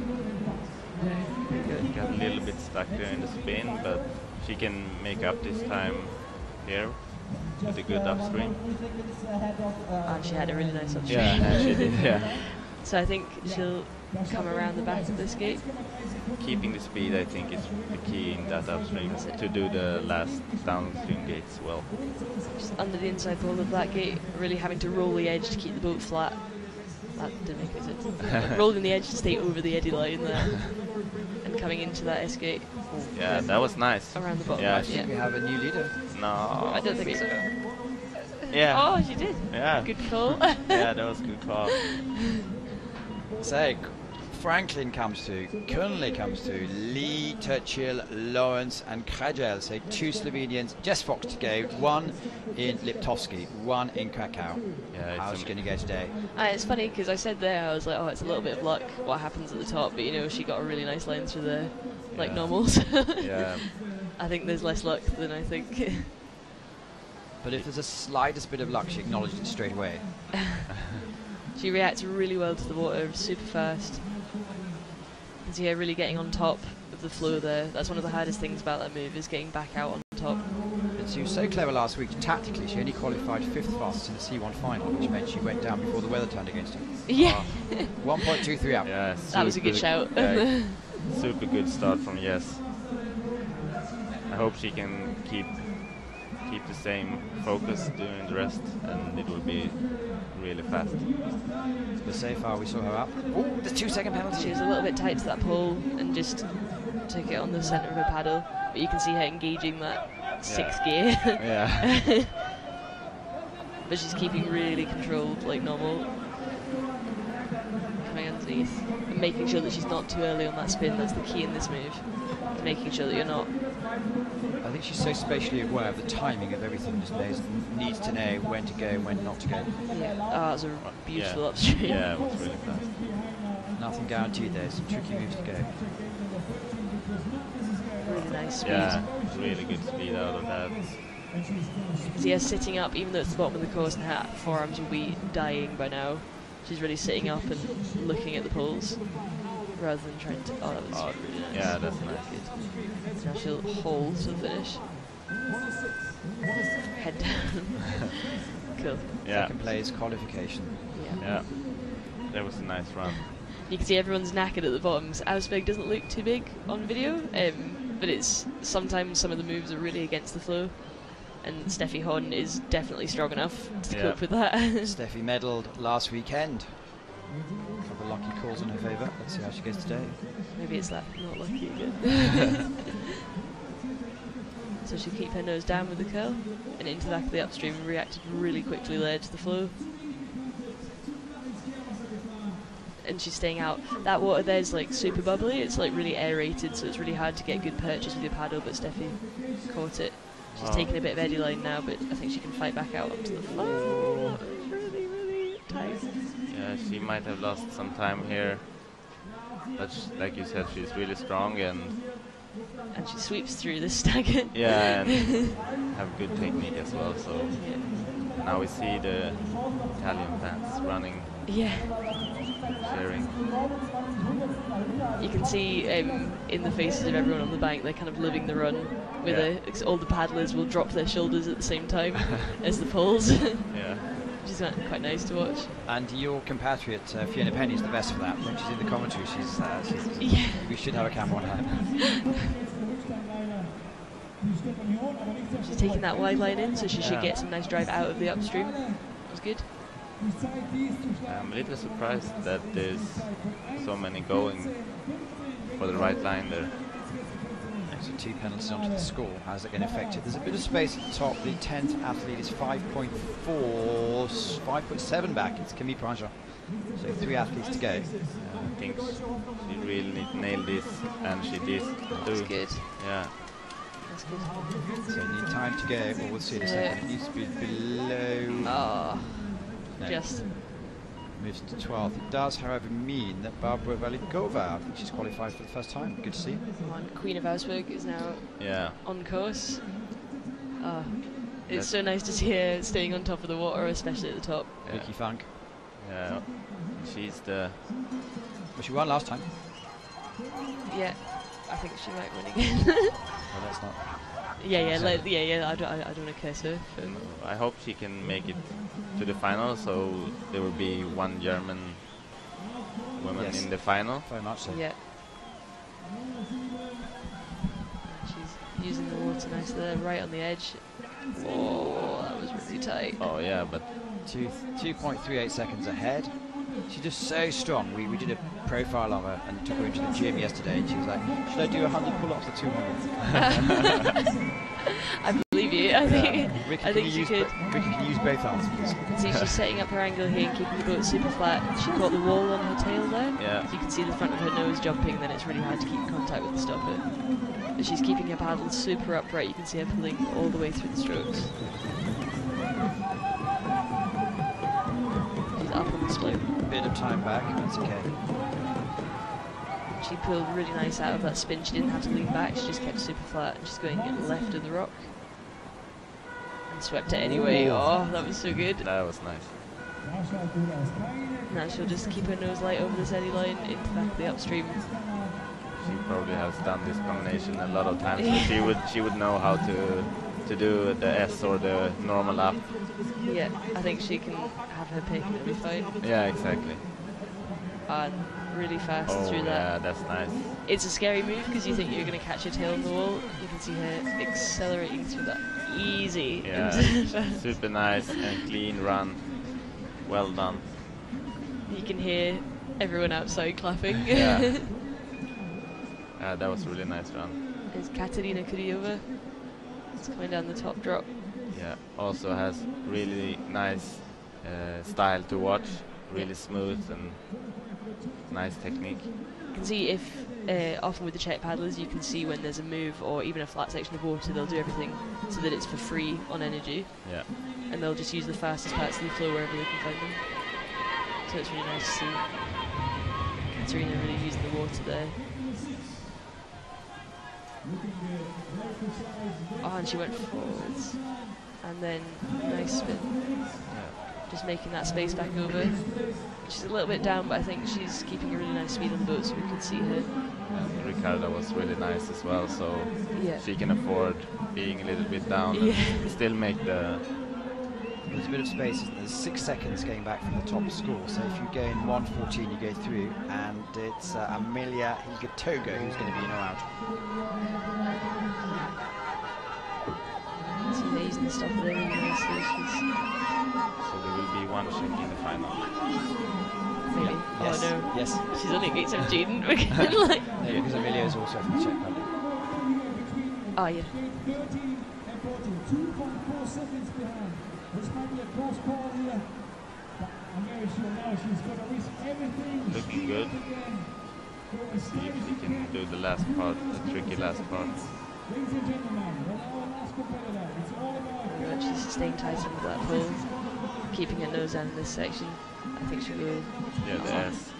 E: got a little bit stuck there in the spin, but she can make up this time here with a good upstream.
G: And she had a really nice upstream.
E: Yeah, she did, yeah.
G: So I think she'll come around the back of this gate.
E: Keeping the speed, I think, is the key in that upstream to do the last downstream gates well.
G: Just under the inside pole of that gate, really having to roll the edge to keep the boat flat. That didn't make any sense. Rolling the edge to stay over the eddy line there. And coming into that S gate.
E: Yeah, that was nice.
G: Around the bottom.
E: Yeah,
A: I think we have a new leader.
E: No.
G: I don't think so.
E: Yeah.
G: Oh, she did.
E: Yeah.
G: Good call.
E: Yeah, that was a good call.
A: So, Franklin comes through, Kunle comes through, Lee, Turchil, Lawrence and Krajel. So 2 Slovenians, just Fox to go, 1 in Liptovsky, 1 in Krakow.
E: Yeah,
A: how's she going to go today?
G: It's funny because I said there, I was like, oh, it's a little bit of luck what happens at the top, but you know, she got a really nice line through the normals.
E: Yeah.
G: I think there's less luck than I think.
A: But if there's a slightest bit of luck, she acknowledged it straight away.
G: She reacts really well to the water, super fast. And so yeah, really getting on top of the flow there. That's one of the hardest things about that move, is getting back out on top.
A: But she was so clever last week, tactically, she only qualified 5th fastest in the C1 final, which meant she went down before the weather turned against her.
G: Yeah.
A: 1.23 up.
E: Yeah,
G: That was a good shout.
E: Yeah, super good start from Yes. I hope she can keep the same focus during the rest, and it will be really fast.
A: But so far we saw her up. Oh, the 2-second penalty.
G: She was a little bit tight to that pole and just took it on the centre of her paddle. But you can see her engaging that 6th gear.
E: Yeah.
G: But she's keeping really controlled, like normal. Coming underneath and making sure that she's not too early on that spin. That's the key in this move. Making sure that you're not.
A: I think she's so spatially aware of the timing of everything, just needs to know when to go and when not to go.
G: Yeah, that was a beautiful upstream.
E: Yeah, it was really fast.
A: Nothing guaranteed there, some tricky moves to go.
G: Really nice speed.
E: Yeah, really good speed out of that.
G: So yeah, sitting up, even though it's the bottom of the course and her forearms will be dying by now, she's really sitting up and looking at the poles rather than trying to. Oh, that was really nice.
E: Yeah, that's nice.
G: Good. So now she'll hold to the finish. Head down. Cool.
E: Yeah.
A: Second place qualification.
E: Yeah. That was a nice run.
G: You can see everyone's knackered at the bottom. So Augsburg doesn't look too big on video, but it's sometimes some of the moves are really against the flow. And Steffi Horn is definitely strong enough to cope with that.
A: Steffi medalled last weekend. A couple of lucky calls in her favour. Let's see how she goes today.
G: Maybe it's that not lucky again. So she'll keep her nose down with the curl and into the back of the upstream, reacted really quickly there to the flow. And she's staying out. That water there is like super bubbly, it's like really aerated, so it's really hard to get good purchase with your paddle, but Steffi caught it. She's taking a bit of eddy line now, but I think she can fight back out onto the floor. Oh, it's really, really tight.
E: Yeah, she might have lost some time here, but like you said, she's really strong and
G: she sweeps through this stagger.
E: Yeah, and have good technique as well. So now we see the Italian fans running.
G: Yeah.
E: Cheering.
G: You can see in the faces of everyone on the bank, they're kind of living the run. With all the paddlers will drop their shoulders at the same time as the poles.
E: Yeah.
G: Which is quite nice to watch.
A: And your compatriot Fiona Penny is the best for that. When she's in the commentary, we should have a camera on her.
G: She's taking that wide line in, so she should get some nice drive out of the upstream. That was good.
E: I'm a little surprised that there's so many going for the right line there.
A: So 2 penalties onto the score. How's it going to affect it? There's a bit of space at the top. The 10th athlete is 5.4, 5.7 back. It's Camille Pranja. So 3 athletes to go.
E: I think she really nailed this, and she did too.
G: That's good.
E: Yeah.
G: That's good.
A: So need time to go. Well, we'll see in a second. It needs to be below.
G: Oh,
A: no.
G: Just.
A: Moves to 12th. It does, however, mean that Barbara Valikova, I think she's qualified for the first time. Good to see.
G: Queen of Augsburg is now on course. It's so nice to see her staying on top of the water, especially at the top.
A: Vicky Funk.
E: Yeah, she's the.
A: Well, she won last time.
G: Yeah, I think she might win again.
A: Well, that's not.
G: Yeah. I don't want to curse her.
E: I hope she can make it to the final, so there will be one German woman in the final.
A: Very much so.
G: Yeah. She's using the water nice there, right on the edge. Oh, that was really tight.
E: Oh yeah, but
A: 2.38 seconds ahead. She's just so strong. We did a profile of her and took her into the gym yesterday, and she was like, "Should I do 100 pull-ups or 200?"
G: I believe you. I think.
A: Ricky,
G: I think she could.
A: Ricky can use both arms, please.
G: See, she's setting up her angle here and keeping the boat super flat. She caught the wall on her tail there.
E: Yeah.
G: So you can see the front of her nose jumping. Then it's really hard to keep contact with the stopper. But she's keeping her paddle super upright. You can see her pulling all the way through the strokes. She's up on the slope.
A: Bit of time back, that's okay.
G: She pulled really nice out of that spin. She didn't have to lean back. She just kept super flat. And she's going left of the rock. And swept it anyway. Oh, that was so good.
E: That was nice.
G: Now she'll just keep her nose light over this eddy line into the back of the upstream.
E: She probably has done this combination a lot of times. So she would know how to do the S or the normal up.
G: Yeah, I think she can have her pick and it'll be fine.
E: Yeah, exactly.
G: And really fast through that.
E: Yeah, that's nice.
G: It's a scary move because you think you're going to catch your tail on the wall. You can see her accelerating through that. Easy.
E: Yeah, super nice and clean run. Well done.
G: You can hear everyone outside clapping.
E: Yeah. That was a really nice run.
G: There's Katerina Kuryova. It's coming down the top drop.
E: Yeah, also has really nice style to watch. Really smooth and nice technique.
G: You can see if, often with the Czech paddlers, you can see when there's a move or even a flat section of water, they'll do everything so that it's for free on energy.
E: Yeah.
G: And they'll just use the fastest parts of the flow wherever they can find them. So it's really nice to see Katerina really using the water there. Oh, and she went forwards. And then nice spin. Just making that space back over. She's a little bit down, but I think she's keeping a really nice speed on the boat so we can see her.
E: And Ricardo was really nice as well, so
G: Yeah.
E: she can afford being a little bit down and still make the...
A: There's a bit of space, isn't there? There's 6 seconds going back from the top score, so if you go in 1:14 you go through, and it's Amelia Higatoga who's going to be in or out.
G: It's amazing stuff there, really nicely.
E: So there will be one check in the final.
G: Maybe.
A: Yes.
G: Oh no.
A: Yes.
G: She's only at gate 17. Like,
A: No, because Amelia is also from the Czech Republic.
G: oh yeah.
C: 13 and 14, 2.4 seconds behind. This might be a close call here, but I'm very sure now she's going to risk everything.
E: Looking good. Let's see if she can do the last part, the tricky last part.
C: Ladies and gentlemen, we're now our last competitor. It's all about...
G: She's staying tight into that pole, keeping her nose down in this section. I think she will.
E: Yeah, the S.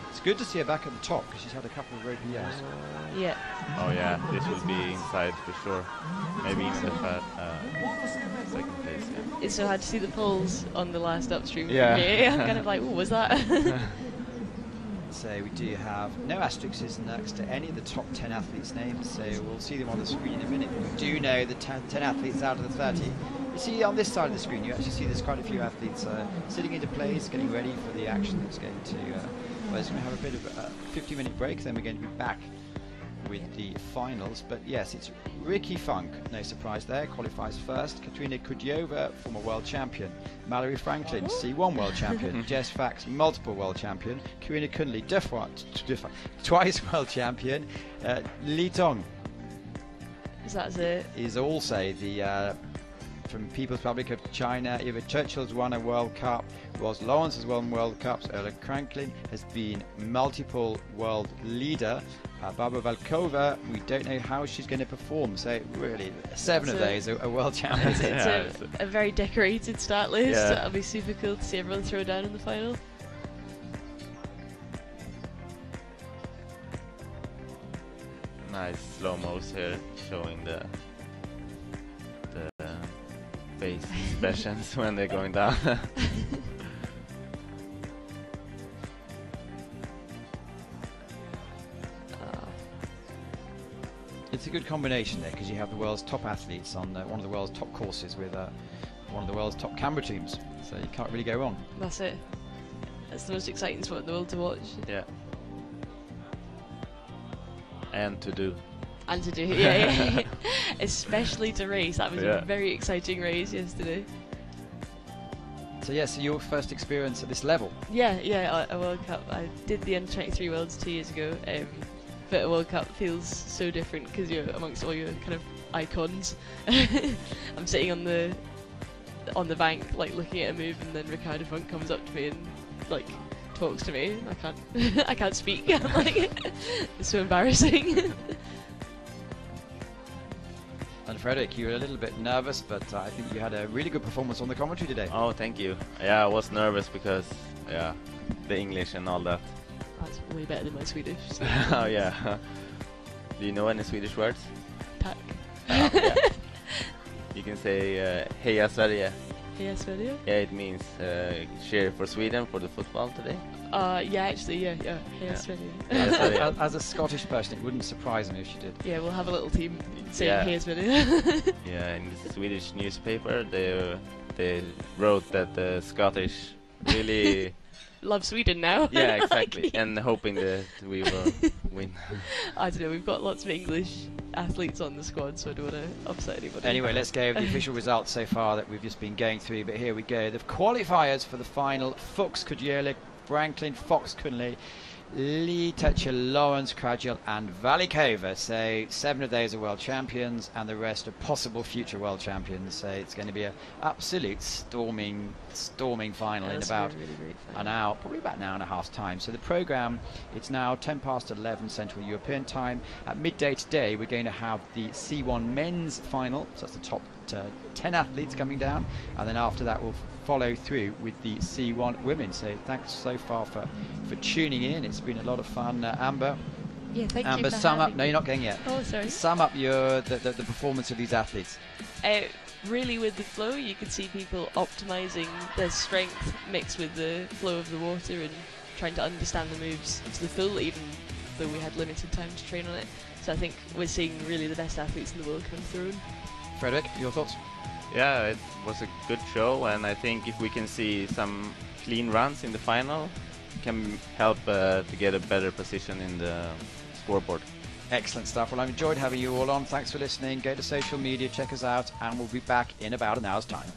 A: It's good to see her back at the top because she's had a couple of ropey years.
G: Yeah.
E: Oh yeah, this will be inside for sure. Maybe in the second place, yeah.
G: It's so hard to see the poles on the last upstream.
E: Yeah.
G: For me. I'm kind of like, oh, was that?
A: So we do have no asterisks next to any of the top 10 athletes' names, so we'll see them on the screen in a minute. But we do know the 10 athletes out of the 30. You see on this side of the screen, you actually see there's quite a few athletes sitting into place, getting ready for the action that's going to... well, it's going to have a bit of a 50-minute break, then we're going to be back with the finals. But yes, it's Ricky Funk, no surprise there, qualifies first. Katerina Kuryova, former world champion. Mallory Franklin, C1 world champion. Jess Fax, multiple world champion. Karina Kunli, twice world champion. Li Tong
G: That's it.
A: is also the from People's Republic of China. Eva Churchill's won a World Cup. Ross Lawrence has won World Cups. Erla Franklin has been multiple world leader. Barbara Valkova, we don't know how she's going to perform. So really, 7 of those are world champions.
G: It's a very decorated start list.
E: Yeah.
G: That'll be super cool to see everyone throw down in the final.
E: Nice slow-mos here, showing the face expressions when they're going down.
A: It's a good combination there because you have the world's top athletes on one of the world's top courses with one of the world's top camera teams, so you can't really go wrong.
G: That's it. That's the most exciting sport in the world to watch.
E: Yeah. And to do.
G: And to do, yeah. Especially to race. That was a very exciting race yesterday.
A: So yes, your first experience at this level.
G: Yeah, a World Cup. I did the Under-23 Worlds 2 years ago, but a World Cup feels so different because you're amongst all your kind of icons. I'm sitting on the bank, like looking at a move, and then Ricardo Funk comes up to me and like talks to me. I can't, I can't speak. I'm like, it's so embarrassing.
A: And Frederick, you were a little bit nervous, but I think you had a really good performance on the commentary today.
E: Oh, thank you. Yeah, I was nervous because, yeah, the English and all that.
G: That's way better than my Swedish. So.
E: Oh, yeah. Do you know any Swedish words?
G: Tack.
E: Yeah. You can say Heja Sverige.
G: Heja Sverige?
E: Yeah, it means cheer for Sweden for the football today.
G: Yeah, actually, yeah. Heja
E: Yeah.
G: Sverige.
A: As a Scottish person, it wouldn't surprise me if she did.
G: Yeah, we'll have a little team saying
E: Yeah.
G: Heja Sverige.
E: Yeah, in the Swedish newspaper, they wrote that the Scottish really...
G: Love Sweden now.
E: Yeah, exactly. And hoping that we will win.
G: I don't know, we've got lots of English athletes on the squad, so I don't want to upset anybody.
A: Anyway, let's go over the official results so far that we've just been going through, but here we go. The qualifiers for the final: Fuchs Kudjelik, Franklin, Fox Kunle, Lee Tetcher, Lawrence Krajel and Valikova. So 7 of those are world champions and the rest are possible future world champions. So it's going to be an absolute storming final in about an hour, probably about an hour and a half's time. So the programme, it's now 11:10 Central European time. At midday today we're going to have the C1 men's final, so that's the top 10 athletes coming down, and then after that we'll follow through with the C1 women. So thanks so far for tuning in. It's been a lot of fun. Amber,
G: Yeah, thank you
A: Amber,
G: for
A: sum up.
G: having
A: No,
G: me.
A: you're not going yet.
G: Oh, sorry.
A: Sum up the performance of these athletes.
G: Really, with the flow, you could see people optimizing their strength mixed with the flow of the water and trying to understand the moves to the full, even though we had limited time to train on it. So I think we're seeing really the best athletes in the world come through.
A: Frederick, your thoughts?
E: Yeah, it was a good show, and I think if we can see some clean runs in the final, it can help to get a better position in the scoreboard.
A: Excellent stuff. Well, I've enjoyed having you all on. Thanks for listening. Go to social media, check us out, and we'll be back in about an hour's time.